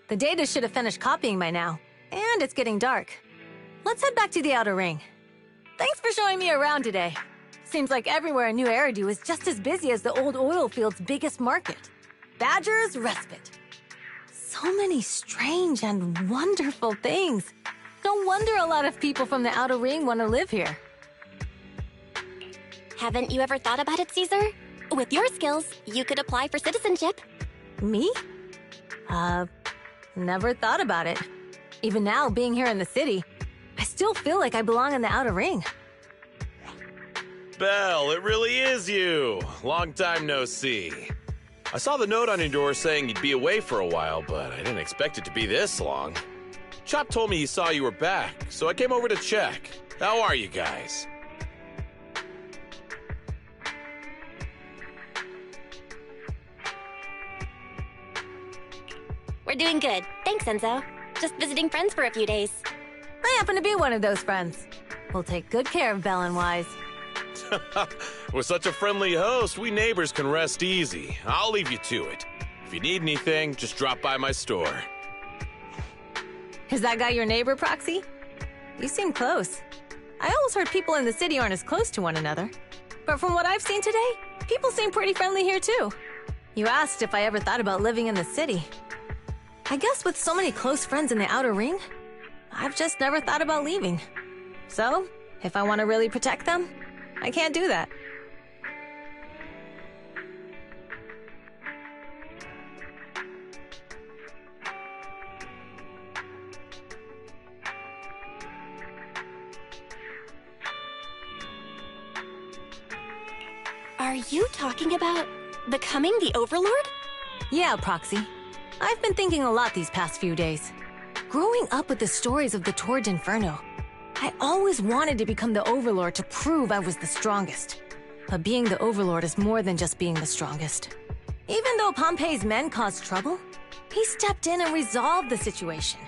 Speaker 8: The data should have finished copying by now, and it's getting dark. Let's head back to the Outer Ring. Thanks for showing me around today. Seems like everywhere in New Eridu is just as busy as the old oil field's biggest market. Badger's Respite. So many strange and wonderful things. No wonder a lot of people from the Outer Ring want to live here.
Speaker 1: Haven't you ever thought about it, Caesar? With your skills, you could apply for citizenship.
Speaker 8: Me? Never thought about it. Even now, being here in the city, I still feel like I belong in the Outer Ring.
Speaker 6: Belle, it really is you. Long time no see. I saw the note on your door saying you'd be away for a while, but I didn't expect it to be this long. Chop told me he saw you were back, so I came over to check. How are you guys?
Speaker 1: We're doing good. Thanks, Enzo. Just visiting friends for a few days.
Speaker 8: I happen to be one of those friends. We'll take good care of Belle and Wise.
Speaker 6: With such a friendly host, we neighbors can rest easy. I'll leave you to it. If you need anything, just drop by my store.
Speaker 8: Is that guy your neighbor, Proxy? You seem close. I always heard people in the city aren't as close to one another. But from what I've seen today, people seem pretty friendly here too. You asked if I ever thought about living in the city. I guess with so many close friends in the Outer Ring, I've just never thought about leaving. So, if I want to really protect them, I can't do that.
Speaker 1: Are you talking about becoming the Overlord?
Speaker 8: Yeah, Proxy. I've been thinking a lot these past few days. Growing up with the stories of the Torrid Inferno, I always wanted to become the Overlord to prove I was the strongest. But being the Overlord is more than just being the strongest. Even though Pompey's men caused trouble, he stepped in and resolved the situation.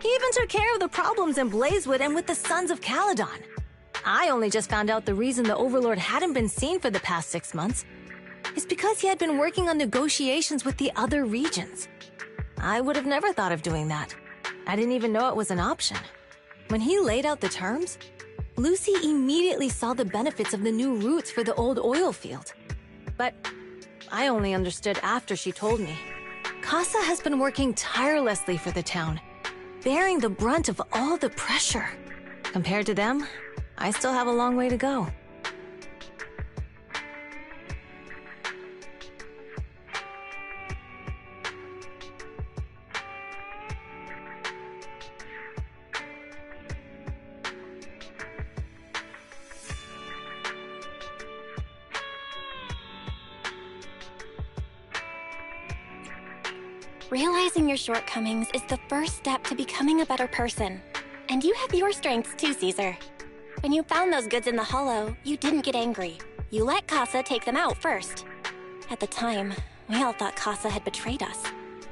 Speaker 8: He even took care of the problems in Blazewood and with the Sons of Caledon. I only just found out the reason the Overlord hadn't been seen for the past 6 months is because he had been working on negotiations with the other regions. I would have never thought of doing that. I didn't even know it was an option. When he laid out the terms, Lucy immediately saw the benefits of the new routes for the old oil field. But I only understood after she told me. Casa has been working tirelessly for the town, bearing the brunt of all the pressure. Compared to them, I still have a long way to go.
Speaker 1: Realizing your shortcomings is the first step to becoming a better person. And you have your strengths too, Caesar. When you found those goods in the hollow, you didn't get angry. You let Casa take them out first. At the time, we all thought Casa had betrayed us.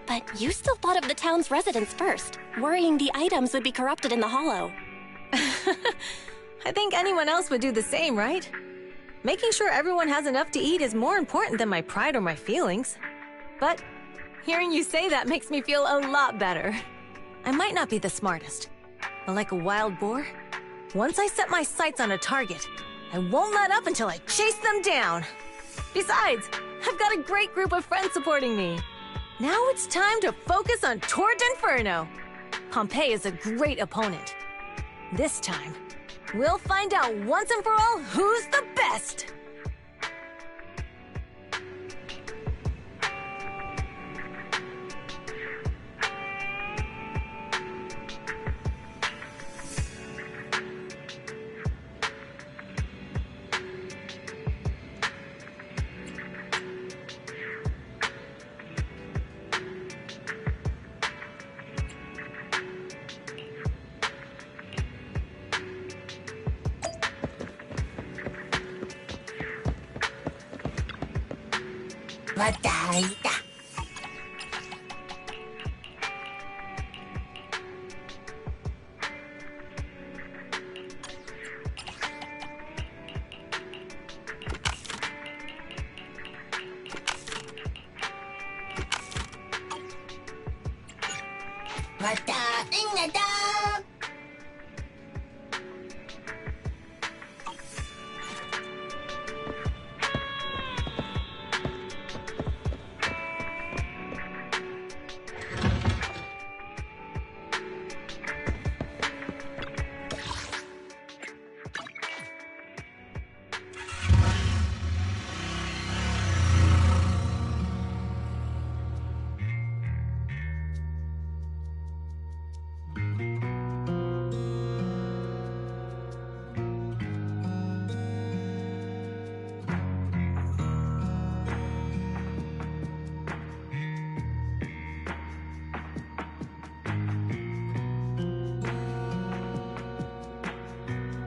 Speaker 1: But you still thought of the town's residents first, worrying the items would be corrupted in the hollow.
Speaker 8: I think anyone else would do the same, right? Making sure everyone has enough to eat is more important than my pride or my feelings. But hearing you say that makes me feel a lot better. I might not be the smartest, but like a wild boar, once I set my sights on a target, I won't let up until I chase them down. Besides, I've got a great group of friends supporting me. Now it's time to focus on Torrid Inferno. Pompey is a great opponent. This time, we'll find out once and for all who's the best.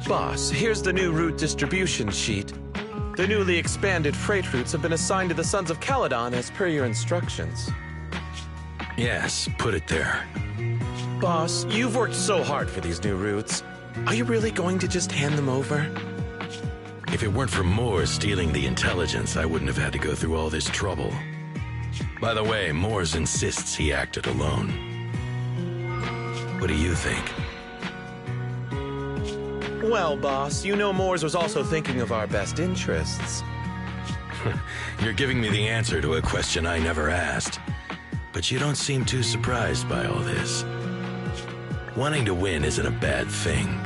Speaker 6: Boss, here's the new route distribution sheet. The newly expanded freight routes have been assigned to the Sons of Caledon as per your instructions.
Speaker 21: Yes, put it there.
Speaker 6: Boss, you've worked so hard for these new routes. Are you really going to just hand them over?
Speaker 21: If it weren't for Moore stealing the intelligence, I wouldn't have had to go through all this trouble. By the way, Moores insists he acted alone. What do you think?
Speaker 6: Well, boss, you know Moores was also thinking of our best interests.
Speaker 21: You're giving me the answer to a question I never asked. But you don't seem too surprised by all this. Wanting to win isn't a bad thing.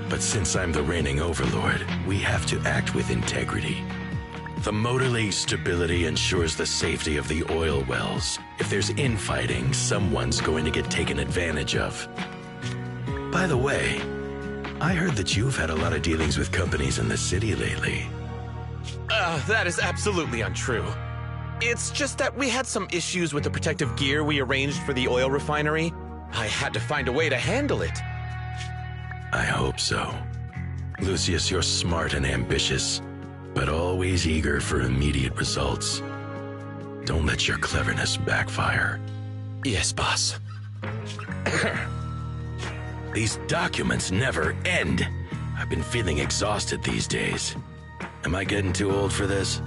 Speaker 21: But since I'm the reigning overlord, we have to act with integrity. The Motor League's stability ensures the safety of the oil wells. If there's infighting, someone's going to get taken advantage of. By the way, I heard that you've had a lot of dealings with companies in the city lately.
Speaker 6: That is absolutely untrue. It's just that we had some issues with the protective gear we arranged for the oil refinery. I had to find a way to handle it.
Speaker 21: I hope so. Lucius, you're smart and ambitious, but always eager for immediate results. Don't let your cleverness backfire.
Speaker 6: Yes, boss.
Speaker 21: These documents never end. I've been feeling exhausted these days. Am I getting too old for this?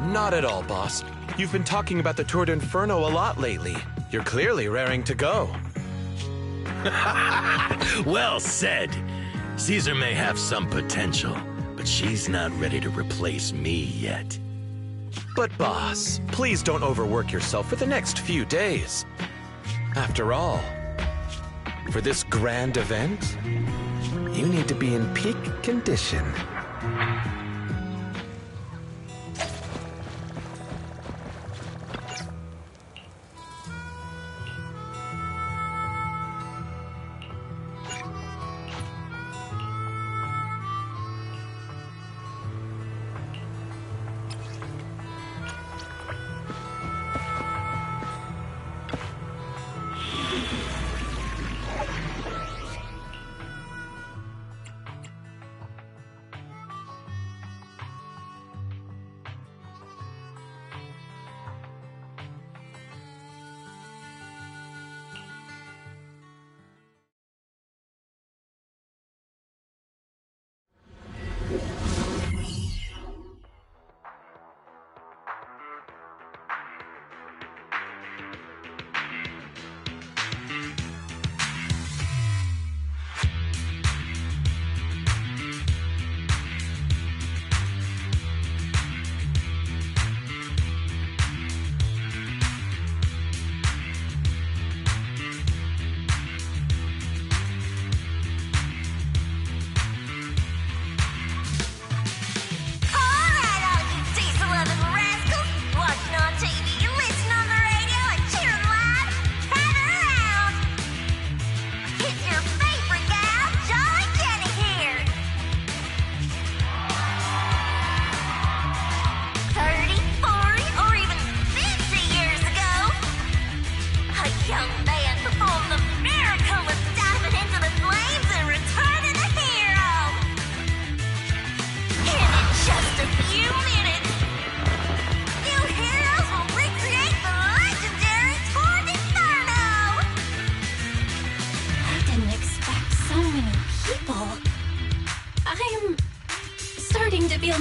Speaker 6: Not at all, boss. You've been talking about the Tour d'Inferno a lot lately. You're clearly raring to go.
Speaker 21: Well said. Caesar may have some potential, but she's not ready to replace me yet.
Speaker 6: But boss, please don't overwork yourself for the next few days. After all, for this grand event, you need to be in peak condition.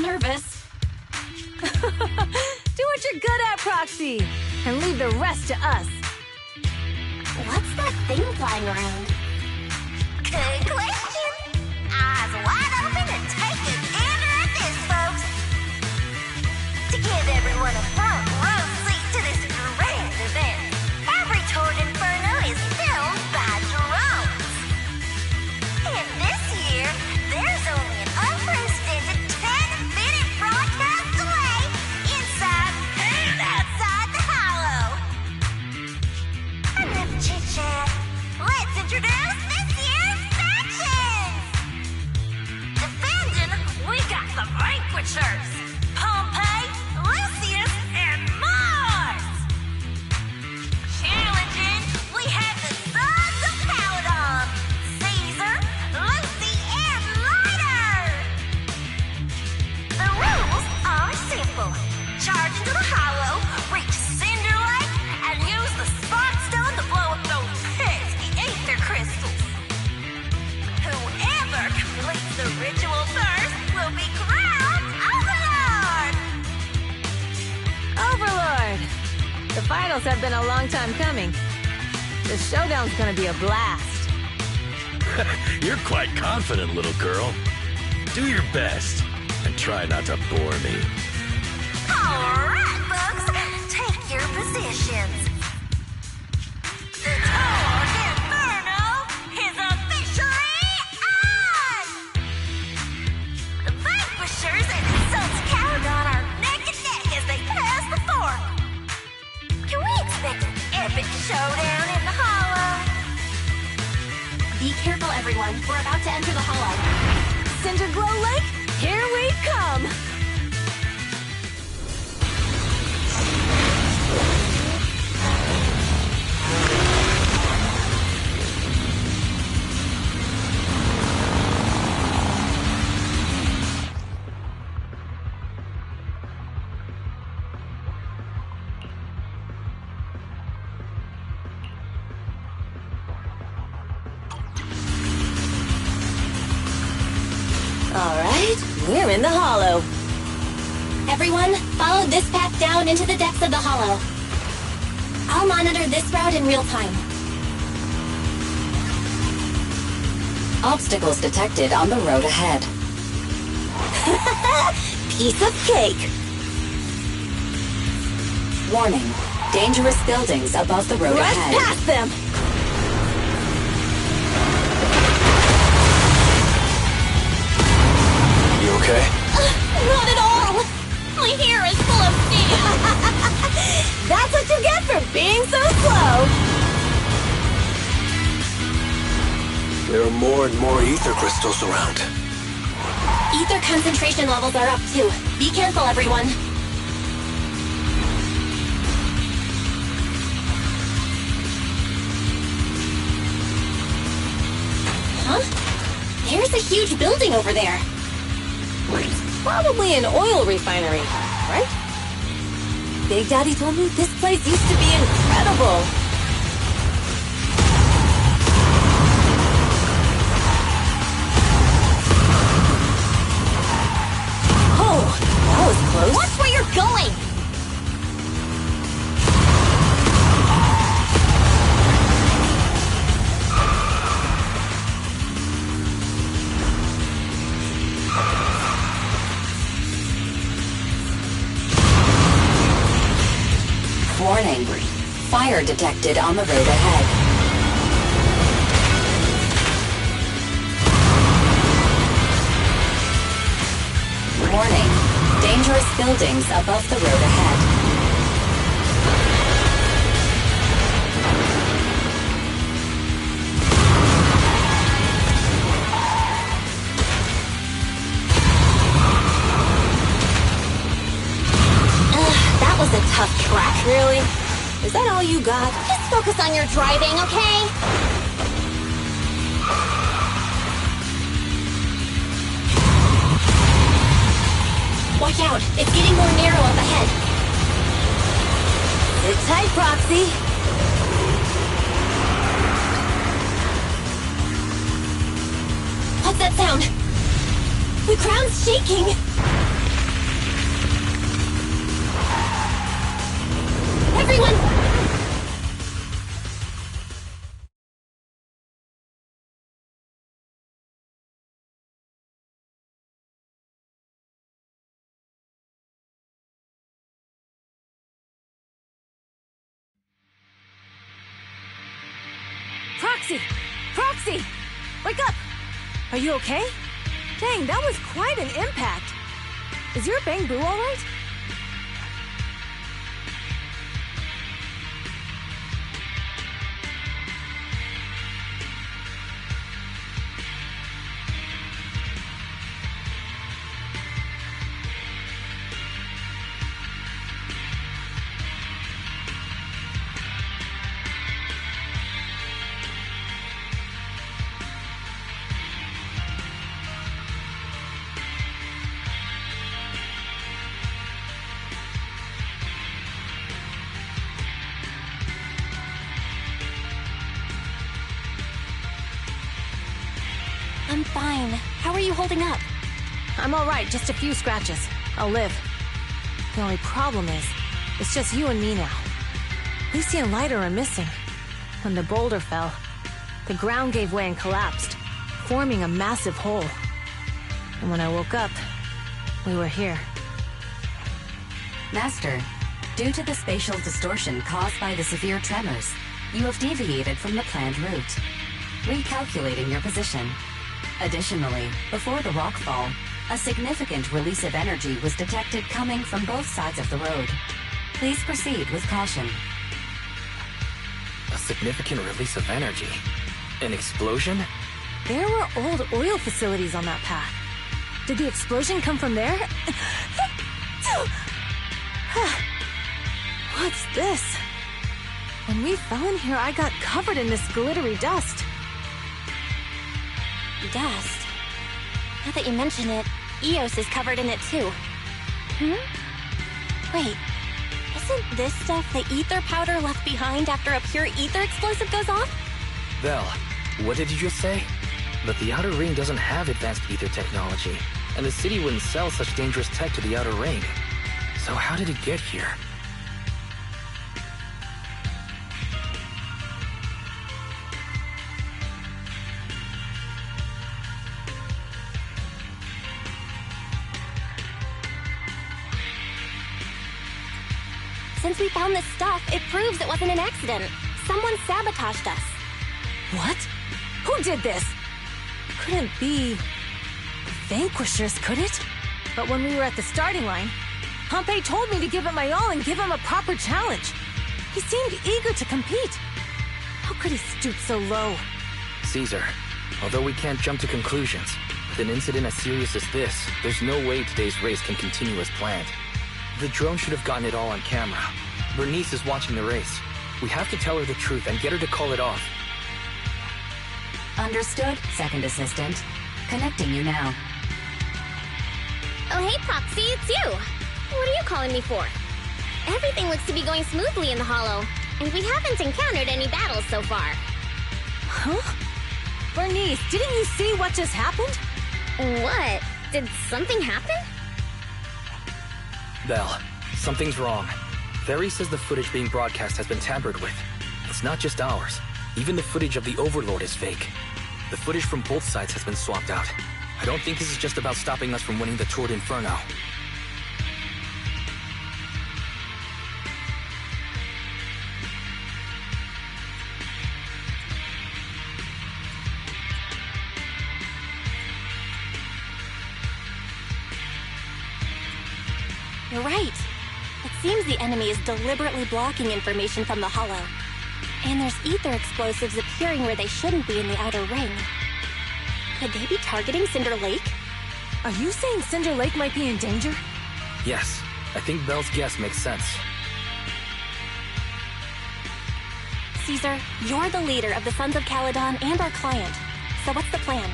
Speaker 8: Nervous. Do what you're good at, Proxy, and leave the rest to us.
Speaker 3: What's that thing flying around?
Speaker 7: Good question. Eyes wide open and take a gander at this, folks. To give everyone a front row seat to this grand event, every Toward Inferno is filmed by drones. And this year, there's only an unprecedented 10-minute broadcast delay inside and outside the Hollow. Enough chit-chat. Let's introduce this year's factions! Defending, we got the Vanquishers, Pompey, Lucius, and Mars! Challenging, we have the Sons of Caledon, Caesar, Lucy, and Lighter! The rules are simple. Charge into the Hollow, reach Cinder Lake, and use the Spark Stone to blow up those pesky ether crystals. Whoever completes the ritual first will be crowned Overlord!
Speaker 8: Overlord! The finals have been a long time coming. The showdown's gonna be a blast.
Speaker 21: You're quite confident, little girl. Do your best, and try not to bore me.
Speaker 7: Alright, folks, take your positions. The Toward Inferno is officially on! The Vanquishers and the Sons of Caledon are neck and neck as they pass the fork. Can we expect an epic showdown in the Hollow?
Speaker 1: Be careful, everyone. We're about to enter the Hollow.
Speaker 8: Cinder Glow Lake, here we come! Alright, we're in the Hollow.
Speaker 1: Everyone, follow this path down into the depths of the Hollow. I'll monitor this route in real time.
Speaker 16: Obstacles detected on the road ahead.
Speaker 8: Piece of cake!
Speaker 16: Warning. Dangerous buildings above the road
Speaker 8: Rush
Speaker 16: ahead.
Speaker 8: past them!
Speaker 17: You okay?
Speaker 3: Not at all! My hair is full of steam!
Speaker 8: That's what you get for being so slow!
Speaker 17: There are more and more ether crystals around.
Speaker 1: Ether concentration levels are up too. Be careful, everyone. Huh? There's a huge building over there.
Speaker 8: Probably an oil refinery, right? Big Daddy told me this place used to be incredible. Oh, that was close.
Speaker 3: Watch where you're going!
Speaker 16: Warning. Fire detected on the road ahead. Warning. Dangerous buildings above the road ahead.
Speaker 3: That was a tough track.
Speaker 8: Really? Is that all you got?
Speaker 3: Just focus on your driving, okay?
Speaker 1: Watch out! It's getting more narrow up ahead.
Speaker 8: Sit tight, Proxy.
Speaker 1: What's that sound? The ground's shaking! Everyone!
Speaker 8: Proxy! Proxy! Wake up! Are you okay? Dang, that was quite an impact. Is your bang boo all right?
Speaker 1: I'm fine. How are you holding up?
Speaker 8: I'm all right, just a few scratches. I'll live. The only problem is, it's just you and me now. Lucy and Lighter are missing. When the boulder fell, the ground gave way and collapsed, forming a massive hole. And when I woke up, we were here.
Speaker 16: Master, due to the spatial distortion caused by the severe tremors, you have deviated from the planned route. Recalculating your position. Additionally, before the rockfall, a significant release of energy was detected coming from both sides of the road. Please proceed with caution.
Speaker 9: A significant release of energy? An explosion?
Speaker 8: There were old oil facilities on that path. Did the explosion come from there? What's this? When we fell in here, I got covered in this glittery dust.
Speaker 1: Dust? Now that you mention it, Eos is covered in it too. Wait, isn't this stuff the ether powder left behind after a pure ether explosive goes off?
Speaker 9: Belle, what did you just say? But the Outer Ring doesn't have advanced ether technology, and the city wouldn't sell such dangerous tech to the Outer Ring. So how did it get here?
Speaker 1: Since we found this stuff, it proves it wasn't an accident. Someone sabotaged us.
Speaker 8: What? Who did this? Couldn't be the Vanquishers, could it? But when we were at the starting line, Pompey told me to give it my all and give him a proper challenge. He seemed eager to compete. How could he stoop so low?
Speaker 9: Caesar, although we can't jump to conclusions, with an incident as serious as this, there's no way today's race can continue as planned. The drone should have gotten it all on camera. Bernice is watching the race. We have to tell her the truth and get her to call it off.
Speaker 16: Understood, Second Assistant. Connecting you now.
Speaker 10: Oh, hey, Proxy, it's you. What are you calling me for? Everything looks to be going smoothly in the Hollow, and we haven't encountered any battles so far.
Speaker 8: Huh? Bernice, didn't you see what just happened?
Speaker 10: What? Did something happen?
Speaker 9: Belle, something's wrong. Ferry says the footage being broadcast has been tampered with. It's not just ours. Even the footage of the Overlord is fake. The footage from both sides has been swapped out. I don't think this is just about stopping us from winning the Tour d'Inferno.
Speaker 1: You're right. It seems the enemy is deliberately blocking information from the Hollow. And there's ether explosives appearing where they shouldn't be in the Outer Ring. Could they be targeting Cinder Lake?
Speaker 8: Are you saying Cinder Lake might be in danger?
Speaker 9: Yes, I think Belle's guess makes sense.
Speaker 1: Caesar, you're the leader of the Sons of Caledon and our client. So what's the plan?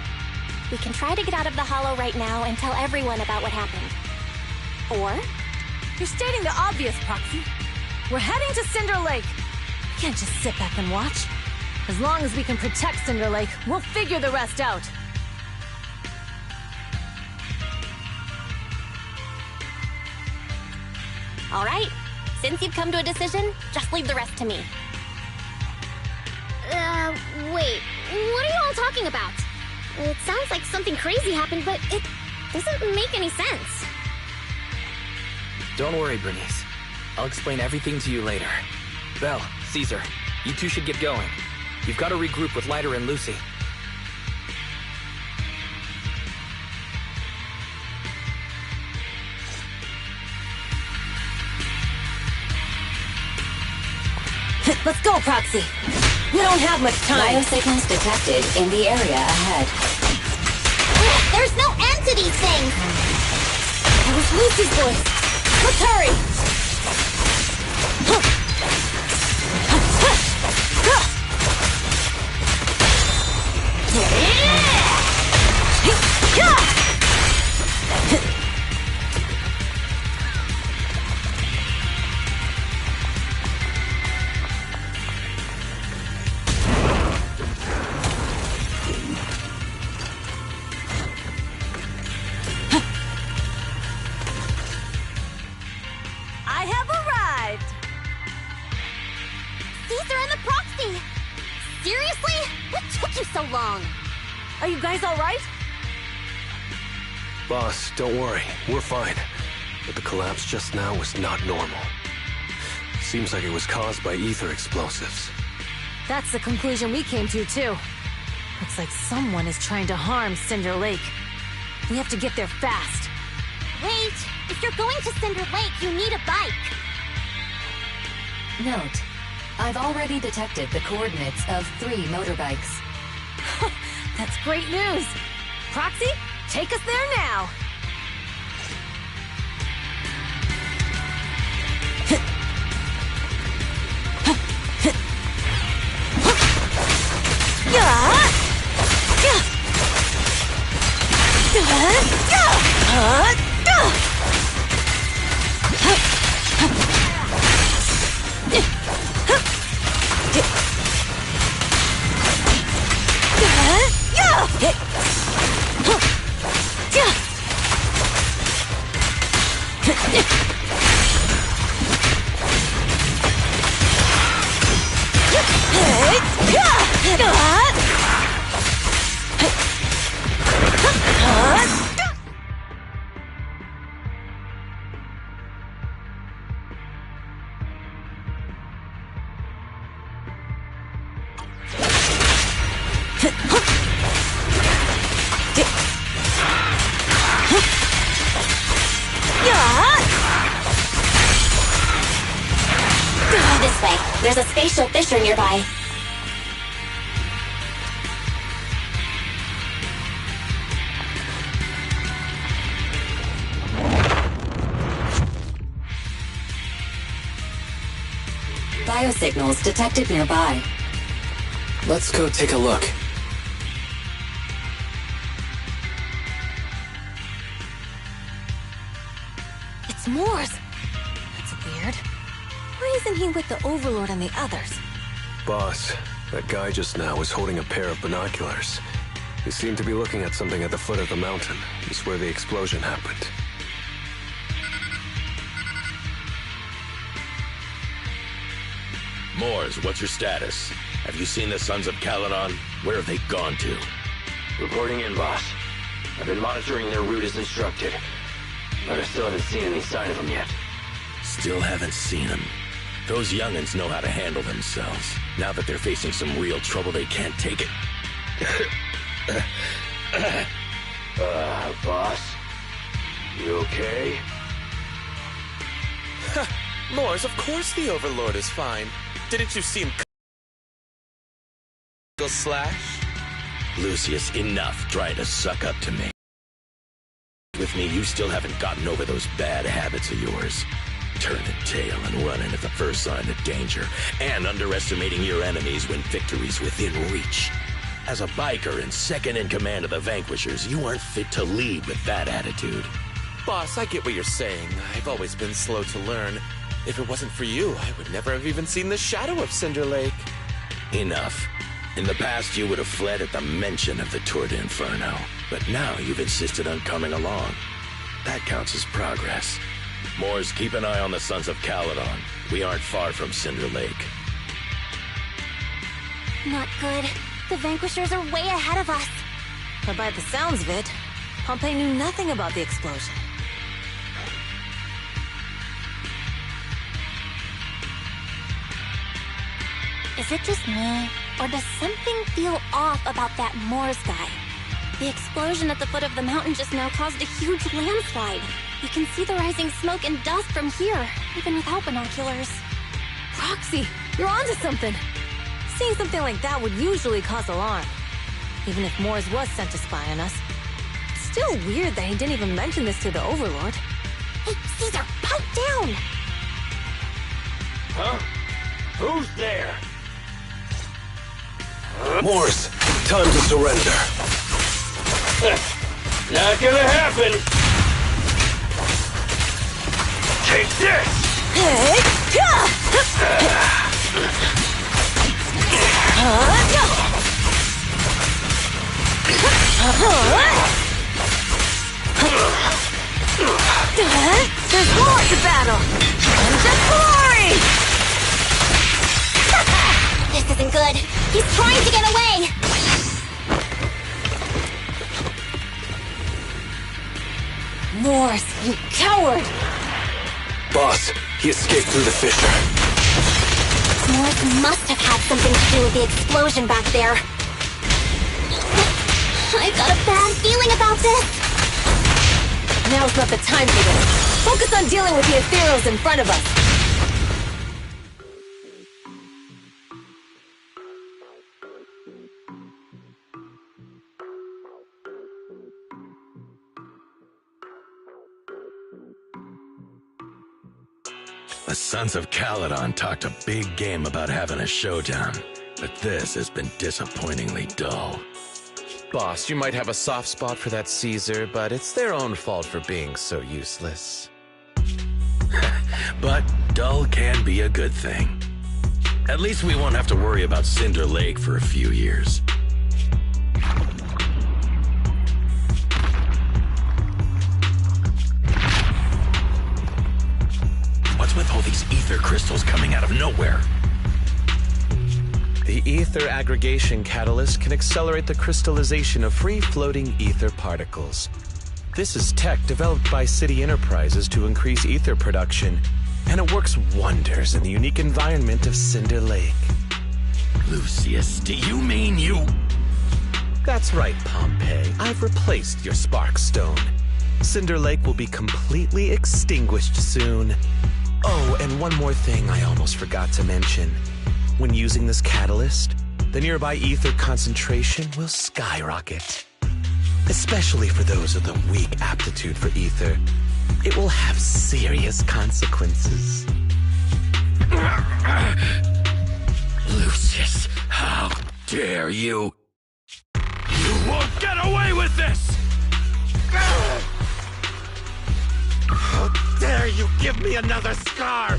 Speaker 1: We can try to get out of the Hollow right now and tell everyone about what happened. Or...
Speaker 8: You're stating the obvious, Proxy. We're heading to Cinder Lake. We can't just sit back and watch. As long as we can protect Cinder Lake, we'll figure the rest out.
Speaker 1: All right. Since you've come to a decision, just leave the rest to me.
Speaker 10: Wait. What are you all talking about? It sounds like something crazy happened, but it doesn't make any sense.
Speaker 9: Don't worry, Bernice. I'll explain everything to you later. Belle, Caesar, you two should get going. You've got to regroup with Lighter and Lucy.
Speaker 8: Let's go, Proxy. We don't have much time.
Speaker 16: Biosignals detected in the area ahead.
Speaker 3: There's no end to these things!
Speaker 8: That was Lucy's voice. Let's hurry! I have arrived!
Speaker 3: Caesar and the Proxy! Seriously? What took you so long?
Speaker 8: Are you guys alright?
Speaker 17: Boss, don't worry. We're fine. But the collapse just now was not normal. Seems like it was caused by ether explosives.
Speaker 8: That's the conclusion we came to, too. Looks like someone is trying to harm Cinder Lake. We have to get there fast.
Speaker 3: Wait! If you're going to Cinder Lake, you need a bike!
Speaker 16: Note, I've already detected the coordinates of 3 motorbikes.
Speaker 8: That's great news! Proxy, take us there now!
Speaker 10: This way. There's a spatial fissure nearby.
Speaker 16: Biosignals detected nearby.
Speaker 9: Let's go take a look.
Speaker 8: It's Morse! That's weird. Why isn't he with the Overlord and the others?
Speaker 17: Boss, that guy just now was holding a pair of binoculars. He seemed to be looking at something at the foot of the mountain, just where the explosion happened.
Speaker 21: Moors, what's your status? Have you seen the Sons of Caledon? Where have they gone to?
Speaker 20: Reporting in, boss. I've been monitoring their route as instructed, but I still haven't seen any sign of them yet.
Speaker 21: Still haven't seen them. Those young'uns know how to handle themselves. Now that they're facing some real trouble, they can't take it.
Speaker 20: Boss? You okay?
Speaker 6: Moors, of course the Overlord is fine. Didn't you see him slash?
Speaker 21: Lucius, enough trying to suck up to me. With me, you still haven't gotten over those bad habits of yours. Turning tail and running at the first sign of danger, and underestimating your enemies when victory's within reach. As a biker and second in command of the Vanquishers, you aren't fit to lead with that attitude.
Speaker 6: Boss, I get what you're saying. I've always been slow to learn. If it wasn't for you, I would never have even seen the shadow of Cinder Lake.
Speaker 21: Enough. In the past, you would have fled at the mention of the Tour de Inferno, but now you've insisted on coming along. That counts as progress. Moors, keep an eye on the Sons of Caledon. We aren't far from Cinder Lake.
Speaker 3: Not good. The Vanquishers are way ahead of us.
Speaker 8: But by the sounds of it, Pompey knew nothing about the explosion.
Speaker 3: Is it just me?
Speaker 1: Or does something feel off about that Moors guy? The explosion at the foot of the mountain just now caused a huge landslide. You can see the rising smoke and dust from here, even without binoculars.
Speaker 8: Proxy, you're onto something. Seeing something like that would usually cause alarm. Even if Moors was sent to spy on us. Still weird that he didn't even mention this to the Overlord.
Speaker 1: Hey, Caesar, pipe down!
Speaker 20: Huh? Who's there?
Speaker 21: Moors, time to surrender.
Speaker 20: Not gonna happen! Take this!
Speaker 8: There's more to battle! And just glory!
Speaker 1: This isn't good. He's trying to get away!
Speaker 8: Moors, you coward!
Speaker 21: Boss, he escaped through the fissure.
Speaker 1: Moors must have had something to do with the explosion back there. I've got a bad feeling about this.
Speaker 8: Now's not the time for this. Focus on dealing with the ethereals in front of us.
Speaker 21: The Sons of Caledon talked a big game about having a showdown, but this has been disappointingly dull.
Speaker 6: Boss, you might have a soft spot for that Caesar, but it's their own fault for being so useless.
Speaker 21: But dull can be a good thing. At least we won't have to worry about Cinder Lake for a few years. What's with all these ether crystals coming out of nowhere?
Speaker 6: The ether aggregation catalyst can accelerate the crystallization of free-floating ether particles. This is tech developed by City Enterprises to increase ether production, and it works wonders in the unique environment of Cinder Lake.
Speaker 21: Lucius, do you mean you...
Speaker 6: That's right, Pompeii. I've replaced your Spark Stone. Cinder Lake will be completely extinguished soon. Oh, and one more thing I almost forgot to mention. When using this catalyst, the nearby ether concentration will skyrocket. Especially for those with a weak aptitude for ether, it will have serious consequences.
Speaker 21: Lucius, how dare you? You won't get away with this!
Speaker 6: How dare you give me another scar!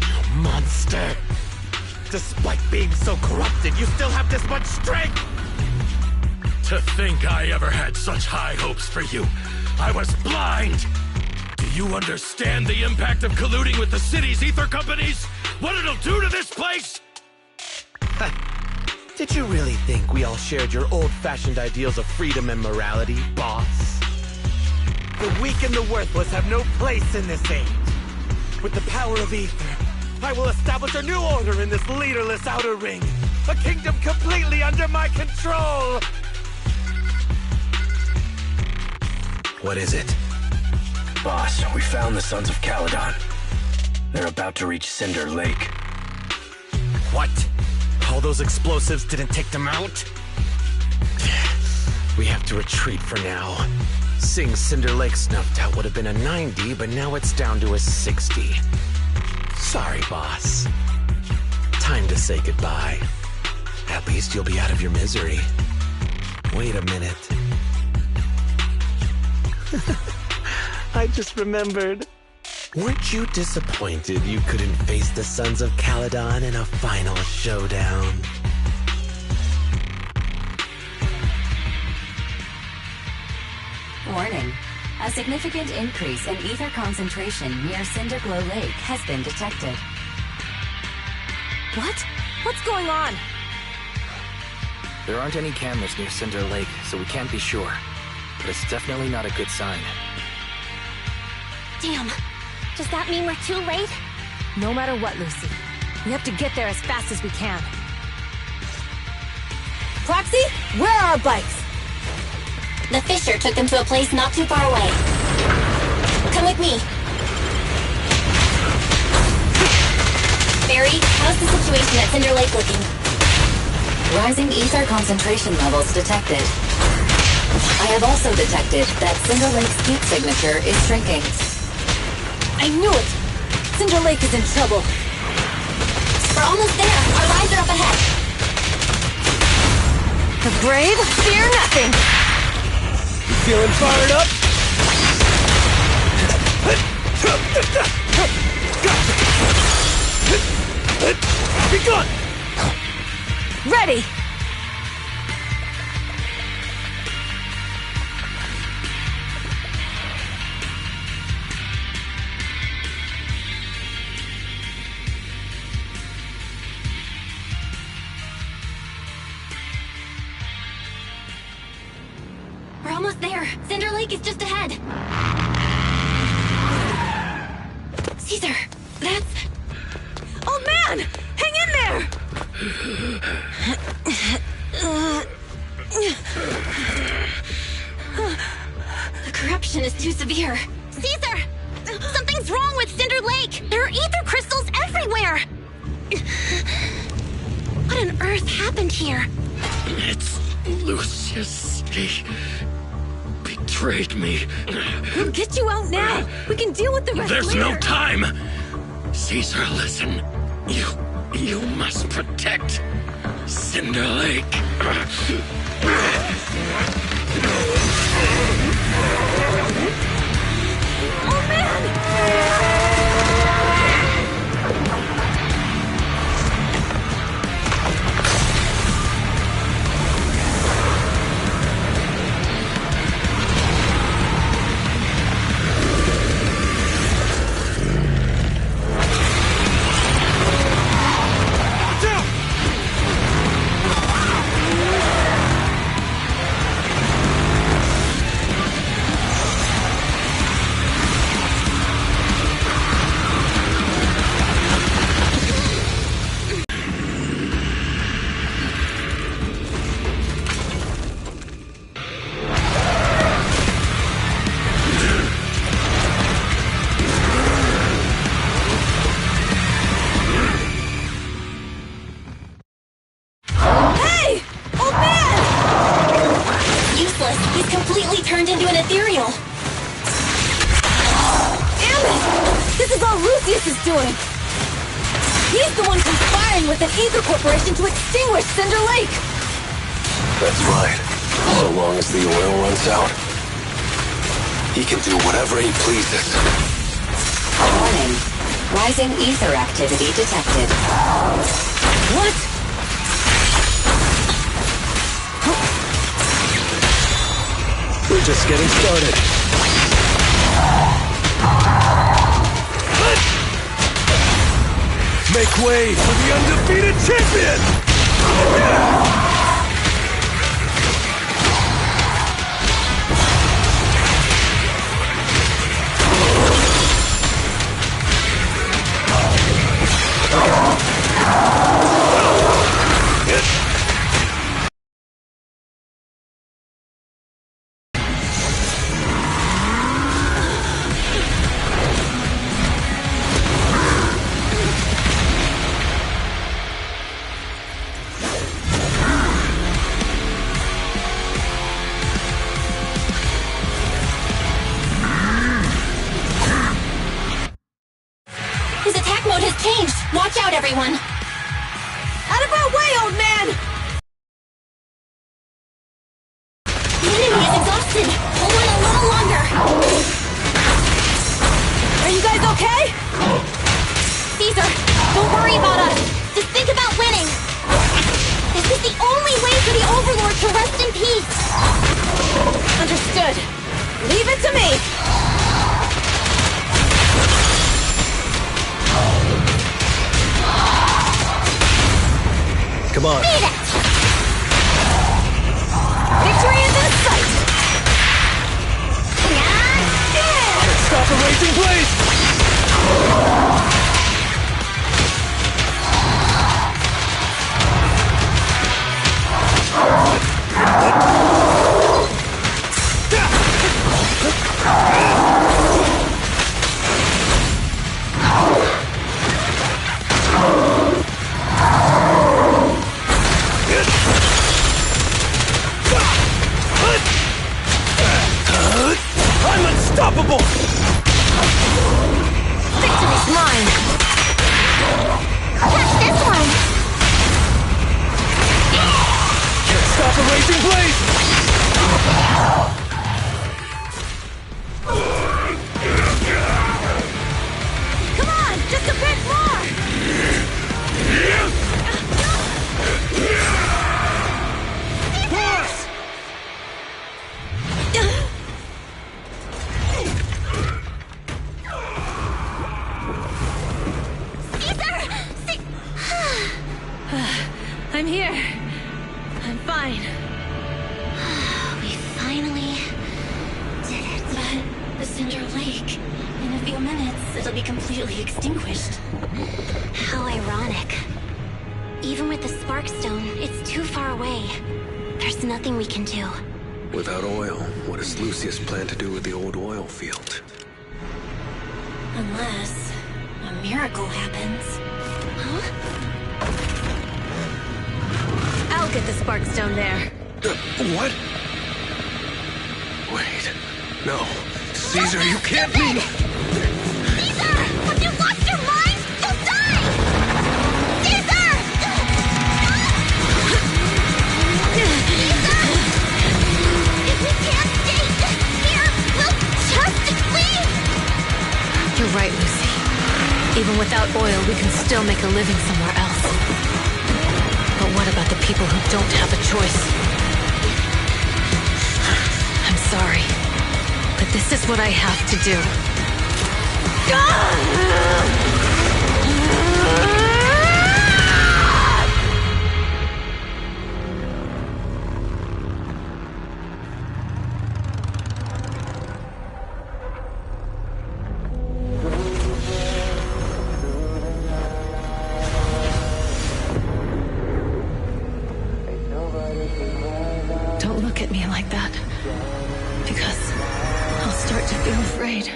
Speaker 6: You monster! Despite being so corrupted, you still have this much strength!
Speaker 21: To think I ever had such high hopes for you. I was blind! Do you understand the impact of colluding with the city's ether companies? What it'll do to this place?
Speaker 6: Did you really think we all shared your old-fashioned ideals of freedom and morality, boss? The weak and the worthless have no place in this age. With the power of ether, I will establish a new order in this leaderless outer ring. A kingdom completely under my control!
Speaker 21: What is it?
Speaker 20: Boss, we found the Sons of Caledon. They're about to reach Cinder Lake.
Speaker 6: What? All those explosives didn't take them out? We have to retreat for now. Seeing Cinder Lake snuffed out would have been a 90, but now it's down to a 60. Sorry, boss. Time to say goodbye. At least you'll be out of your misery. Wait a minute. I just remembered. Weren't you disappointed you couldn't face the Sons of Caledon in a final showdown?
Speaker 16: Warning. A significant increase in ether concentration near Cinderglow Lake has been detected.
Speaker 8: What? What's going on?
Speaker 9: There aren't any cameras near Cinder Lake, so we can't be sure. But it's definitely not a good sign.
Speaker 1: Damn. Does that mean we're too late?
Speaker 8: No matter what, Lucy. We have to get there as fast as we can. Proxy, where are our bikes?
Speaker 1: The Fisher took them to a place not too far away. Come with me. Barry, how's the situation at Cinder Lake looking?
Speaker 16: Rising ether concentration levels detected. I have also detected that Cinder Lake's heat signature is shrinking.
Speaker 8: I knew it! Cinder Lake is in trouble.
Speaker 1: We're almost there. Our rides are up ahead.
Speaker 8: The brave fear nothing.
Speaker 5: You feeling fired up? Be gone!
Speaker 8: Ready!
Speaker 1: We're almost there. Cinder Lake is just ahead. Caesar, that's...
Speaker 8: Old man! Hang in there!
Speaker 1: The corruption is too severe.
Speaker 3: Caesar! Something's wrong with Cinder Lake! There are ether crystals everywhere! What on earth happened here?
Speaker 21: It's Lucius. He betrayed me.
Speaker 8: We'll get you out now. We can deal with the rest
Speaker 21: There's
Speaker 8: later.
Speaker 21: no time. Caesar, listen. You must protect Cinder Lake.
Speaker 8: Oh man!
Speaker 1: Turned into an ethereal.
Speaker 8: Damn it! This is all Lucius is doing. He's the one conspiring with an ether corporation to extinguish Cinder Lake.
Speaker 17: That's right. So long as the oil runs out, he can do whatever he pleases.
Speaker 16: Warning. Rising ether activity detected.
Speaker 8: What?
Speaker 5: We're just getting started. Make way for the undefeated champion!
Speaker 1: His attack mode has changed. Watch out, everyone.
Speaker 8: Out of our way, old man!
Speaker 1: The enemy is exhausted. Hold on a little longer.
Speaker 8: Are you guys okay?
Speaker 1: Caesar, don't worry about us. Just think about winning. This is the only way for the Overlord to rest in peace.
Speaker 8: Understood. Leave it to me.
Speaker 5: Come on.
Speaker 8: Beat it! Victory is in sight!
Speaker 5: Let's stop the raging blaze!
Speaker 8: I'm here. I'm fine.
Speaker 1: We finally did it. But the Cinder Lake, in a few minutes, it'll be completely extinguished.
Speaker 10: How ironic. Even with the Sparkstone, it's too far away. There's nothing we can do.
Speaker 17: Without oil, what does Lucius plan to do with the old oil field?
Speaker 1: Unless a miracle happens.
Speaker 10: Huh?
Speaker 8: I'll get the Sparkstone there.
Speaker 17: What? Wait. No. Caesar, you can't be...
Speaker 7: Caesar! Have you lost your mind? You'll die! Caesar! Caesar! If we can't stay here, we'll just leave!
Speaker 8: You're right, Lucy. Even without oil, we can still make a living somewhere else. But what about the people who don't have a choice? I'm sorry, but this is what I have to do. Don't look at me like that, because I'll start to feel afraid.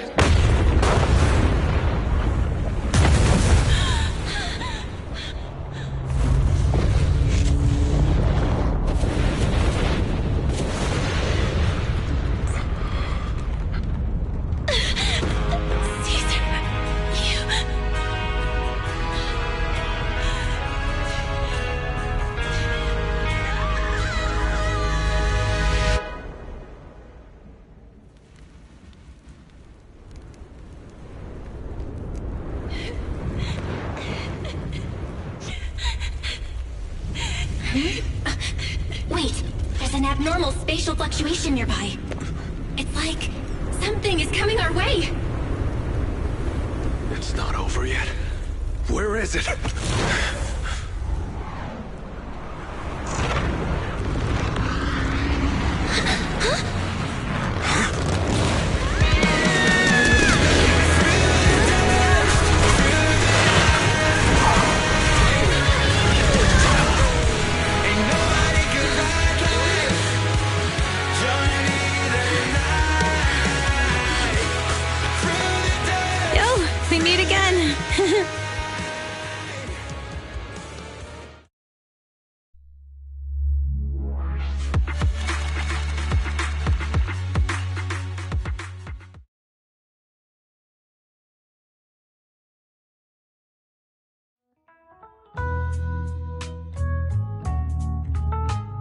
Speaker 1: Wait, there's an abnormal spatial fluctuation nearby. It's like something is coming our way.
Speaker 17: It's not over yet. Where is it?
Speaker 8: Yo, we meet again.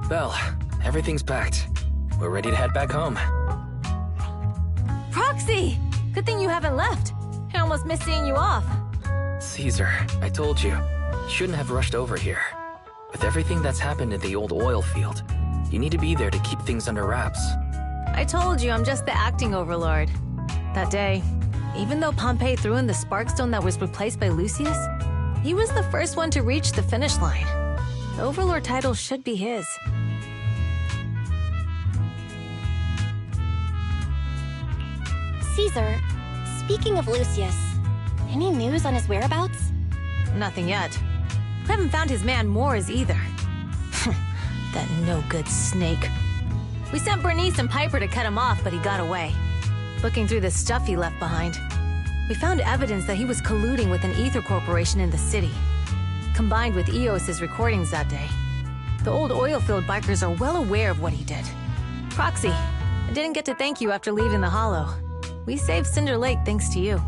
Speaker 9: Belle, everything's packed. We're ready to head back home.
Speaker 8: Proxy! Good thing you haven't left. I almost missed seeing you off.
Speaker 9: Caesar, I told you, you shouldn't have rushed over here. With everything that's happened in the old oil field, you need to be there to keep things under wraps.
Speaker 8: I told you I'm just the acting overlord. That day, even though Pompey threw in the Sparkstone that was replaced by Lucius, he was the first one to reach the finish line. The overlord title should be his.
Speaker 1: Caesar, speaking of Lucius, any news on his whereabouts?
Speaker 8: Nothing yet. We haven't found his man Moores either. That no-good snake. We sent Bernice and Piper to cut him off, but he got away. Looking through the stuff he left behind, we found evidence that he was colluding with an ether corporation in the city, combined with EOS's recordings that day. The old oilfield bikers are well aware of what he did. Proxy, I didn't get to thank you after leaving the Hollow. We saved Cinder Lake thanks to you.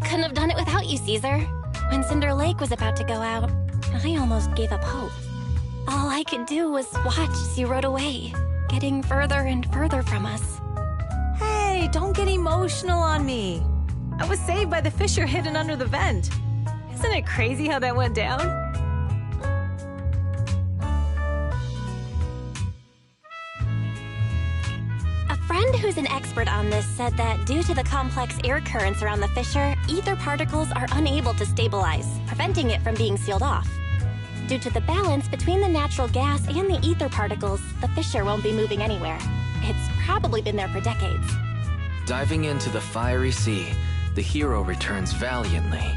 Speaker 1: Couldn't have done it without you, Caesar. When Cinder Lake was about to go out, I almost gave up hope. All I could do was watch as you rode away, getting further and further from us.
Speaker 8: Hey, don't get emotional on me. I was saved by the fissure hidden under the vent. Isn't it crazy how that went down?
Speaker 1: A friend who's an expert expert on this said that due to the complex air currents around the fissure, ether particles are unable to stabilize, preventing it from being sealed off. Due to the balance between the natural gas and the ether particles, the fissure won't be moving anywhere. It's probably been there for decades.
Speaker 9: Diving into the fiery sea, the hero returns valiantly.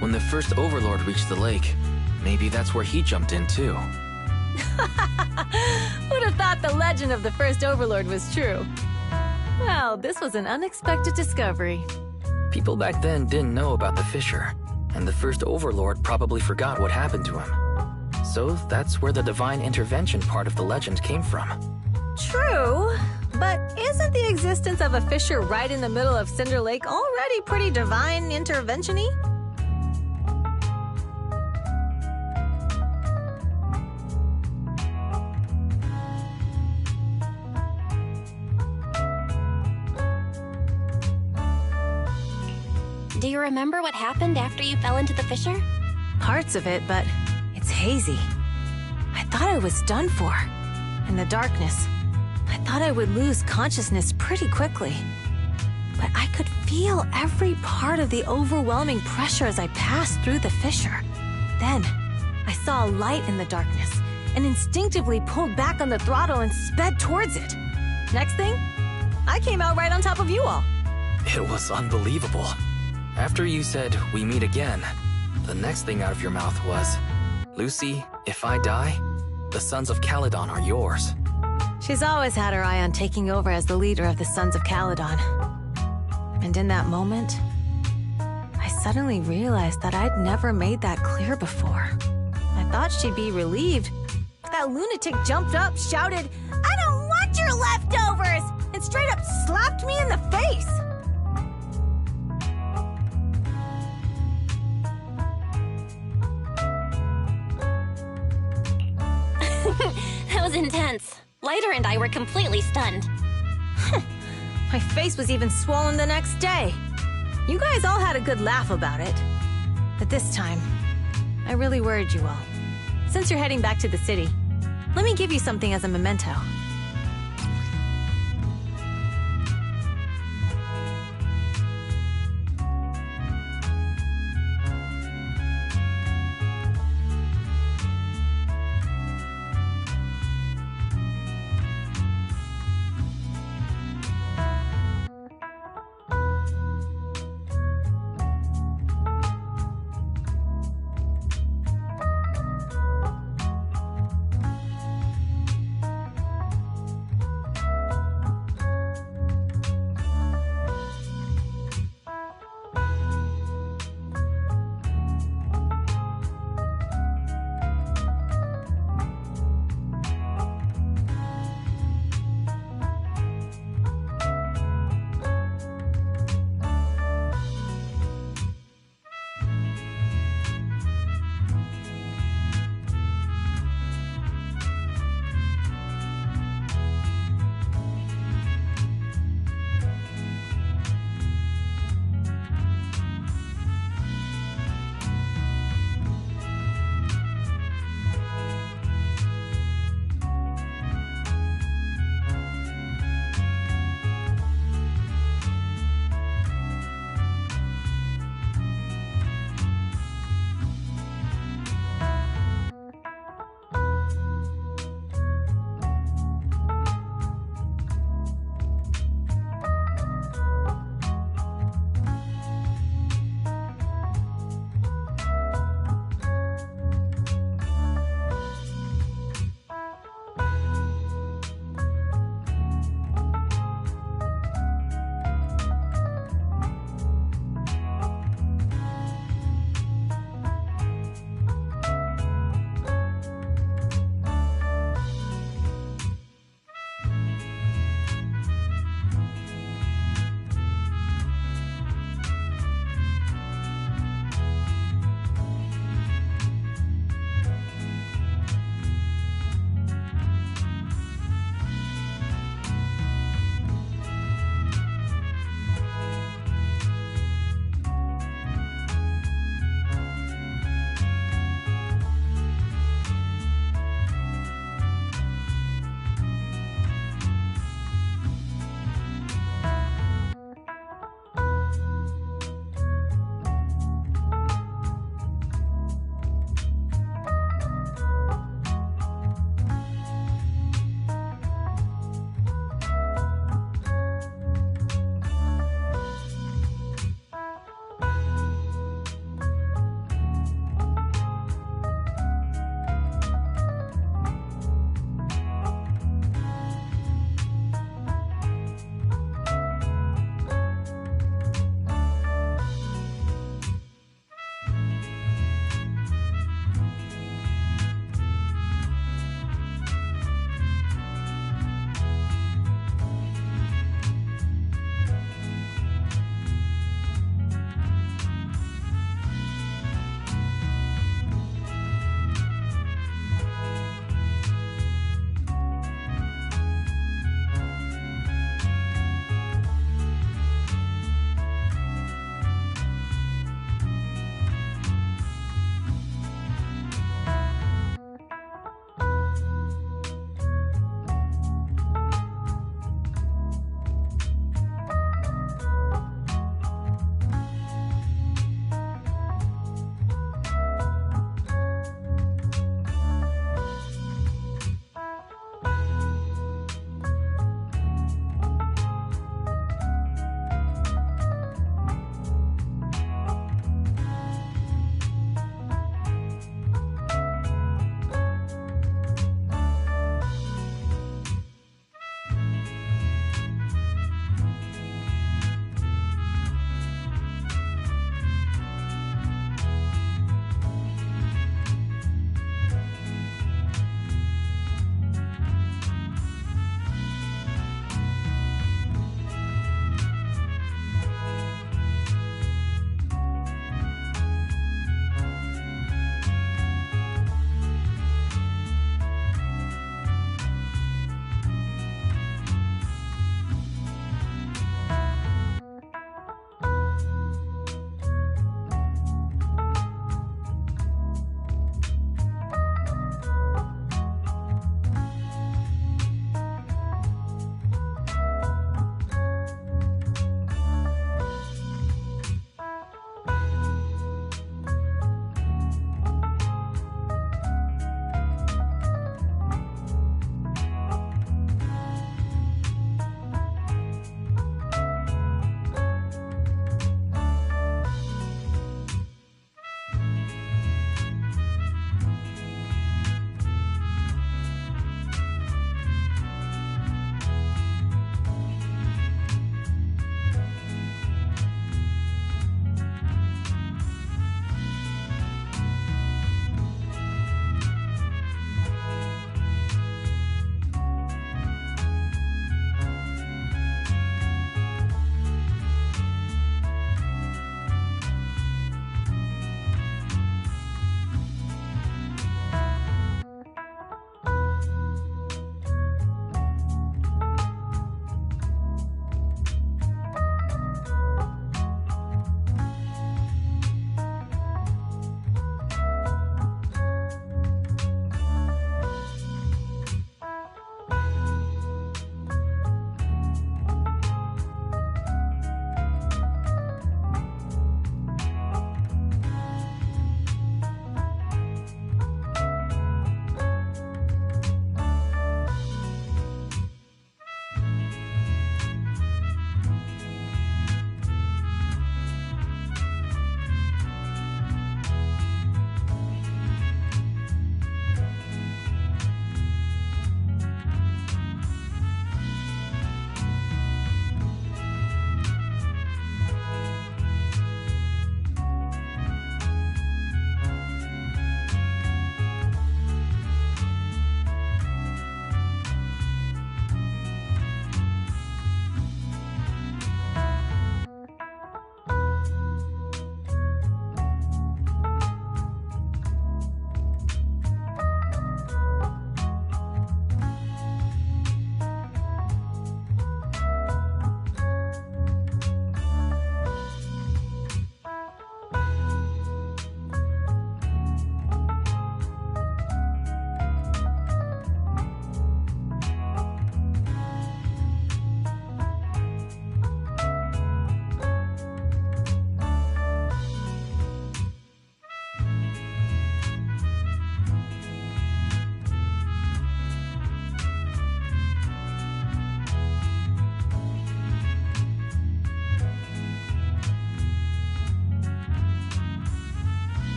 Speaker 9: When the first Overlord reached the lake, maybe that's where he jumped in too.
Speaker 8: Who'd have thought the legend of the first Overlord was true? Well, this was an unexpected discovery.
Speaker 9: People back then didn't know about the fissure, and the first Overlord probably forgot what happened to him. So that's where the divine intervention part of the legend came from.
Speaker 8: True, but isn't the existence of a fissure right in the middle of Cinder Lake already pretty divine intervention-y?
Speaker 1: Do you remember what happened after you fell into the fissure?
Speaker 8: Parts of it, but it's hazy. I thought I was done for. In the darkness, I thought I would lose consciousness pretty quickly. But I could feel every part of the overwhelming pressure as I passed through the fissure. Then, I saw a light in the darkness and instinctively pulled back on the throttle and sped towards it. Next thing, I came out right on top of you all.
Speaker 9: It was unbelievable. After you said, "We meet again," the next thing out of your mouth was, "Lucy, if I die, the Sons of Caledon are yours."
Speaker 8: She's always had her eye on taking over as the leader of the Sons of Caledon. And in that moment, I suddenly realized that I'd never made that clear before. I thought she'd be relieved. That lunatic jumped up, shouted, "I don't want your leftovers!" and straight up slapped me in the face.
Speaker 1: That was intense. Lighter and I were completely stunned.
Speaker 8: My face was even swollen the next day. You guys all had a good laugh about it. But this time, I really worried you all. Since you're heading back to the city, let me give you something as a memento.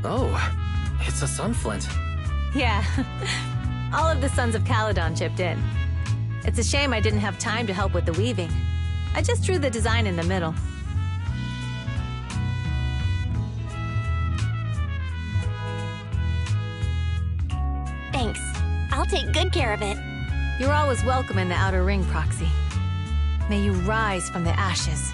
Speaker 9: Oh, it's a sunflint.
Speaker 8: Yeah, all of the Sons of Caledon chipped in. It's a shame I didn't have time to help with the weaving. I just drew the design in the middle.
Speaker 1: Thanks. I'll take good care of it.
Speaker 8: You're always welcome in the Outer Ring, Proxy. May you rise from the ashes.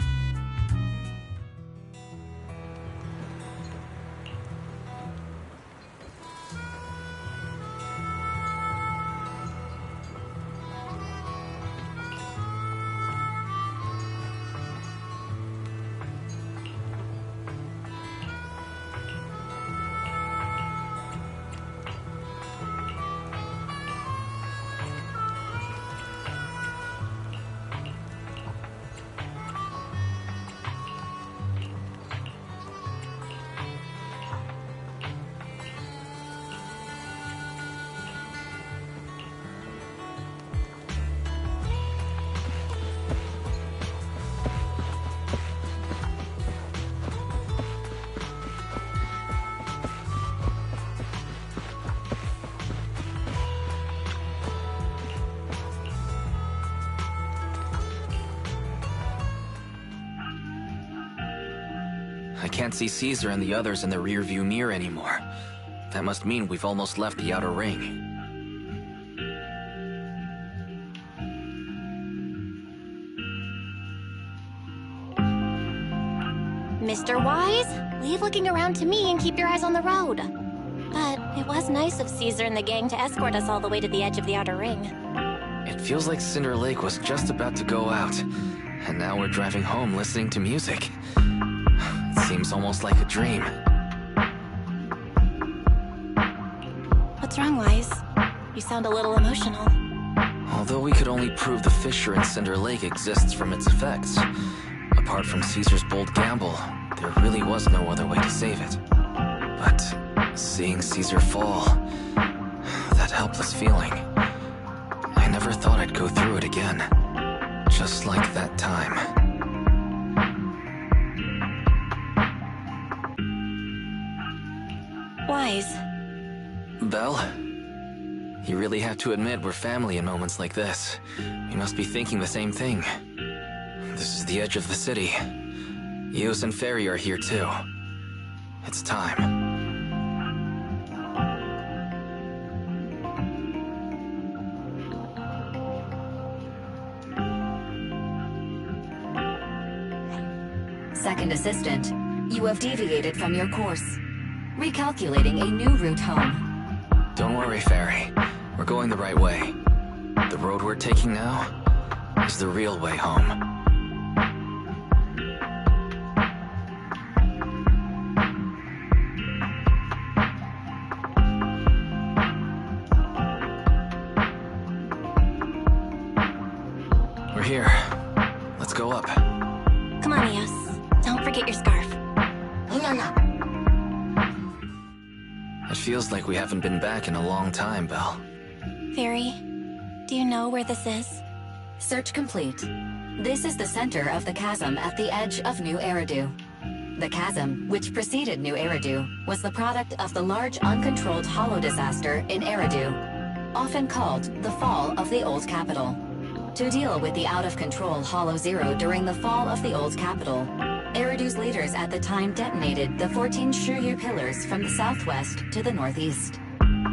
Speaker 9: I can't see Caesar and the others in the rearview mirror anymore. That must mean we've almost left the Outer Ring.
Speaker 1: Mr. Wise, leave looking around to me and keep your eyes on the road. But it was nice of Caesar and the gang to escort us all the way to the edge of the Outer Ring.
Speaker 9: It feels like Cinder Lake was just about to go out, and now we're driving home listening to music. It seems almost like a dream.
Speaker 1: What's wrong, Wise? You sound a little emotional.
Speaker 9: Although we could only prove the fissure in Cinder Lake exists from its effects, apart from Caesar's bold gamble, there really was no other way to save it. But seeing Caesar fall, that helpless feeling, I never thought I'd go through it again. Just like that time.
Speaker 1: Wise.
Speaker 9: Belle? You really have to admit we're family in moments like this. You must be thinking the same thing. This is the edge of the city. Eos and Ferry are here too. It's time.
Speaker 16: Second assistant, you have deviated from your course. Recalculating a new route home.
Speaker 9: Don't worry, Ferry. We're going the right way. The road we're taking now is the real way home. We're here. Let's go up.
Speaker 1: Come on, Eos. Don't forget your scarf.
Speaker 9: It feels like we haven't been back in a long time, Belle.
Speaker 1: Ferry, do you know where this is?
Speaker 16: Search complete. This is the center of the chasm at the edge of New Eridu. The chasm, which preceded New Eridu, was the product of the large uncontrolled hollow disaster in Eridu, often called the Fall of the Old Capital. To deal with the out-of-control Hollow Zero during the fall of the Old Capital, Eridu's leaders at the time detonated the 14 Shuryu pillars from the southwest to the northeast.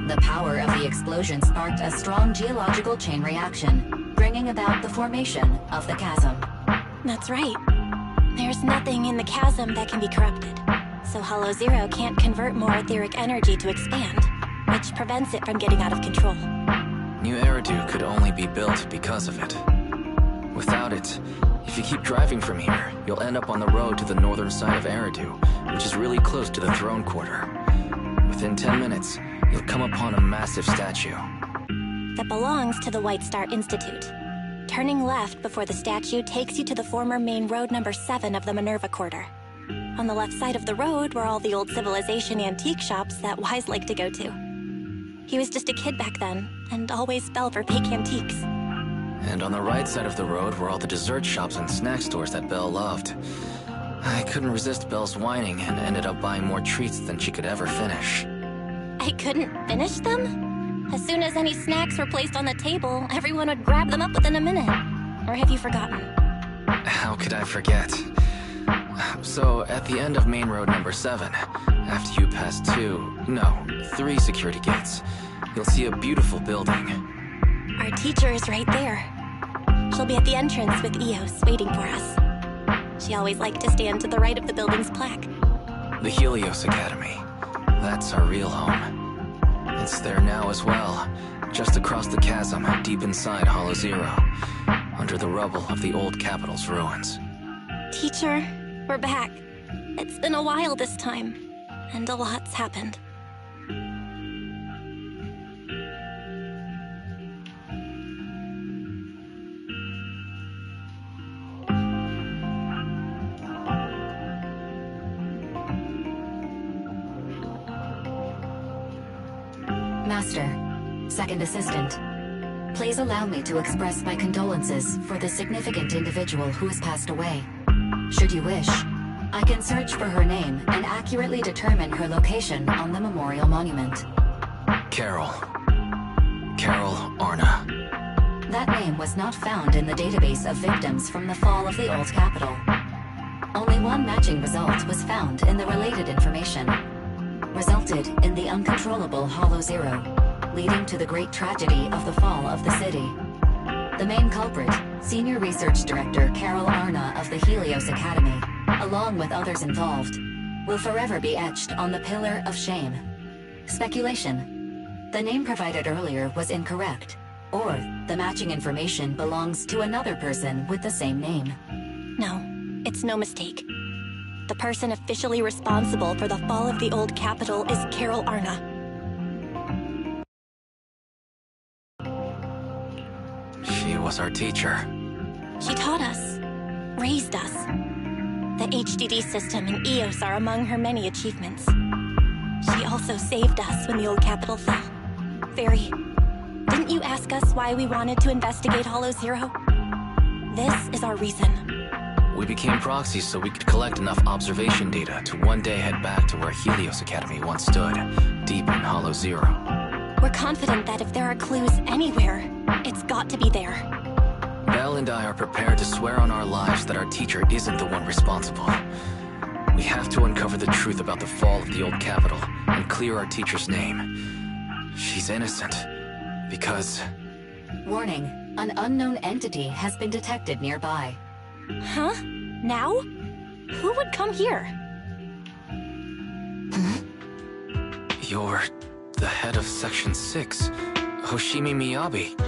Speaker 16: The power of the explosion sparked a strong geological chain reaction, bringing about the formation of the chasm.
Speaker 1: That's right. There's nothing in the chasm that can be corrupted, so Hollow Zero can't convert more etheric energy to expand, which prevents it from getting out of control.
Speaker 9: New Eridu could only be built because of it. Without it, if you keep driving from here, you'll end up on the road to the northern side of Eridu, which is really close to the throne quarter. Within 10 minutes, you'll come upon a massive statue
Speaker 1: that belongs to the White Star Institute. Turning left before the statue takes you to the former main road number 7 of the Minerva Quarter. On the left side of the road were all the old civilization antique shops that Wise liked to go to. He was just a kid back then, and always fell for fake antiques.
Speaker 9: And on the right side of the road were all the dessert shops and snack stores that Belle loved. I couldn't resist Belle's whining and ended up buying more treats than she could ever finish.
Speaker 1: I couldn't finish them? As soon as any snacks were placed on the table, everyone would grab them up within a minute. Or have you forgotten?
Speaker 9: How could I forget? So, at the end of Main Road number 7, after you pass 3 security gates, you'll see a beautiful building.
Speaker 1: Our teacher is right there. She'll be at the entrance with Eos waiting for us. She always liked to stand to the right of the building's plaque.
Speaker 9: The Helios Academy. That's our real home. It's there now as well, just across the chasm, deep inside Hollow Zero, under the rubble of the old capital's ruins.
Speaker 1: Teacher, we're back. It's been a while this time, and a lot's happened.
Speaker 16: Master, Second Assistant, please allow me to express my condolences for the significant individual who has passed away. Should you wish, I can search for her name and accurately determine her location on the memorial monument.
Speaker 9: Carol Arna.
Speaker 16: That name was not found in the database of victims from the fall of the old capital. Only one matching result was found in the related information. Resulted in the uncontrollable Hollow Zero, leading to the great tragedy of the fall of the city. The main culprit, Senior Research Director Carol Arna of the Helios Academy, along with others involved, will forever be etched on the Pillar of Shame. Speculation. The name provided earlier was incorrect, or the matching information belongs to another person with the same name.
Speaker 1: No, it's no mistake. The person officially responsible for the fall of the old capital is Carol Arna.
Speaker 9: She was our teacher.
Speaker 1: She taught us, raised us. The HDD system and Eos are among her many achievements. She also saved us when the old capital fell. Fairy, didn't you ask us why we wanted to investigate Hollow Zero? This is our reason.
Speaker 9: We became proxies so we could collect enough observation data to one day head back to where Helios Academy once stood, deep in Hollow Zero.
Speaker 1: We're confident that if there are clues anywhere, it's got to be there.
Speaker 9: Belle and I are prepared to swear on our lives that our teacher isn't the one responsible. We have to uncover the truth about the fall of the old capital and clear our teacher's name. She's innocent, because...
Speaker 16: Warning, an unknown entity has been detected nearby.
Speaker 1: Huh? Now? Who would come here?
Speaker 9: You're the head of Section 6, Hoshimi Miyabi.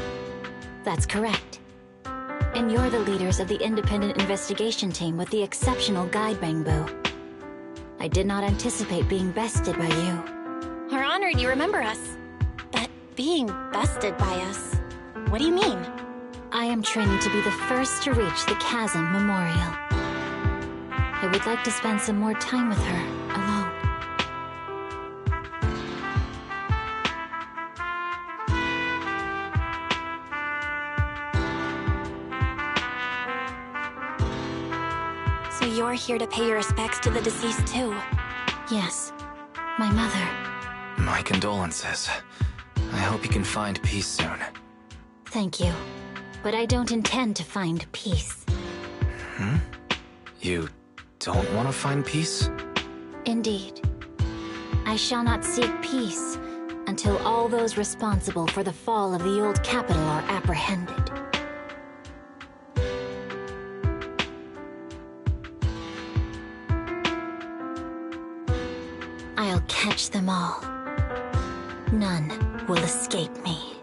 Speaker 10: That's correct. And you're the leaders of the independent investigation team with the exceptional guide Bangbu. I did not anticipate being bested by you.
Speaker 1: We're honored you remember us. But being bested by us, what do you mean?
Speaker 10: I am training to be the first to reach the Chasm Memorial. I would like to spend some more time with her, alone.
Speaker 1: So you're here to pay your respects to the deceased too?
Speaker 10: Yes, my mother.
Speaker 9: My condolences. I hope you can find peace soon.
Speaker 10: Thank you. But I don't intend to find peace.
Speaker 9: You don't want to find peace?
Speaker 10: Indeed. I shall not seek peace until all those responsible for the fall of the old capital are apprehended. I'll catch them all. None will escape me.